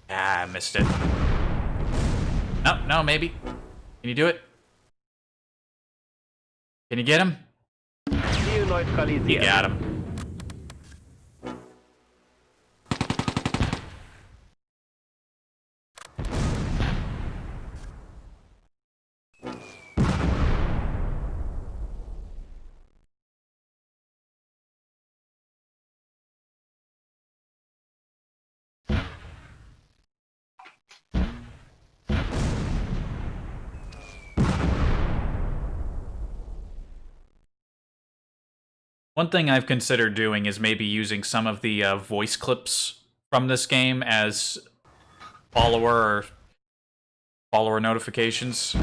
[SPEAKER 1] Ah, I missed it. No, maybe. Can you do it? Can you get him? You got him. One thing I've considered doing is maybe using some of the voice clips from this game as follower notifications.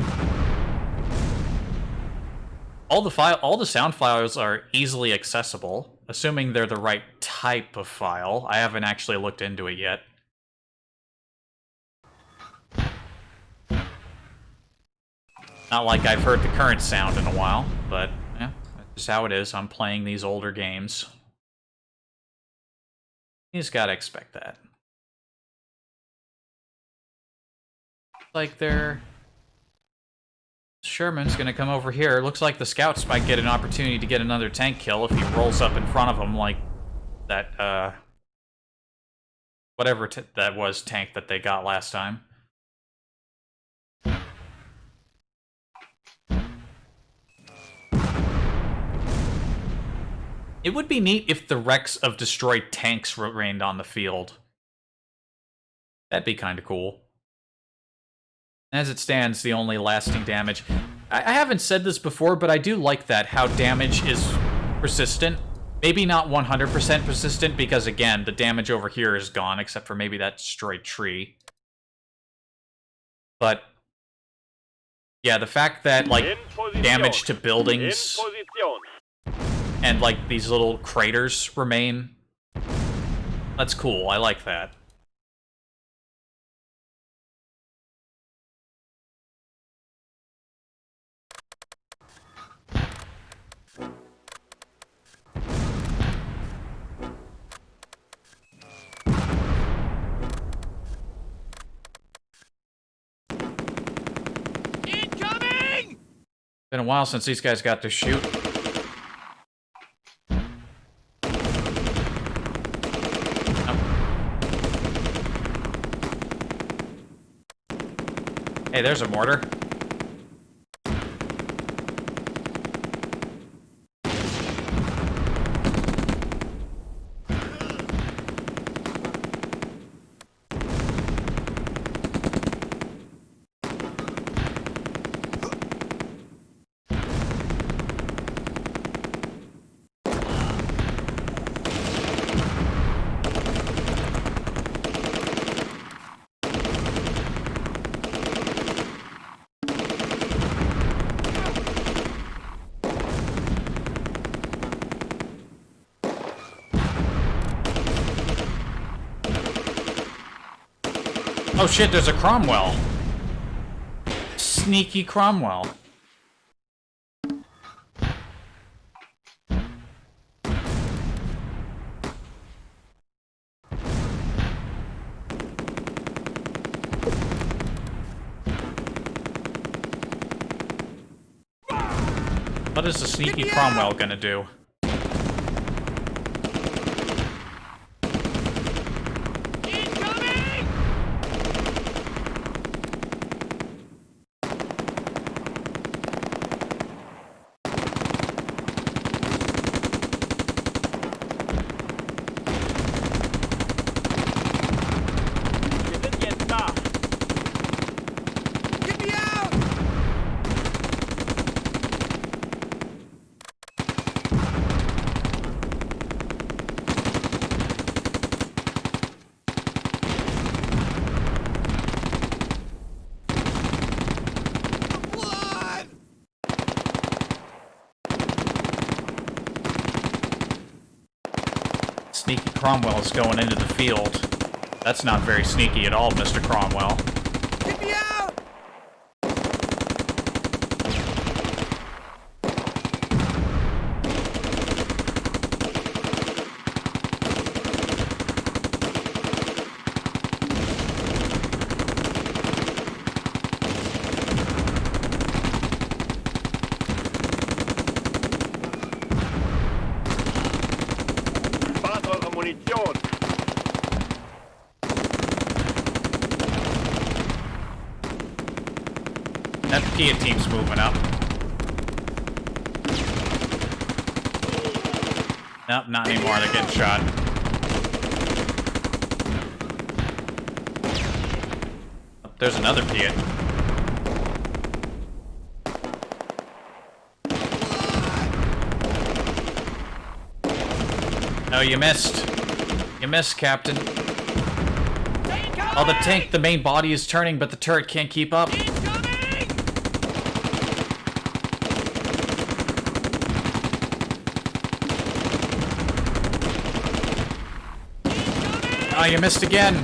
[SPEAKER 1] All the sound files are easily accessible, assuming they're the right type of file. I haven't actually looked into it yet. Not like I've heard the current sound in a while, but yeah, that's just how it is. I'm playing these older games. You just gotta expect that. Like they're... Sherman's gonna come over here. Looks like the scouts might get an opportunity to get another tank kill if he rolls up in front of them like that, whatever that was tank that they got last time. It would be neat if the wrecks of destroyed tanks remained on the field. That'd be kind of cool. As it stands, the only lasting damage... I haven't said this before, but I do like that, how damage is persistent. Maybe not 100% persistent, because again, the damage over here is gone, except for maybe that destroyed tree. But... yeah, the fact that, like, damage to buildings... and, like, these little craters remain... that's cool, I like that.
[SPEAKER 2] Incoming!
[SPEAKER 1] Been a while since these guys got to shoot. Hey, there's a mortar. Oh shit, there's a Cromwell. Sneaky Cromwell. What is the sneaky Cromwell gonna do? Sneaky Cromwell is going into the field. That's not very sneaky at all, Mr. Cromwell.
[SPEAKER 2] Get me out!
[SPEAKER 1] That Kia team's moving up. Nope, not anymore. They're getting shot. Oh, there's another Kia. No, you missed. You missed, Captain. Oh, the tank, the main body is turning, but the turret can't keep up.
[SPEAKER 2] Incoming!
[SPEAKER 1] Oh, you missed again.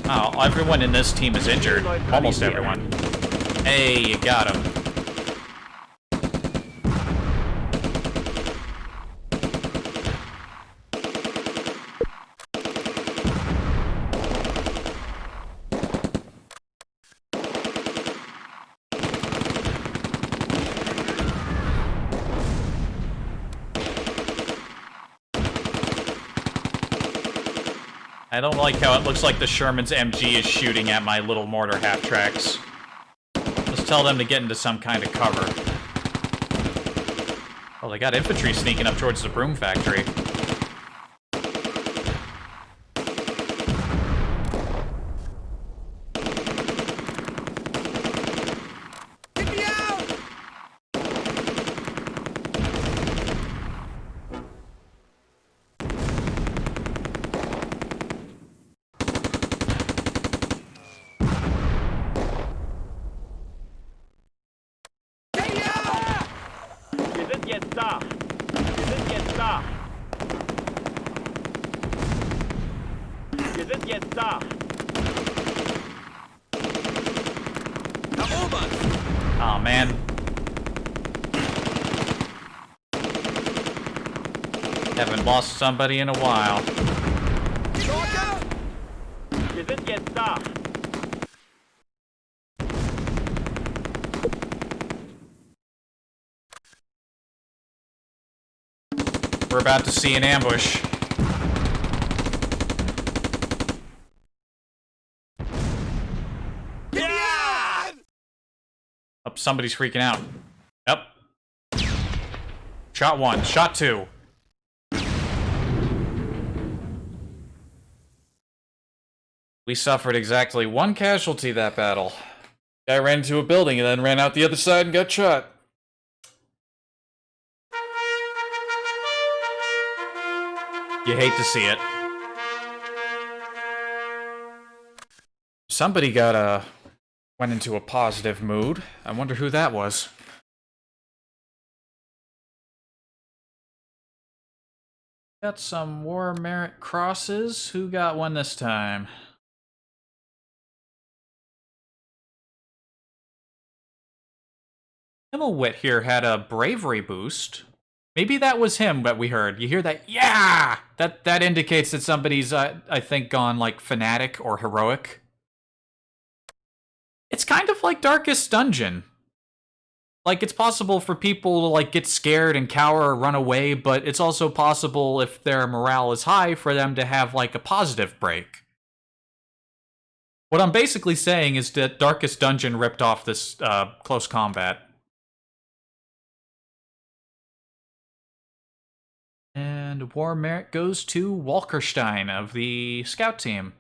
[SPEAKER 1] Oh, everyone in this team is injured. Almost everyone. Hey, you got him. I don't like how it looks like the Sherman's MG is shooting at my little mortar half-tracks. Let's tell them to get into some kind of cover. Oh, they got infantry sneaking up towards the broom factory.
[SPEAKER 2] Get me out! Get me out!
[SPEAKER 3] Wir sind jetzt da. Wir sind jetzt da. Wir sind jetzt da.
[SPEAKER 2] Erobert!
[SPEAKER 1] Aw, man. Haven't lost somebody in a while.
[SPEAKER 2] Get me out!
[SPEAKER 3] Wir sind jetzt da.
[SPEAKER 1] We're about to see an ambush.
[SPEAKER 2] Get me out!
[SPEAKER 1] Oh, somebody's freaking out. Yep. Shot one. Shot two. We suffered exactly one casualty that battle. Guy ran into a building and then ran out the other side and got shot. You hate to see it. Somebody went into a positive mood. I wonder who that was. Got some War Merit crosses. Who got one this time? Himmelwit here had a bravery boost. Maybe that was him that we heard. You hear that? Yeah! That indicates that somebody's, I think, gone, like, fanatic or heroic. It's kind of like Darkest Dungeon. Like, it's possible for people to, like, get scared and cower or run away, but it's also possible, if their morale is high, for them to have, like, a positive break. What I'm basically saying is that Darkest Dungeon ripped off this, close combat. And War Merit goes to Walkerstein of the scout team.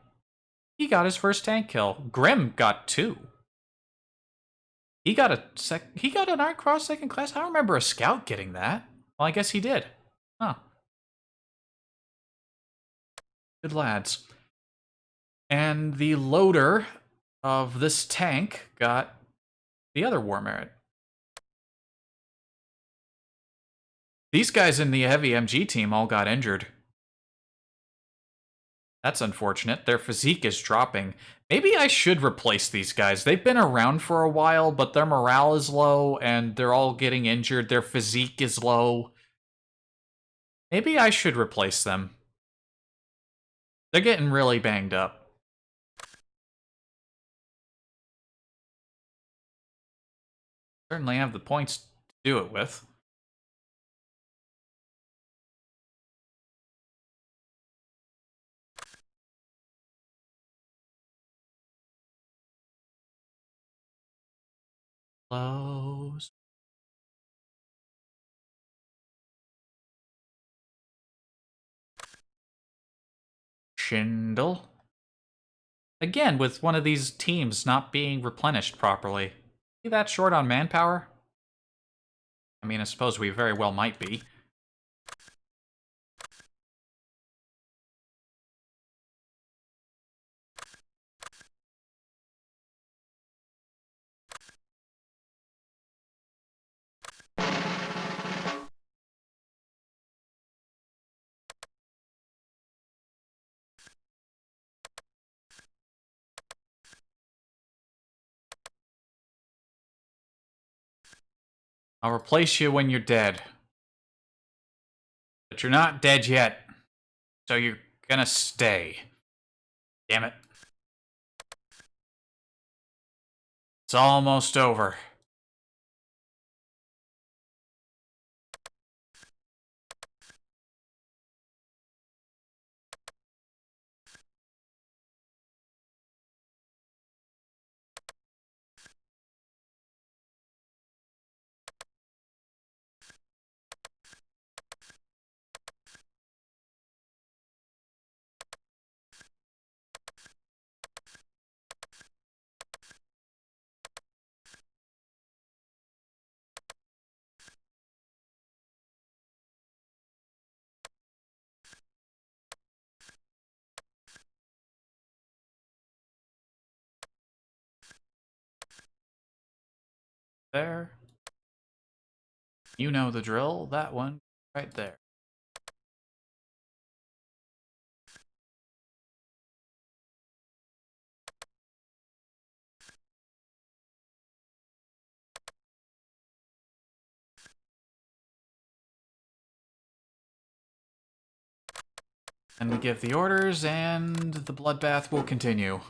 [SPEAKER 1] He got his first tank kill. Grim got 2. He got an Iron Cross second class. I don't remember a scout getting that. Well, I guess he did. Huh. Good lads. And the loader of this tank got the other War Merit. These guys in the heavy MG team all got injured. That's unfortunate. Their physique is dropping. Maybe I should replace these guys. They've been around for a while, but their morale is low, and they're all getting injured. Their physique is low. Maybe I should replace them. They're getting really banged up. Certainly have the points to do it with. Close. Schindel. Again, with one of these teams not being replenished properly. Be that short on manpower? I mean, I suppose we very well might be. I'll replace you when you're dead. But you're not dead yet. So you're gonna stay. Damn it. It's almost over. There. You know the drill. That one right there. And we give the orders, and the bloodbath will continue.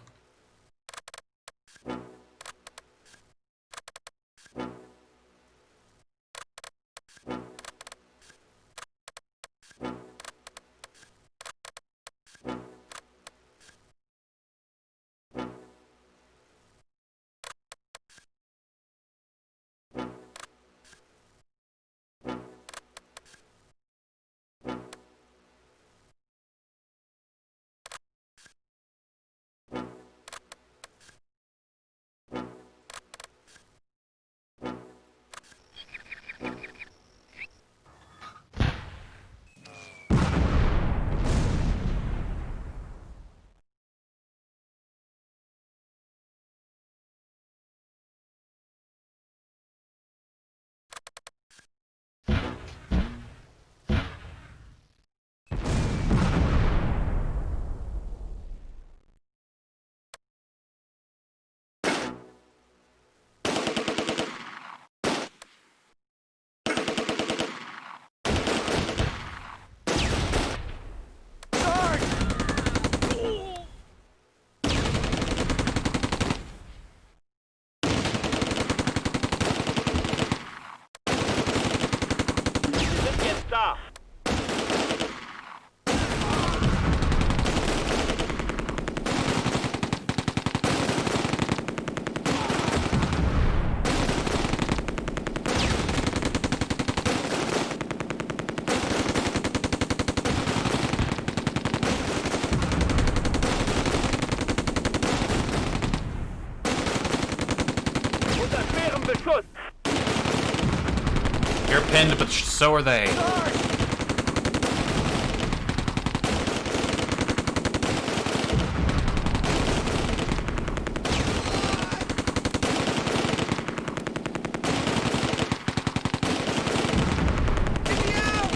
[SPEAKER 3] Sind jetzt da. Unter schwerem Beschuss.
[SPEAKER 1] You're pinned, but so are they.
[SPEAKER 2] Get me out!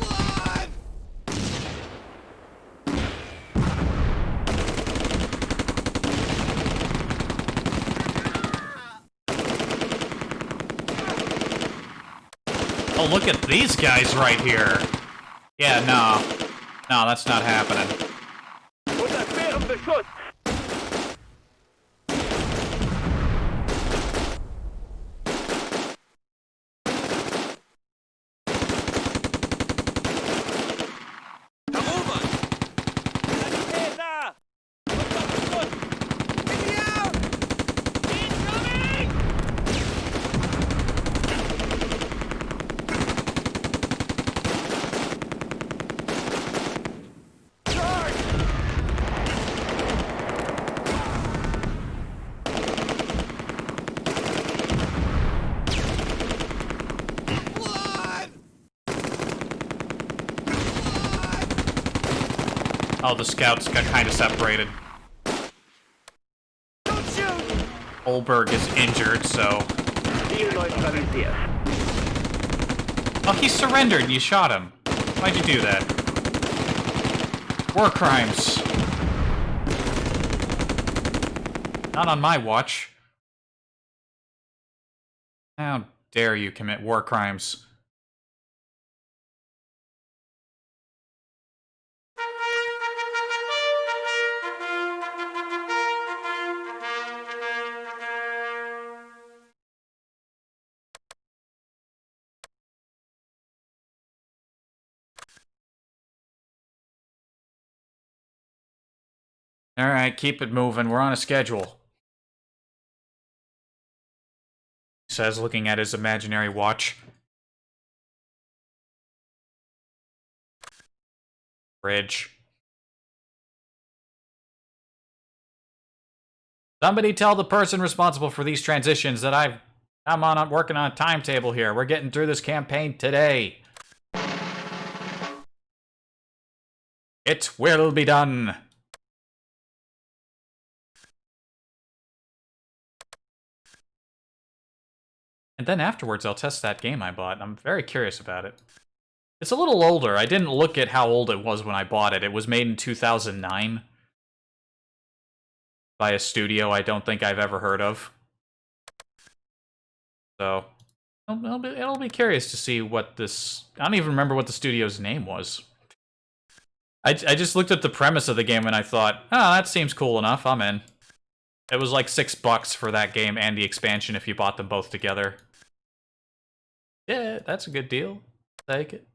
[SPEAKER 2] Blood!
[SPEAKER 1] Oh, look at these guys right here. Yeah, no. No, that's not happening.
[SPEAKER 3] Unter schwerem Beschuss. Sanitäter! Unter Beschuss!
[SPEAKER 1] Oh, the scouts got kind of separated.
[SPEAKER 2] Don't shoot!
[SPEAKER 1] Olberg is injured, so...
[SPEAKER 3] Ziel neutralisiert.
[SPEAKER 1] Oh, he surrendered and you shot him. Why'd you do that? War crimes. Not on my watch. How dare you commit war crimes? Alright, keep it moving. We're on a schedule. He says, looking at his imaginary watch. Bridge. Somebody tell the person responsible for these transitions that I'm working on a timetable here. We're getting through this campaign today. It will be done. And then afterwards, I'll test that game I bought. I'm very curious about it. It's a little older. I didn't look at how old it was when I bought it. It was made in 2009 by a studio I don't think I've ever heard of. So, it'll be curious to see what this... I don't even remember what the studio's name was. I just looked at the premise of the game and I thought, oh, that seems cool enough. I'm in. It was like $6 for that game and the expansion if you bought them both together. Yeah, that's a good deal. Take it.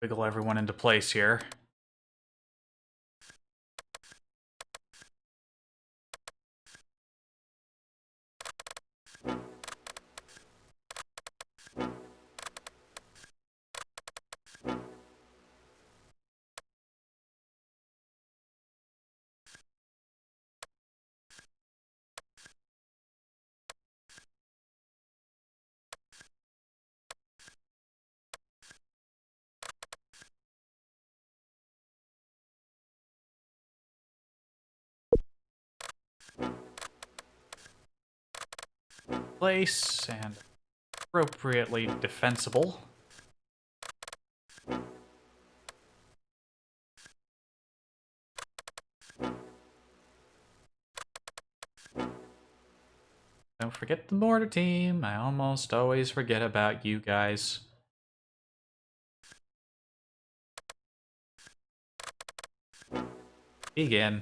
[SPEAKER 1] Wiggle everyone into place here. Place and appropriately defensible. Don't forget the mortar team. I almost always forget about you guys. Begin.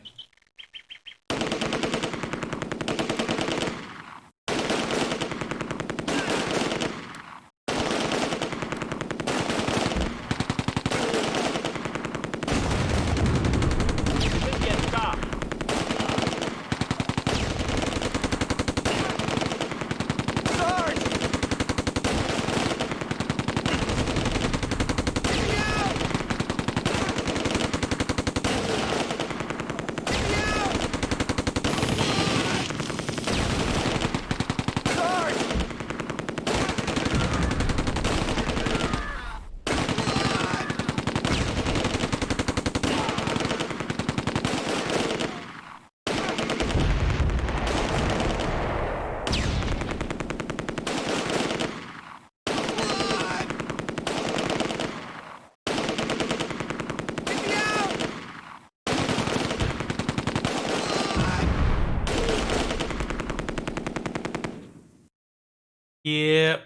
[SPEAKER 1] Yep.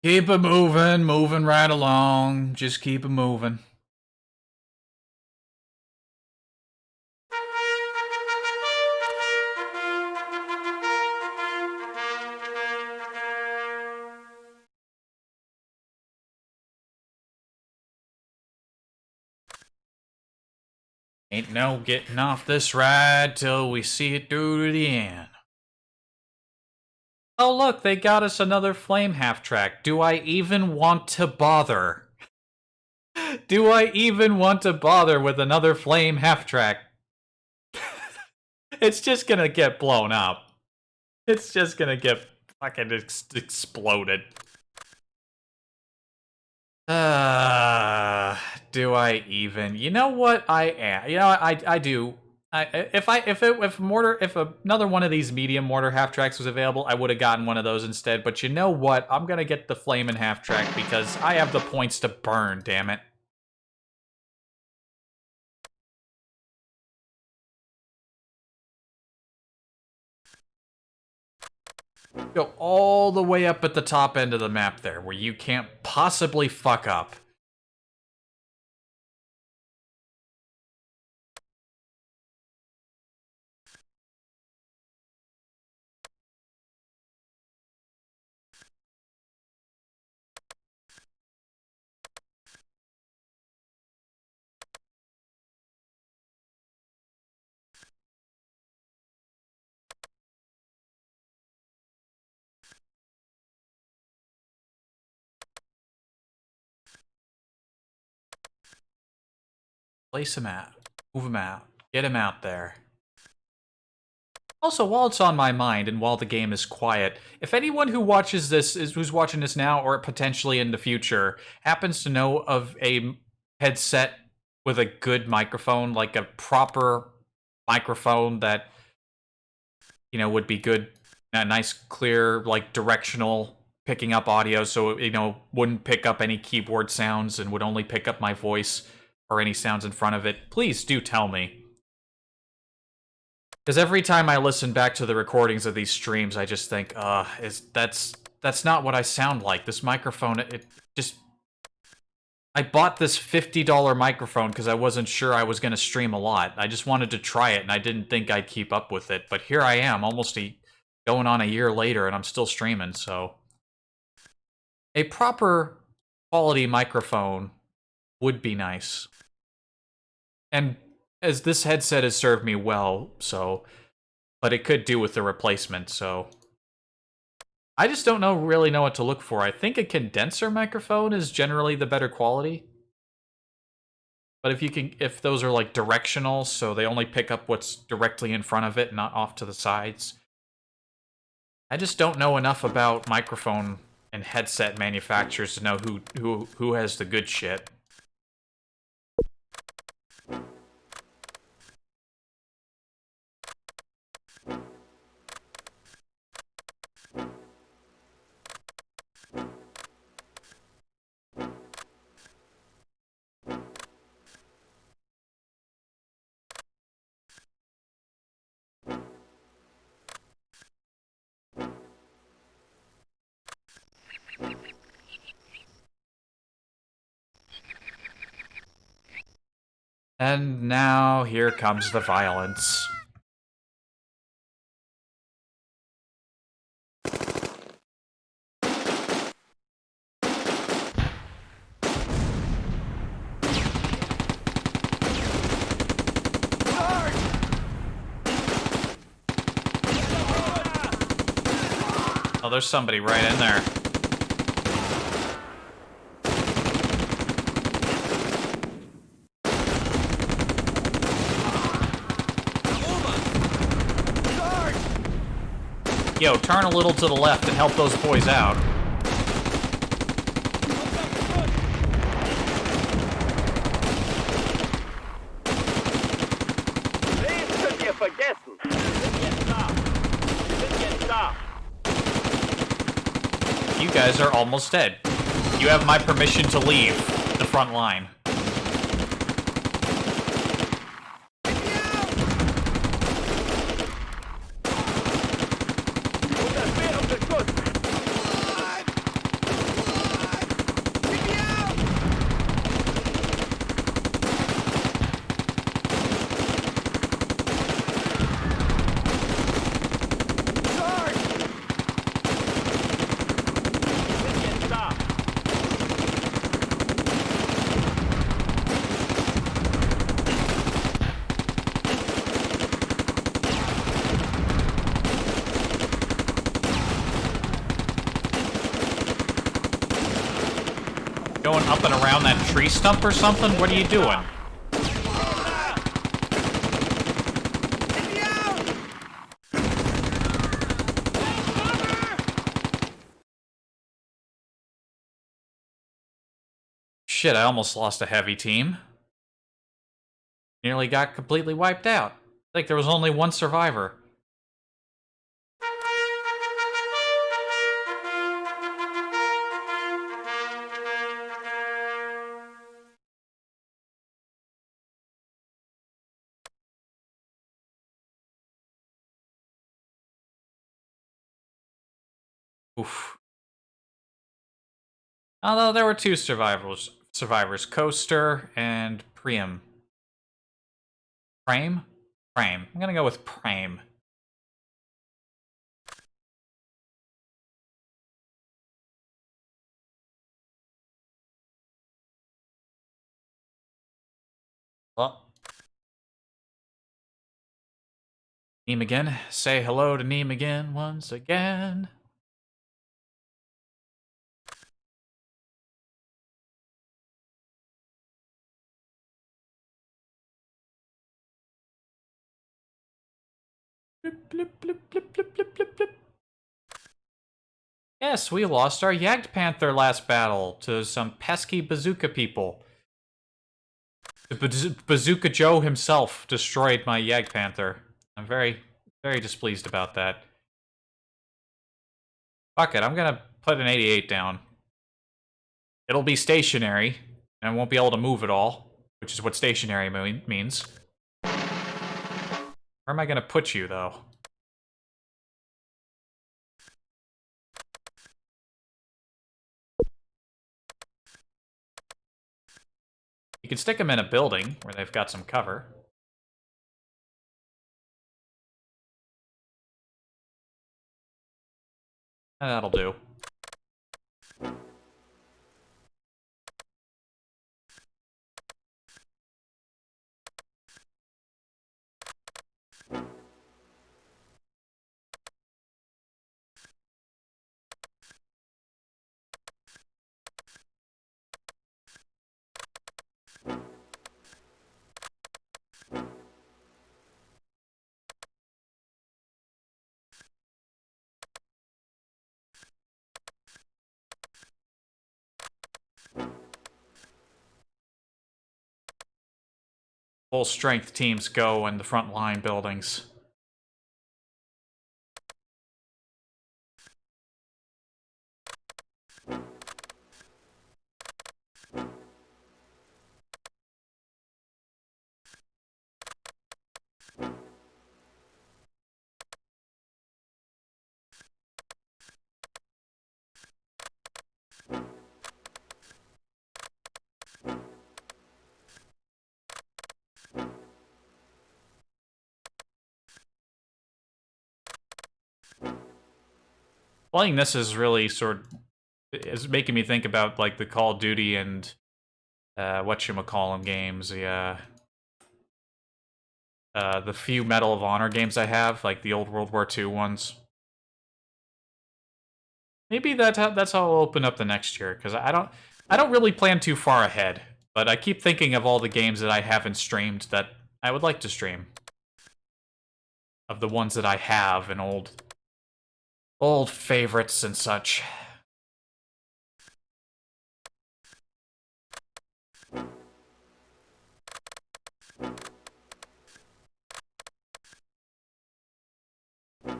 [SPEAKER 1] Keep it moving, moving right along. Just keep it moving. Ain't no getting off this ride till we see it through to the end. Oh look, they got us another flame half-track. Do I even want to bother? Do I even want to bother with another flame half-track? It's just gonna get blown up. It's just gonna get fucking exploded. Do I even? You know what? I am. You know, I do. If another one of these medium mortar half tracks was available, I would have gotten one of those instead. But you know what? I'm gonna get the flame and half track because I have the points to burn. Damn it. Go all the way up at the top end of the map there, where you can't possibly fuck up. Place him out. Move him out. Get him out there. Also, while it's on my mind and while the game is quiet, if anyone who watches this, who's watching this now or potentially in the future, happens to know of a headset with a good microphone, like a proper microphone that, you know, would be good, a nice, clear, like directional picking up audio, so it, you know, wouldn't pick up any keyboard sounds and would only pick up my voice or any sounds in front of it, please do tell me. Because every time I listen back to the recordings of these streams, I just think, that's not what I sound like. This microphone, it just... I bought this $50 microphone because I wasn't sure I was going to stream a lot. I just wanted to try it, and I didn't think I'd keep up with it. But here I am, almost going on a year later, and I'm still streaming, so... A proper quality microphone would be nice. And as this headset has served me well, so... But it could do with the replacement, so... I just don't really know what to look for. I think a condenser microphone is generally the better quality. But if those are like directional, so they only pick up what's directly in front of it, not off to the sides. I just don't know enough about microphone and headset manufacturers to know who has the good shit. And now, here comes the violence. Oh, there's somebody right in there. Yo, turn a little to the left and help those boys out.
[SPEAKER 3] These könnt ihr vergessen. Wir sind jetzt da.
[SPEAKER 1] You guys are almost dead. You have my permission to leave the front line.
[SPEAKER 3] Und das wäre für Schuss.
[SPEAKER 1] hopping around that tree stump or something? What are you doing?
[SPEAKER 2] Get me out!
[SPEAKER 1] Shit, I almost lost a heavy team. Nearly got completely wiped out. I think there was only one survivor. Oof. Although there were two survivors, Coaster and Priam. Prame? Prame. I'm gonna go with Prame. Well. Neem again. Say hello to Neem again once again. Blip, blip, blip, blip, blip, blip, blip, blip. Yes, we lost our Jagdpanther last battle to some pesky bazooka people. Bazooka Joe himself destroyed my Jagdpanther. I'm very, very displeased about that. Fuck it, I'm gonna put an 88 down. It'll be stationary, and I won't be able to move at all, which is what stationary means. Where am I gonna put you, though? You can stick them in a building where they've got some cover. And that'll do. Full strength teams go in the front line buildings. Playing this is really is making me think about like the Call of Duty and whatchamacallem games, the few Medal of Honor games I have, like the old World War II ones. Maybe that's how I'll open up the next year, because I don't really plan too far ahead, but I keep thinking of all the games that I haven't streamed that I would like to stream. Of the ones that I have and old favorites and such. I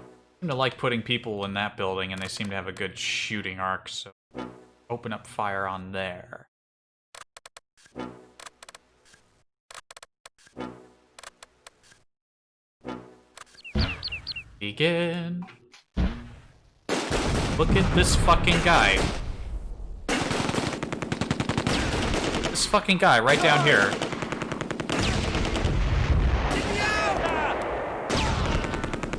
[SPEAKER 1] seem to like putting people in that building, and they seem to have a good shooting arc, so open up fire on there. Begin. Look at this fucking guy. This fucking guy right down here.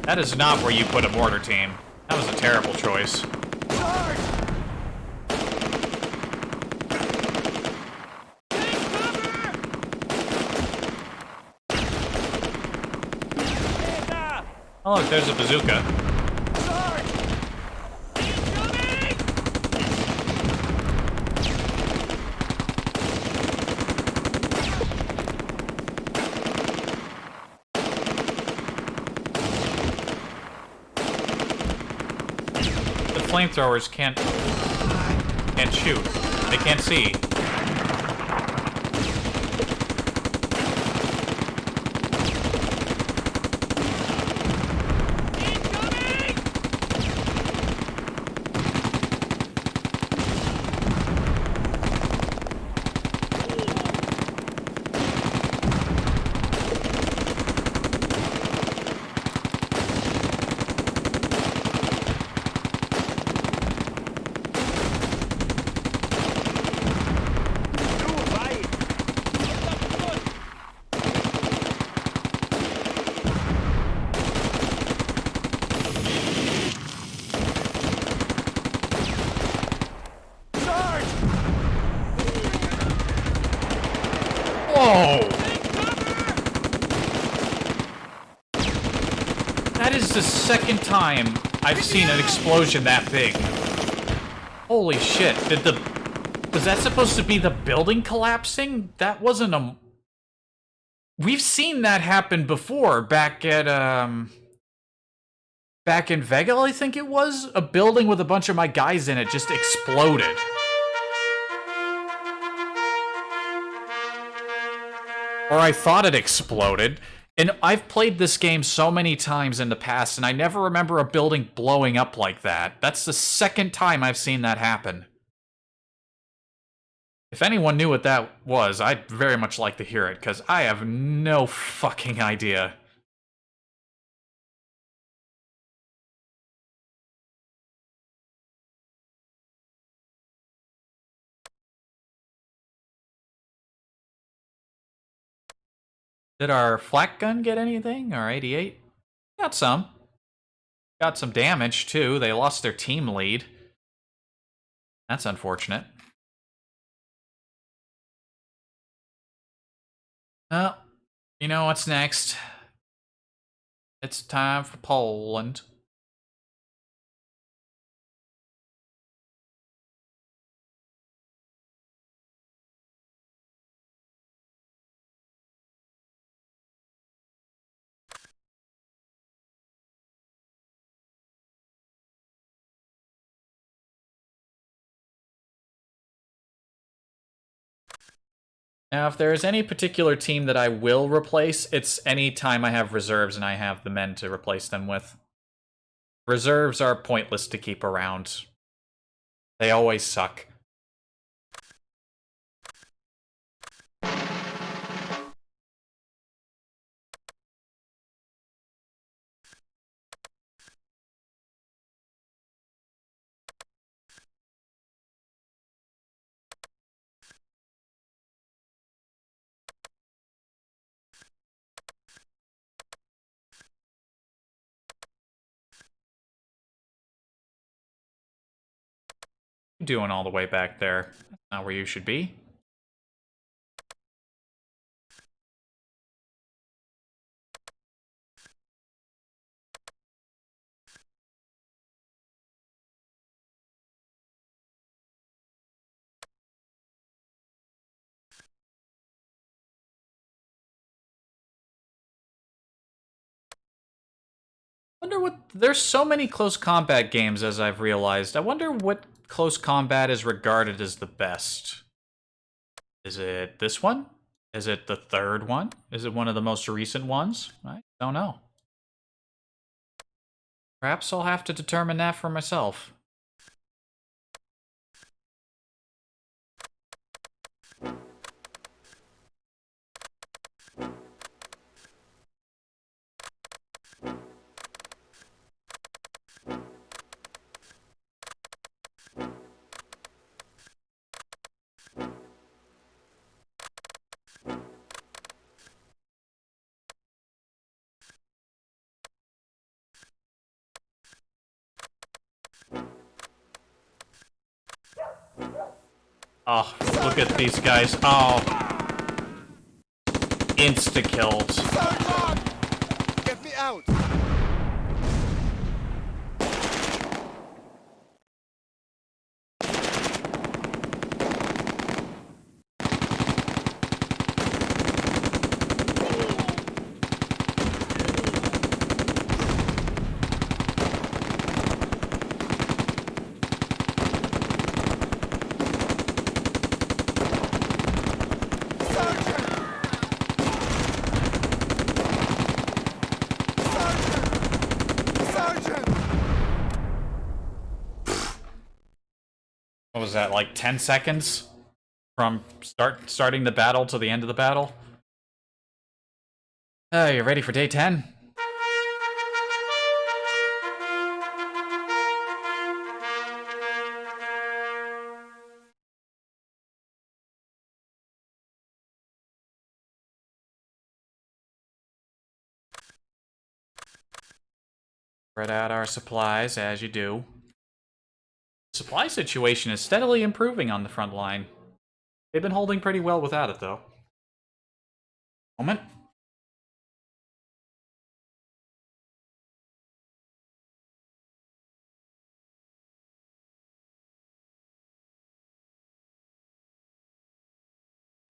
[SPEAKER 1] That is not where you put a mortar team. That was a terrible choice. Oh look, there's a bazooka. flamethrowers can't shoot. They can't see. Whoa! That is the second time I've seen an explosion that big. Holy shit. Was that supposed to be the building collapsing? That wasn't a... We've seen that happen before back at, back in Vegal, I think it was. A building with a bunch of my guys in it just exploded. Or I thought it exploded. And I've played this game so many times in the past, and I never remember a building blowing up like that. That's the second time I've seen that happen. If anyone knew what that was, I'd very much like to hear it, because I have no fucking idea. Did our flak gun get anything? Our 88? Got some. Got some damage, too. They lost their team lead. That's unfortunate. Well, you know what's next? It's time for Poland. Now, if there is any particular team that I will replace, it's any time I have reserves and I have the men to replace them with. Reserves are pointless to keep around. They always suck. Doing all the way back there. That's not where you should be. Wonder what... There's so many close combat games, as I've realized. I wonder what close combat is regarded as the best. Is it this one? Is it the third one? Is it one of the most recent ones? I don't know. Perhaps I'll have to determine that for myself. Oh, look at these guys. Oh. Insta-kills.
[SPEAKER 2] Get me out!
[SPEAKER 1] was that, like 10 seconds from starting the battle to the end of the battle? You ready for day 10? Spread out our supplies, as you do. The supply situation is steadily improving on the front line. They've been holding pretty well without it, though. Moment.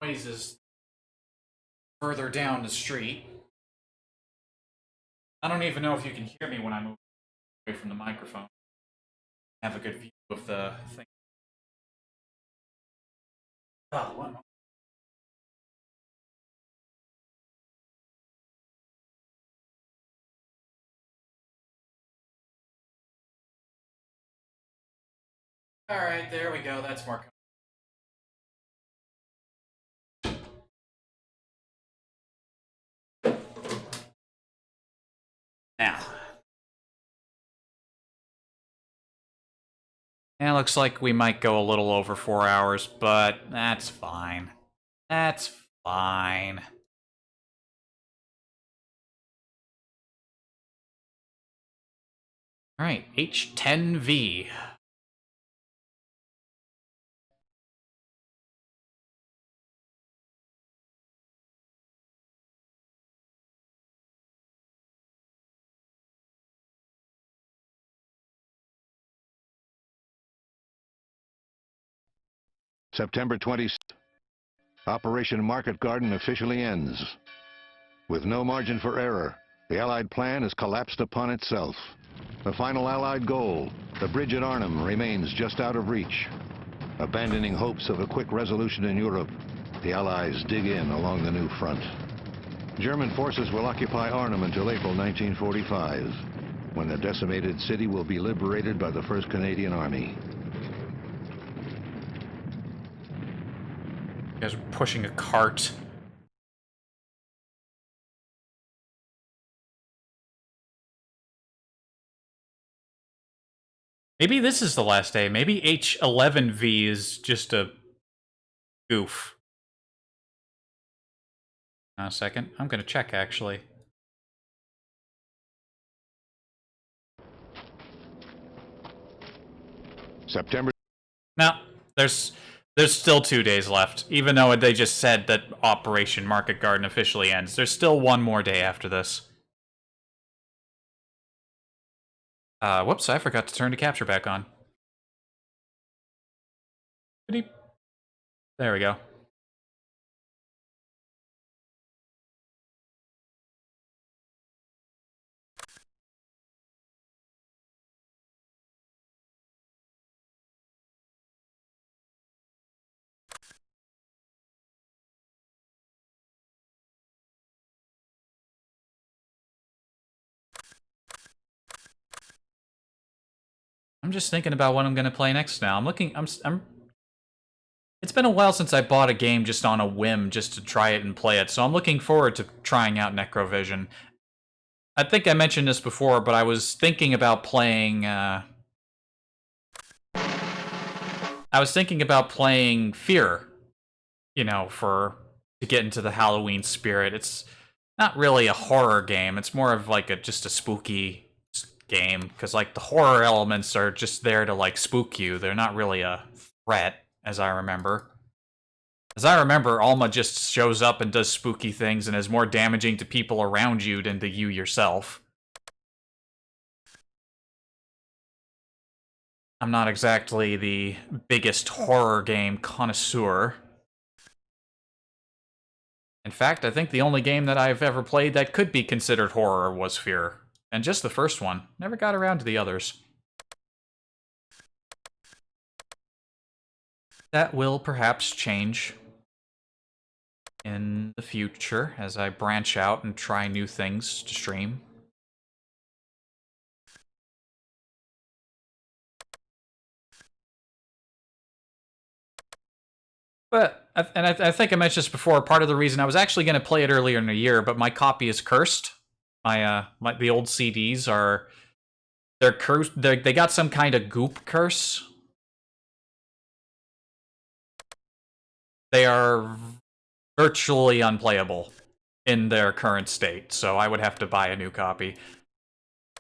[SPEAKER 1] Noise is further down the street. I don't even know if you can hear me when I move away from the microphone. I have a good view of the thing. Oh, what? Alright, there we go. That's more. Now. It looks like we might go a little over 4 hours, but that's fine. That's fine. Alright, H10V.
[SPEAKER 4] September 20th, Operation Market Garden officially ends. With no margin for error, the Allied plan has collapsed upon itself. The final Allied goal, the bridge at Arnhem, remains just out of reach. Abandoning hopes of a quick resolution in Europe, the Allies dig in along the new front. German forces will occupy Arnhem until April 1945, when the decimated city will be liberated by the 1st Canadian Army.
[SPEAKER 1] You guys are pushing a cart. Maybe this is the last day. Maybe H11V is just a goof. Now a second. I'm gonna check, actually.
[SPEAKER 4] September.
[SPEAKER 1] Now, there's still 2 days left. Even though they just said that Operation Market Garden officially ends, there's still 1 more day after this. Whoops, I forgot to turn the capture back on. There we go. I'm just thinking about what I'm gonna play next now. It's been a while since I bought a game just on a whim, just to try it and play it, so I'm looking forward to trying out Necrovision. I think I mentioned this before, but I was thinking about playing, Fear, you know, to get into the Halloween spirit. It's not really a horror game, it's more of like just a spooky game, because like the horror elements are just there to like spook you. They're not really a threat, as I remember. As I remember, Alma just shows up and does spooky things and is more damaging to people around you than to you yourself. I'm not exactly the biggest horror game connoisseur. In fact, I think the only game that I've ever played that could be considered horror was Fear. And just the first one. Never got around to the others. That will perhaps change in the future as I branch out and try new things to stream. But I think I mentioned this before. Part of the reason I was actually going to play it earlier in the year, but my copy is cursed. The old CDs are they're cursed. They got some kind of goop curse. They are virtually unplayable in their current state, so I would have to buy a new copy.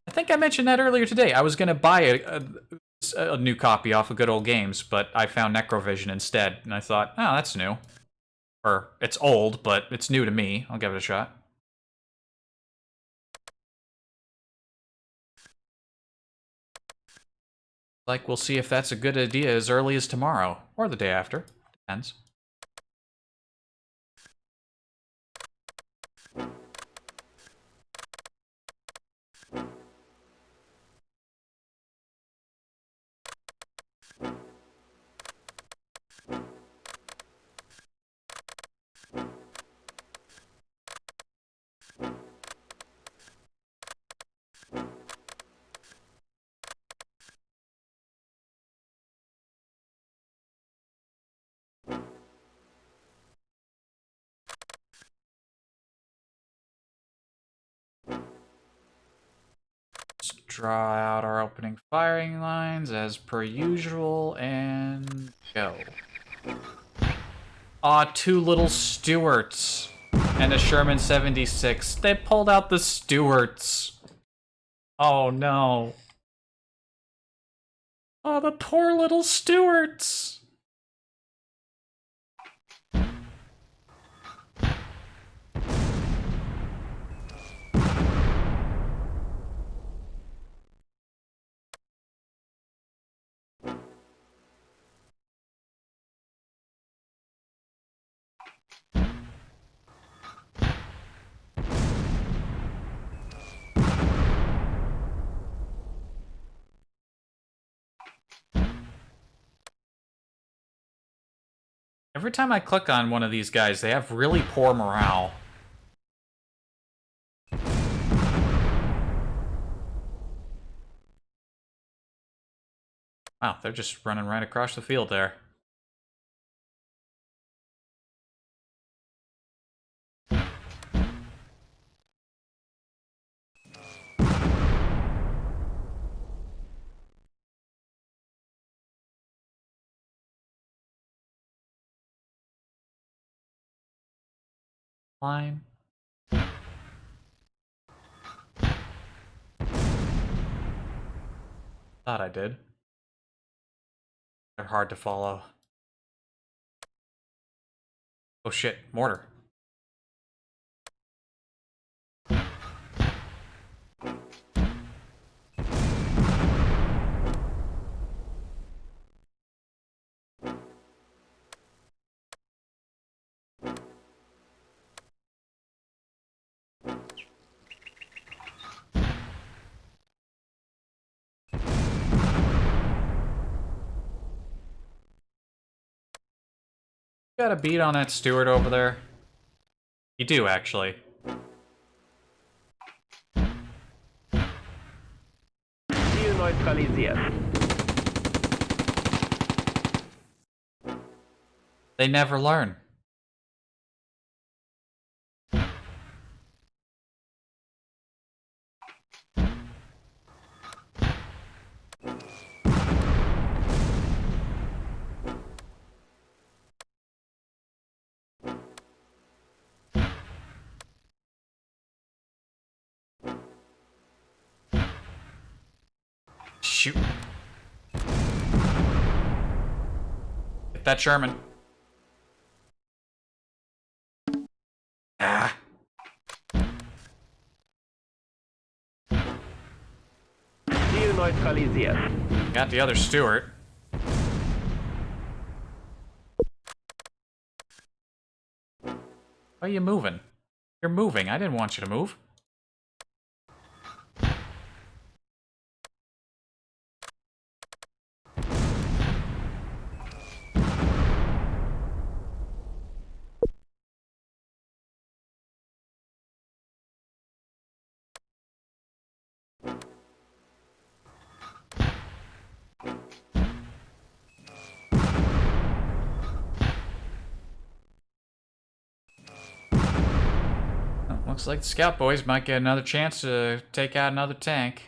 [SPEAKER 1] I think I mentioned that earlier today. I was going to buy a new copy off of Good Old Games, but I found Necrovision instead, and I thought, oh, that's new. Or, it's old, but it's new to me. I'll give it a shot. Like, we'll see if that's a good idea as early as tomorrow, or the day after. Depends. Let's draw out our opening firing lines as per usual, and go. Aw, two little Stewarts and a Sherman 76. They pulled out the Stewarts. Oh no. Oh, the poor little Stewarts. Every time I click on one of these guys, they have really poor morale. Wow, they're just running right across the field there. Line. Thought I did. They're hard to follow. Oh shit, mortar. Got a beat on that Stewart over there? You do, actually.
[SPEAKER 3] Ziel neutralisiert.
[SPEAKER 1] They never learn. Shoot. Get that Sherman. Ah.
[SPEAKER 3] Ziel neutralisiert.
[SPEAKER 1] Got the other Stewart. Why are you moving? You're moving. I didn't want you to move. Looks like the Scout Boys might get another chance to take out another tank.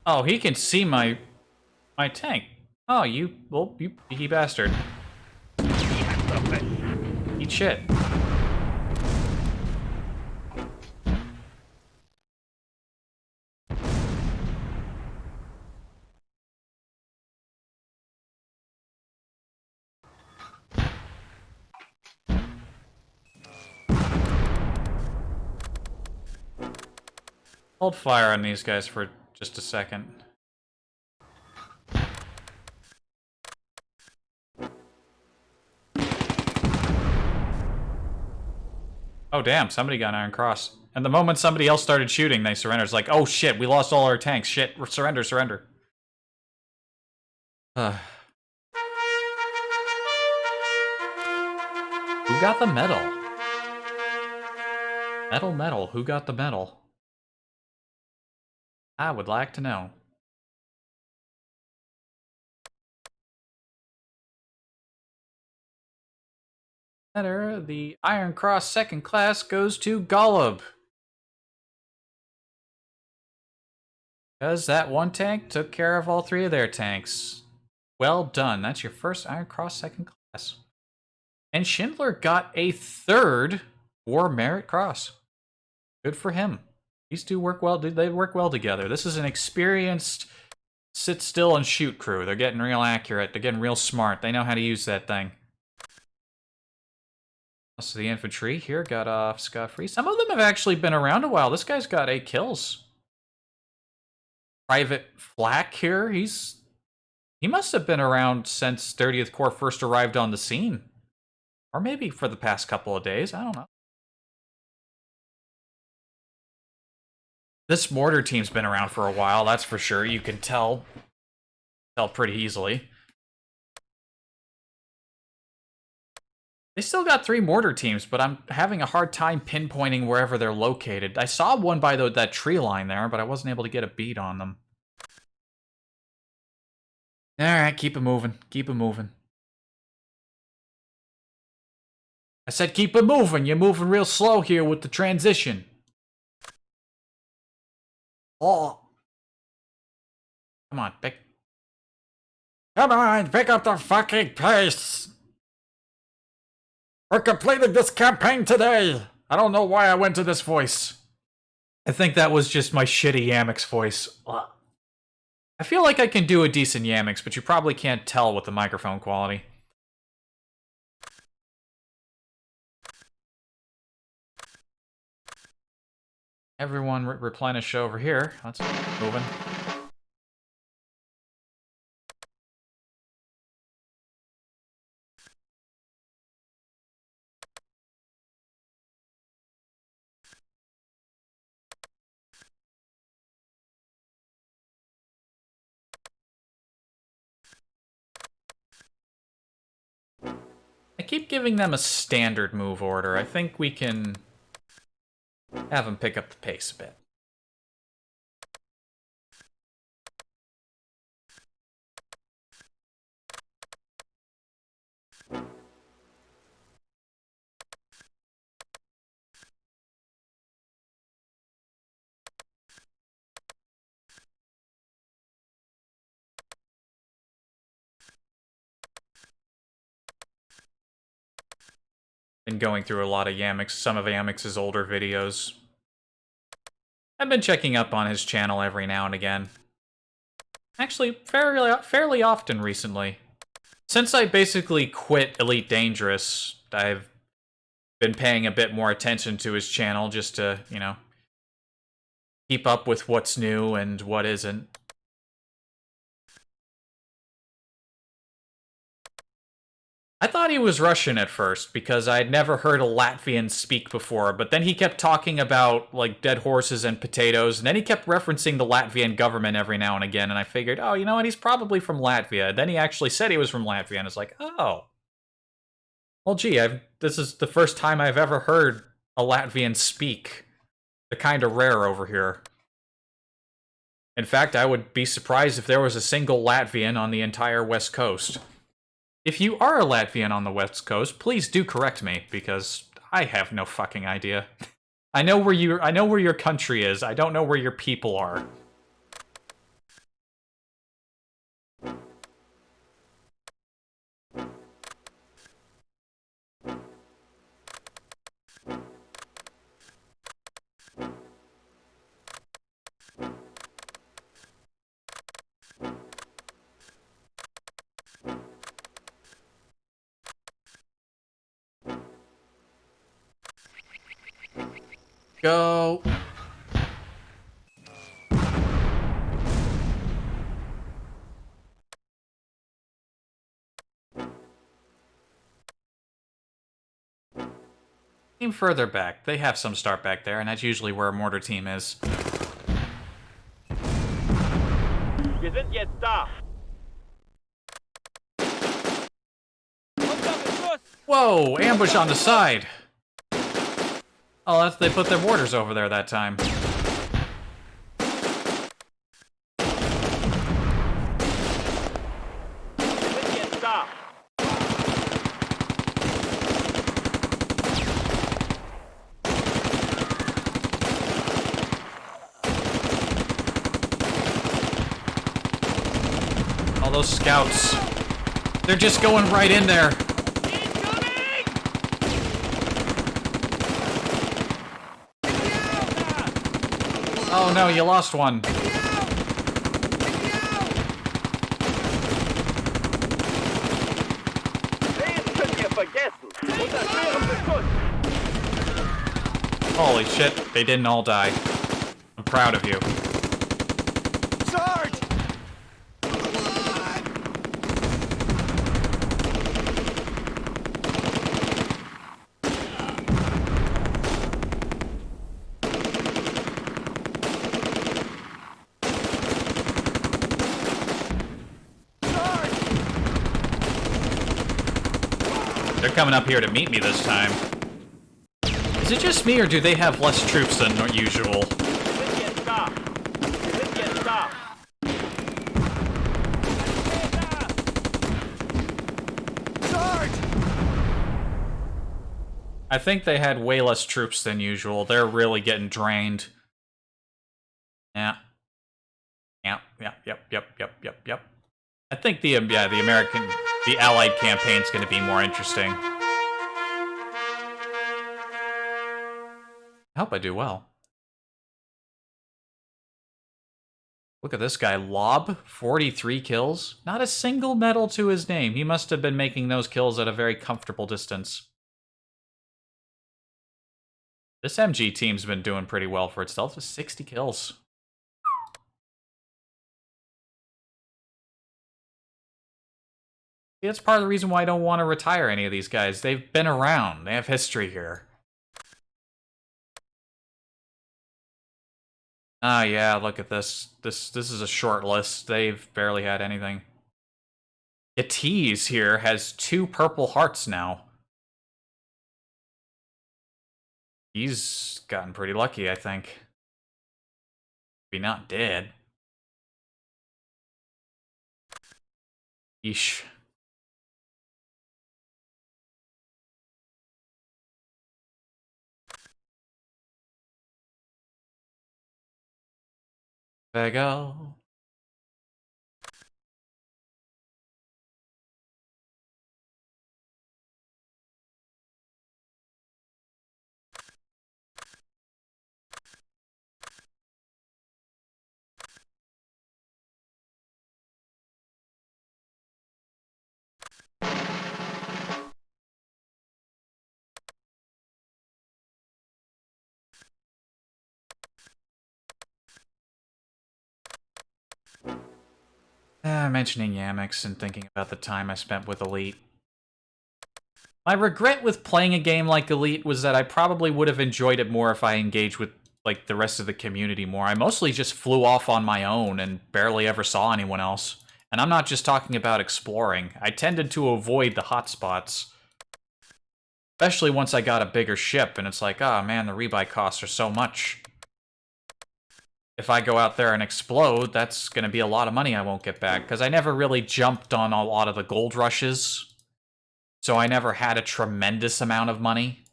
[SPEAKER 1] Oh, he can see my tank. Oh, you peaky bastard. Eat shit. Hold fire on these guys for just a second. Oh damn, somebody got an Iron Cross. And the moment somebody else started shooting, they surrendered. It's like, oh shit, we lost all our tanks. Shit, surrender, surrender. Who got the medal? Medal, who got the medal? I would like to know. The Iron Cross second class goes to Golub. Because that one tank took care of all three of their tanks. Well done. That's your first Iron Cross second class. And Schindler got a third War Merit Cross. Good for him. These two work well. They work well together. This is an experienced sit still and shoot crew. They're getting real accurate. They're getting real smart. They know how to use that thing. So the infantry here got off scot-free. Some of them have actually been around a while. This guy's got 8 kills. Private Flack here, he must have been around since 30th Corps first arrived on the scene. Or maybe for the past couple of days, I don't know. This mortar team's been around for a while, that's for sure. You can tell pretty easily. They still got 3 mortar teams, but I'm having a hard time pinpointing wherever they're located. I saw one by that tree line there, but I wasn't able to get a beat on them. Alright, keep it moving. Keep it moving. I said keep it moving. You're moving real slow here with the transition. Oh. Come on, pick. Come on, pick up the fucking pace. We're completing this campaign today. I don't know why I went to this voice. I think that was just my shitty Yamix voice. Ugh. I feel like I can do a decent Yamix, but you probably can't tell with the microphone quality. Everyone replenish over here. Let's keep moving. I keep giving them a standard move order. I think we can have them pick up the pace a bit. Been going through a lot of Yamix, some of Yamix's older videos. I've been checking up on his channel every now and again. Actually, fairly often recently. Since I basically quit Elite Dangerous, I've been paying a bit more attention to his channel just to, you know, keep up with what's new and what isn't. I thought he was Russian at first because I'd never heard a Latvian speak before, but then he kept talking about like dead horses and potatoes, and then he kept referencing the Latvian government every now and again, and I figured, oh, you know what, he's probably from Latvia. And then he actually said he was from Latvia, and it's like, oh. Well, gee, this is the first time I've ever heard a Latvian speak. They're kind of rare over here. In fact, I would be surprised if there was a single Latvian on the entire West Coast. If you are a Latvian on the West Coast, please do correct me, because I have no fucking idea. I know where your country is. I don't know where your people are. Go. Team further back. They have some start back there, and that's usually where a mortar team is.
[SPEAKER 3] Wir sind jetzt da.
[SPEAKER 1] Whoa! Ambush on the side! Oh, they put their mortars over there that time.
[SPEAKER 3] Wir sind jetzt da.
[SPEAKER 1] All those scouts. They're just going right in there. Oh no, you lost one.
[SPEAKER 3] Reden könnt ihr vergessen. Unter schwerem Beschuss.
[SPEAKER 1] Holy shit, they didn't all die. I'm proud of you.
[SPEAKER 2] Sarge!
[SPEAKER 1] They're coming up here to meet me this time. Is it just me, or do they have less troops than usual?
[SPEAKER 3] Wir sind jetzt da. Wir sind jetzt da.
[SPEAKER 2] Sarge!
[SPEAKER 1] I think they had way less troops than usual. They're really getting drained. Yeah. Yep. I think the Allied campaign's going to be more interesting. I hope I do well. Look at this guy, Lob, 43 kills. Not a single medal to his name. He must have been making those kills at a very comfortable distance. This MG team's been doing pretty well for itself with 60 kills. That's part of the reason why I don't want to retire any of these guys. They've been around. They have history here. Ah, yeah, look at this. This is a short list. They've barely had anything. Yatiz here has 2 purple hearts now. He's gotten pretty lucky, I think. Be not dead. Yeesh. Vega. Mentioning Yamix and thinking about the time I spent with Elite. My regret with playing a game like Elite was that I probably would have enjoyed it more if I engaged with like the rest of the community more. I mostly just flew off on my own and barely ever saw anyone else. And I'm not just talking about exploring. I tended to avoid the hotspots. Especially once I got a bigger ship, and it's like, oh man, the rebuy costs are so much. If I go out there and explode, that's going to be a lot of money I won't get back, because I never really jumped on a lot of the gold rushes. So I never had a tremendous amount of money.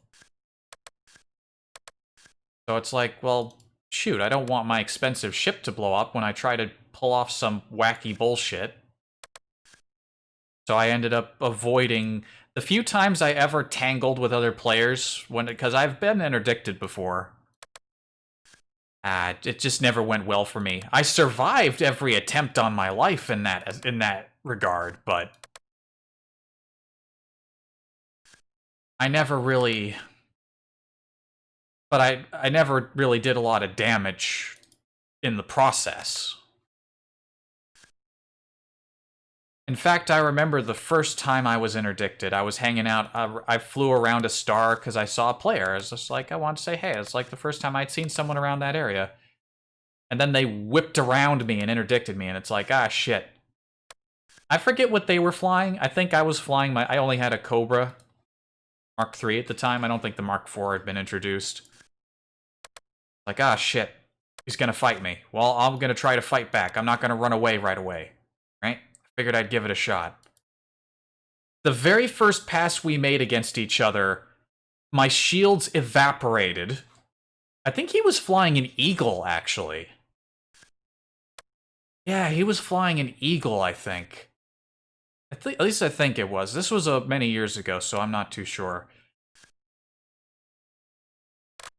[SPEAKER 1] So it's like, well, shoot, I don't want my expensive ship to blow up when I try to pull off some wacky bullshit. So I ended up avoiding the few times I ever tangled with other players, because I've been interdicted before. It just never went well for me. I survived every attempt on my life in that regard, but I never really... But I never really did a lot of damage in the process. In fact, I remember the first time I was interdicted. I was hanging out. I flew around a star because I saw a player. I was just like, I want to say hey. It's like the first time I'd seen someone around that area. And then they whipped around me and interdicted me, and it's like, ah, shit. I forget what they were flying. I think I was flying I only had a Cobra Mark III at the time. I don't think the Mark IV had been introduced. Like, ah, shit. He's gonna fight me. Well, I'm gonna try to fight back. I'm not gonna run away right away. Right? Figured I'd give it a shot. The very first pass we made against each other, my shields evaporated. I think he was flying an Eagle, actually. Yeah, he was flying an Eagle, I think. At least I think it was. This was many years ago, so I'm not too sure.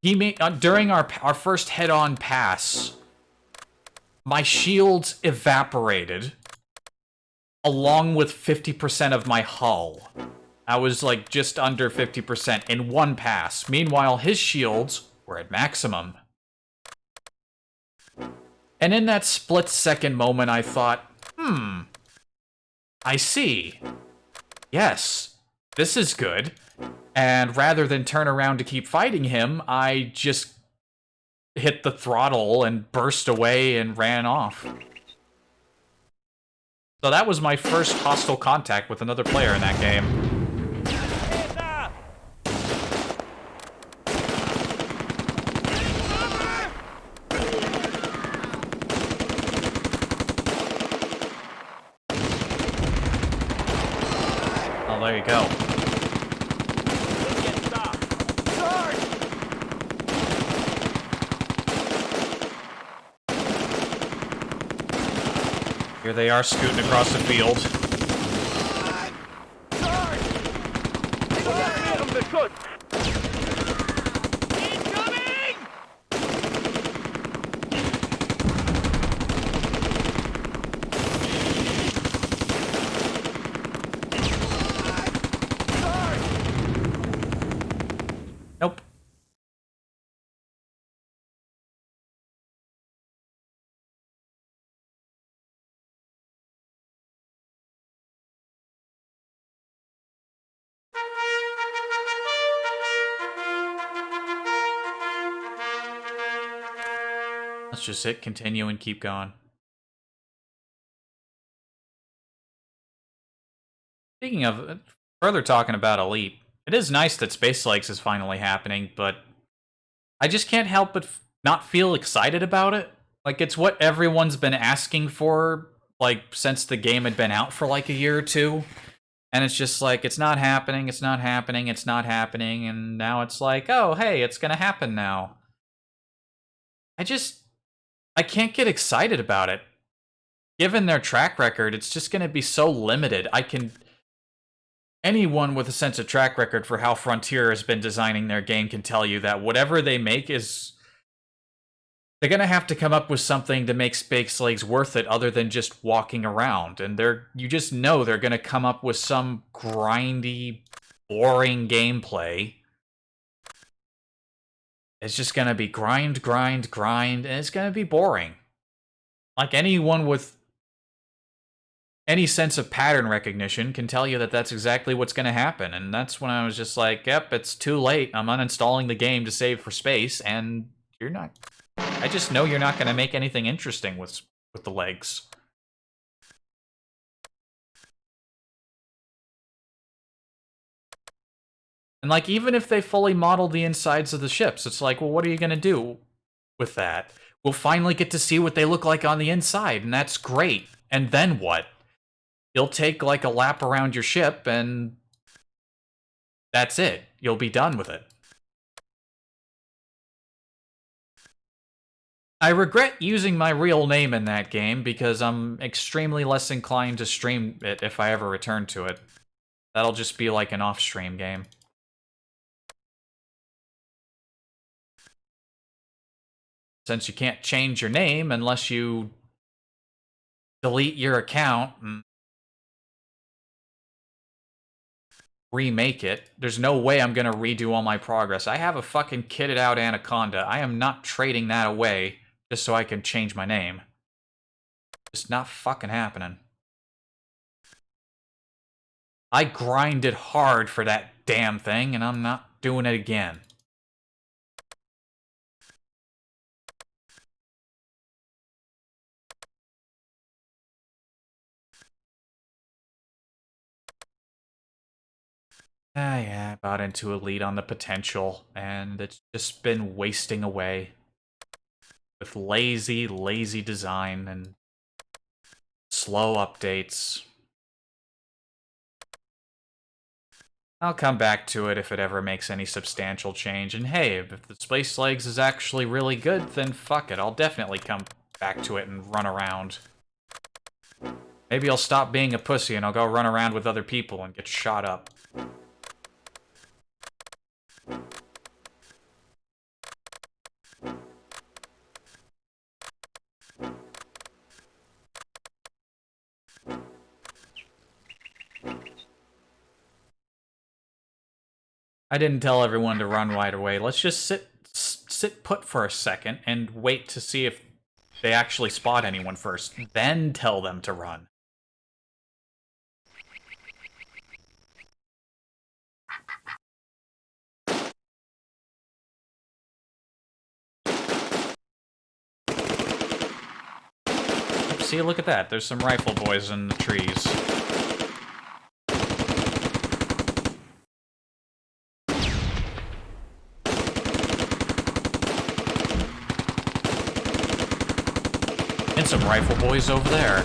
[SPEAKER 1] He made during our first head-on pass, my shields evaporated, along with 50% of my hull. I was like just under 50% in one pass. Meanwhile, his shields were at maximum. And in that split-second moment, I thought, I see. Yes, this is good. And rather than turn around to keep fighting him, I just hit the throttle and burst away and ran off. So that was my first hostile contact with another player in that game.
[SPEAKER 3] Hands up!
[SPEAKER 1] Oh, there you go.
[SPEAKER 3] Get stopped.
[SPEAKER 2] Sarge!
[SPEAKER 1] Here they are scooting across the field.
[SPEAKER 2] Sarge!
[SPEAKER 3] Get him the good.
[SPEAKER 2] Incoming! Sarge!
[SPEAKER 1] Nope. Let's just hit continue and keep going. Speaking of, further talking about Elite, it is nice that Space Lakes is finally happening, but I just can't help but not feel excited about it. Like, it's what everyone's been asking for, like, since the game had been out for like a year or two. And it's just like, it's not happening, it's not happening, it's not happening, and now it's like, oh, hey, it's gonna happen now. I can't get excited about it. Given their track record, it's just gonna be so limited. Anyone with a sense of track record for how Frontier has been designing their game can tell you that whatever they make is... They're gonna have to come up with something to make Space Lakes worth it other than just walking around. And you just know they're gonna come up with some grindy, boring gameplay. It's just gonna be grind, grind, grind, and it's gonna be boring. Like anyone with any sense of pattern recognition can tell you that that's exactly what's going to happen. And that's when I was just like, yep, it's too late. I'm uninstalling the game to save for space, and you're not... I just know you're not going to make anything interesting with the legs. And, like, even if they fully model the insides of the ships, it's like, well, what are you going to do with that? We'll finally get to see what they look like on the inside, and that's great. And then what? You'll take, like, a lap around your ship, and that's it. You'll be done with it. I regret using my real name in that game because I'm extremely less inclined to stream it if I ever return to it. That'll just be like an off-stream game. Since you can't change your name unless you delete your account and remake it, there's no way I'm gonna redo all my progress. I have a fucking kitted out Anaconda. I am not trading that away just so I can change my name. It's not fucking happening. I grinded hard for that damn thing, and I'm not doing it again. Yeah, I bought into Elite on the potential, and it's just been wasting away. With lazy, lazy design and slow updates. I'll come back to it if it ever makes any substantial change, and hey, if the Space Legs is actually really good, then fuck it, I'll definitely come back to it and run around. Maybe I'll stop being a pussy and I'll go run around with other people and get shot up. I didn't tell everyone to run right away. Let's just sit put for a second and wait to see if they actually spot anyone first. Then tell them to run. See, look at that. There's some rifle boys in the trees. And some rifle boys over there.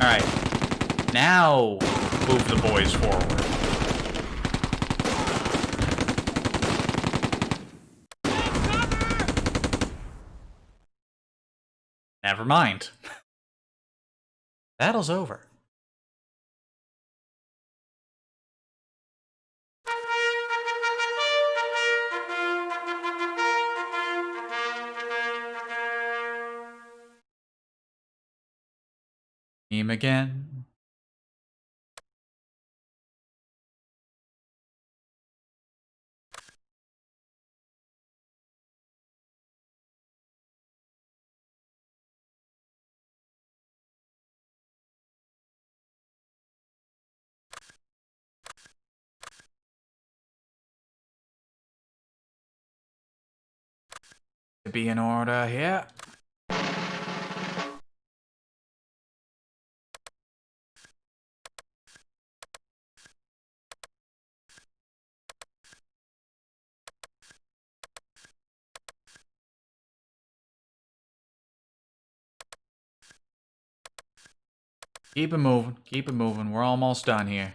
[SPEAKER 1] Alright. Now, move the boys forward. Never mind. Battle's over. Team again. to be in order here. Keep it moving. Keep it moving. We're almost done here.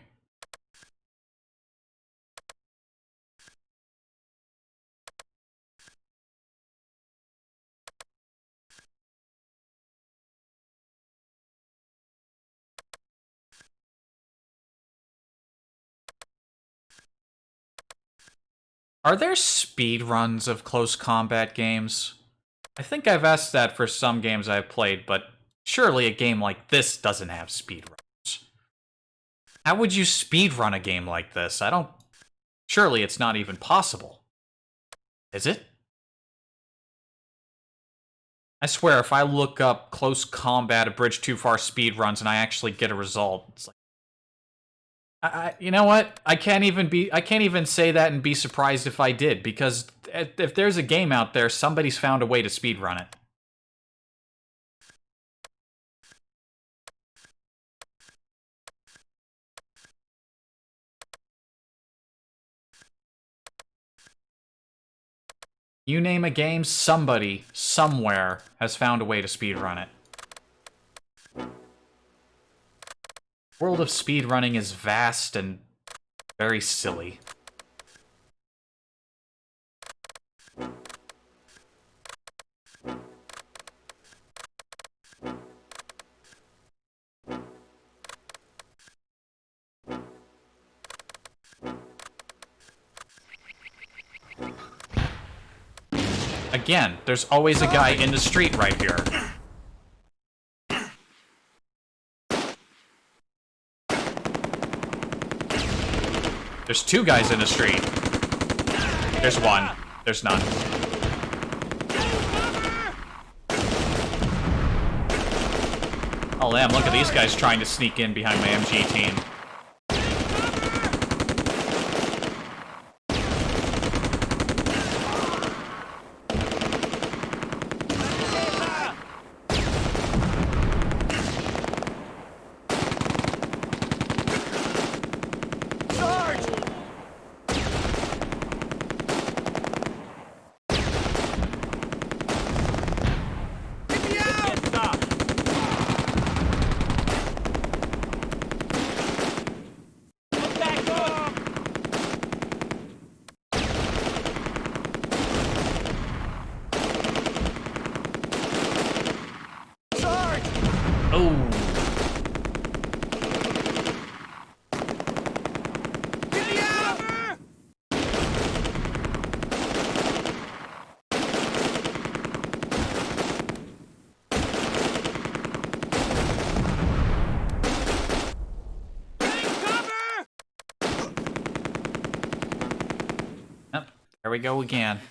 [SPEAKER 1] Are there speed runs of close combat games? I think I've asked that for some games I've played, but surely a game like this doesn't have speed runs. How would you speed run a game like this? I don't... Surely it's not even possible. Is it? I swear, if I look up close combat, a bridge too far speed runs, and I actually get a result, it's like, you know what? I can't even say that and be surprised if I did, because if there's a game out there, somebody's found a way to speedrun it. You name a game, somebody, somewhere, has found a way to speedrun it. World of speedrunning is vast and very silly. Again, there's always a guy in the street right here. There's two guys in the street. There's one. There's none. Oh damn, look at these guys trying to sneak in behind my MG team. There we go again.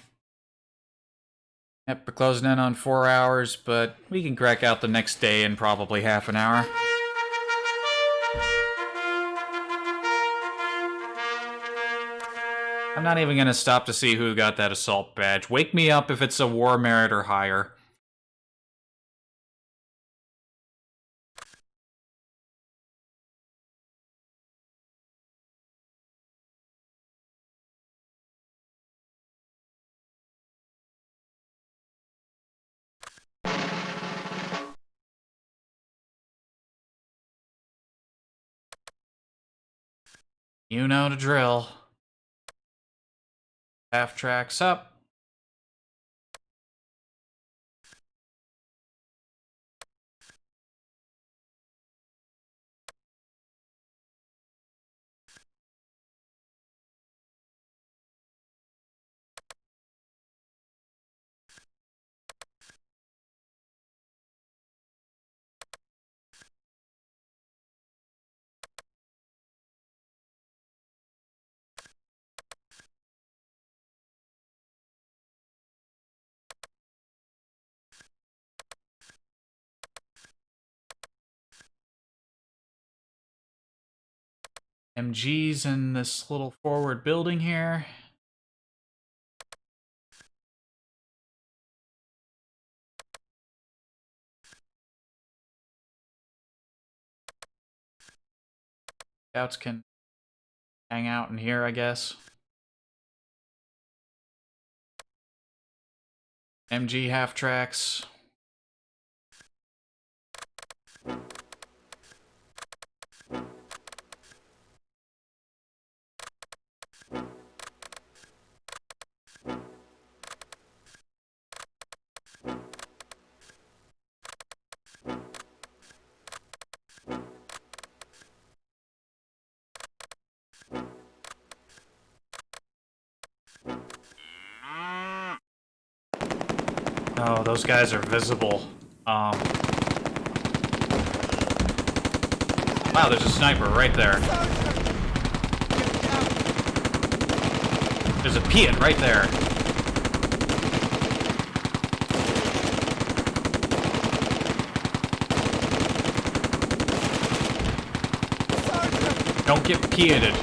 [SPEAKER 1] Yep, we're closing in on 4 hours, but we can crack out the next day in probably half an hour. I'm not even gonna stop to see who got that assault badge. Wake me up if it's a war merit or higher. You know the drill. Half tracks up. MG's in this little forward building here. Scouts can hang out in here, I guess. MG half tracks. Oh, those guys are visible. Wow, there's a sniper right there. There's a Piat right there. Don't get Piated.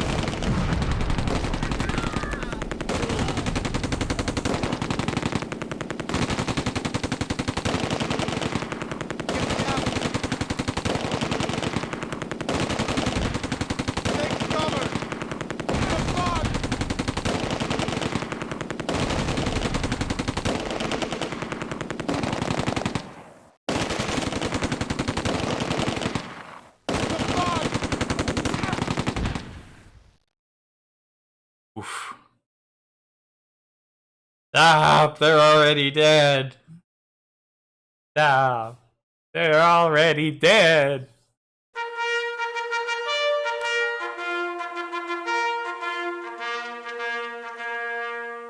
[SPEAKER 1] Oof. Stop! They're already dead. Stop! They're already dead.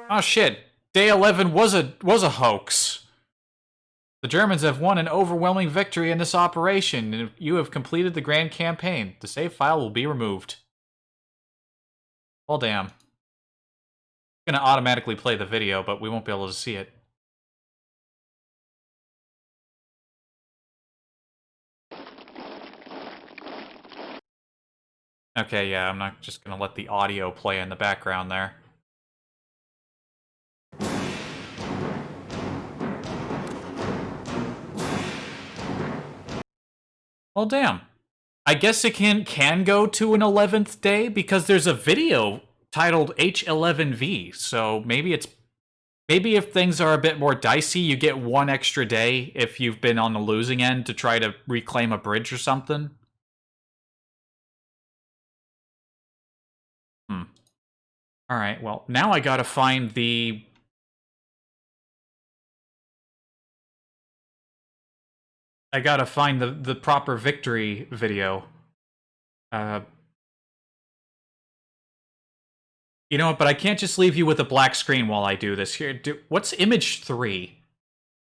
[SPEAKER 1] Oh shit! Day 11 was a hoax. The Germans have won an overwhelming victory in this operation, and you have completed the grand campaign. The save file will be removed. Well, damn. It's gonna automatically play the video, but we won't be able to see it. Okay, yeah, I'm not just gonna let the audio play in the background there. Well, damn. I guess it can go to an 11th day because there's a video titled H11V. So maybe if things are a bit more dicey, you get one extra day if you've been on the losing end to try to reclaim a bridge or something. All right. Well, now I gotta find the. I gotta find the proper victory video. You know what, but I can't just leave you with a black screen while I do this. Here, what's image 3?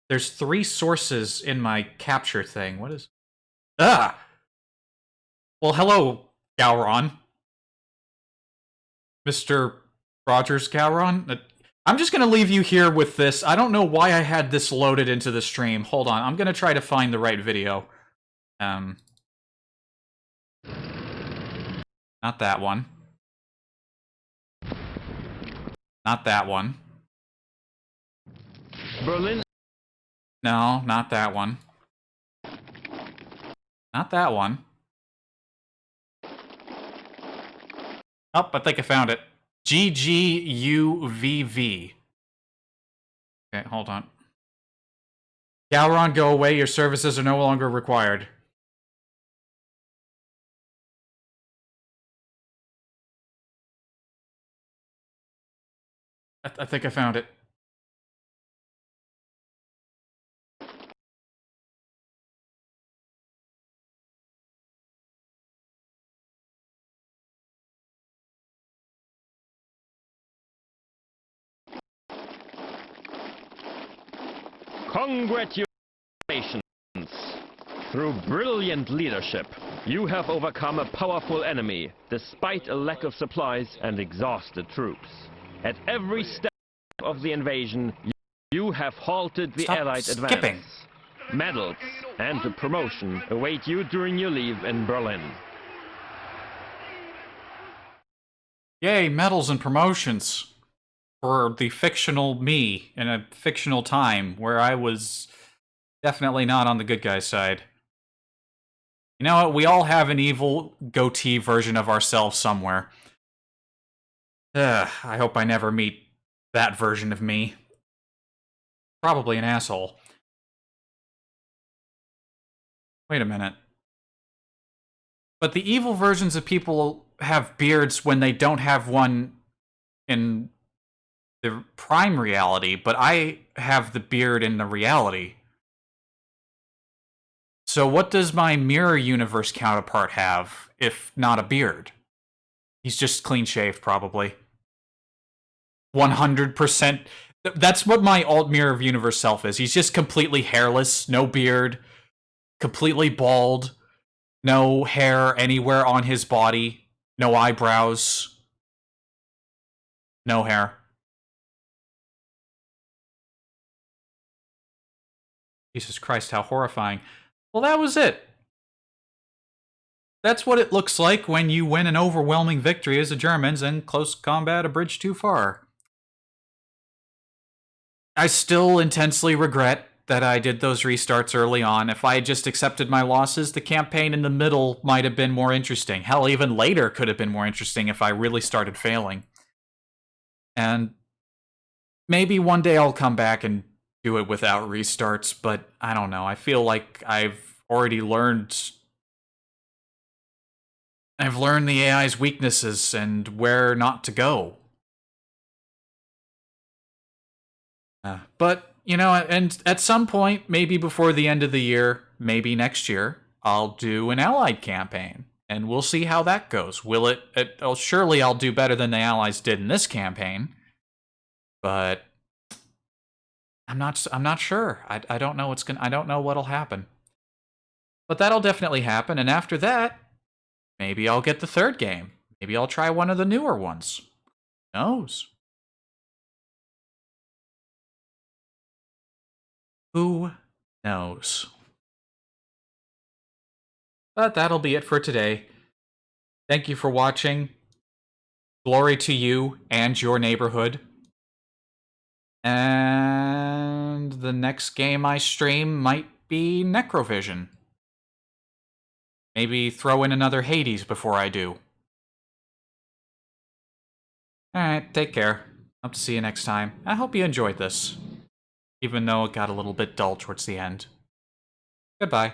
[SPEAKER 1] There's 3 sources in my capture thing. What is... Ah! Well, hello, Gowron. Mr. Rogers Gowron? I'm just gonna leave you here with this. I don't know why I had this loaded into the stream. Hold on, I'm gonna try to find the right video. Not that one. Not that one.
[SPEAKER 3] Berlin.
[SPEAKER 1] No, not that one. Not that one. Oh, I think I found it. GGUVV. Okay, hold on. Gowron, go away. Your services are no longer required. I think I found it.
[SPEAKER 3] Congratulations. Through brilliant leadership, you have overcome a powerful enemy, despite a lack of supplies and exhausted troops. At every step of the invasion, you have halted the Allied advance. Medals and a promotion await you during your leave in Berlin.
[SPEAKER 1] Yay, medals and promotions. For the fictional me in a fictional time where I was definitely not on the good guy's side. You know what? We all have an evil goatee version of ourselves somewhere. I hope I never meet that version of me. Probably an asshole. Wait a minute. But the evil versions of people have beards when they don't have one in the prime reality, but I have the beard in the reality. So what does my mirror universe counterpart have, if not a beard? He's just clean-shaved, probably. 100%. That's what my alt mirror universe self is. He's just completely hairless, no beard, completely bald, no hair anywhere on his body, no eyebrows, no hair. Jesus Christ, how horrifying. Well, that was it. That's what it looks like when you win an overwhelming victory as the Germans in close combat a bridge too far. I still intensely regret that I did those restarts early on. If I had just accepted my losses, the campaign in the middle might have been more interesting. Hell, even later could have been more interesting if I really started failing. And maybe one day I'll come back and do it without restarts, but I don't know. I feel like I've already learned... I've learned the AI's weaknesses and where not to go. But, you know, and at some point, maybe before the end of the year, maybe next year, I'll do an Allied campaign. And we'll see how that goes. Will it oh, surely I'll do better than the Allies did in this campaign. But I'm not sure. I don't know I don't know what'll happen. But that'll definitely happen, and after that, maybe I'll get the third game. Maybe I'll try one of the newer ones. Who knows? Who knows? But that'll be it for today. Thank you for watching. Glory to you and your neighborhood. And the next game I stream might be Necrovision. Maybe throw in another Hades before I do. Alright, take care. Hope to see you next time. I hope you enjoyed this. Even though it got a little bit dull towards the end. Goodbye.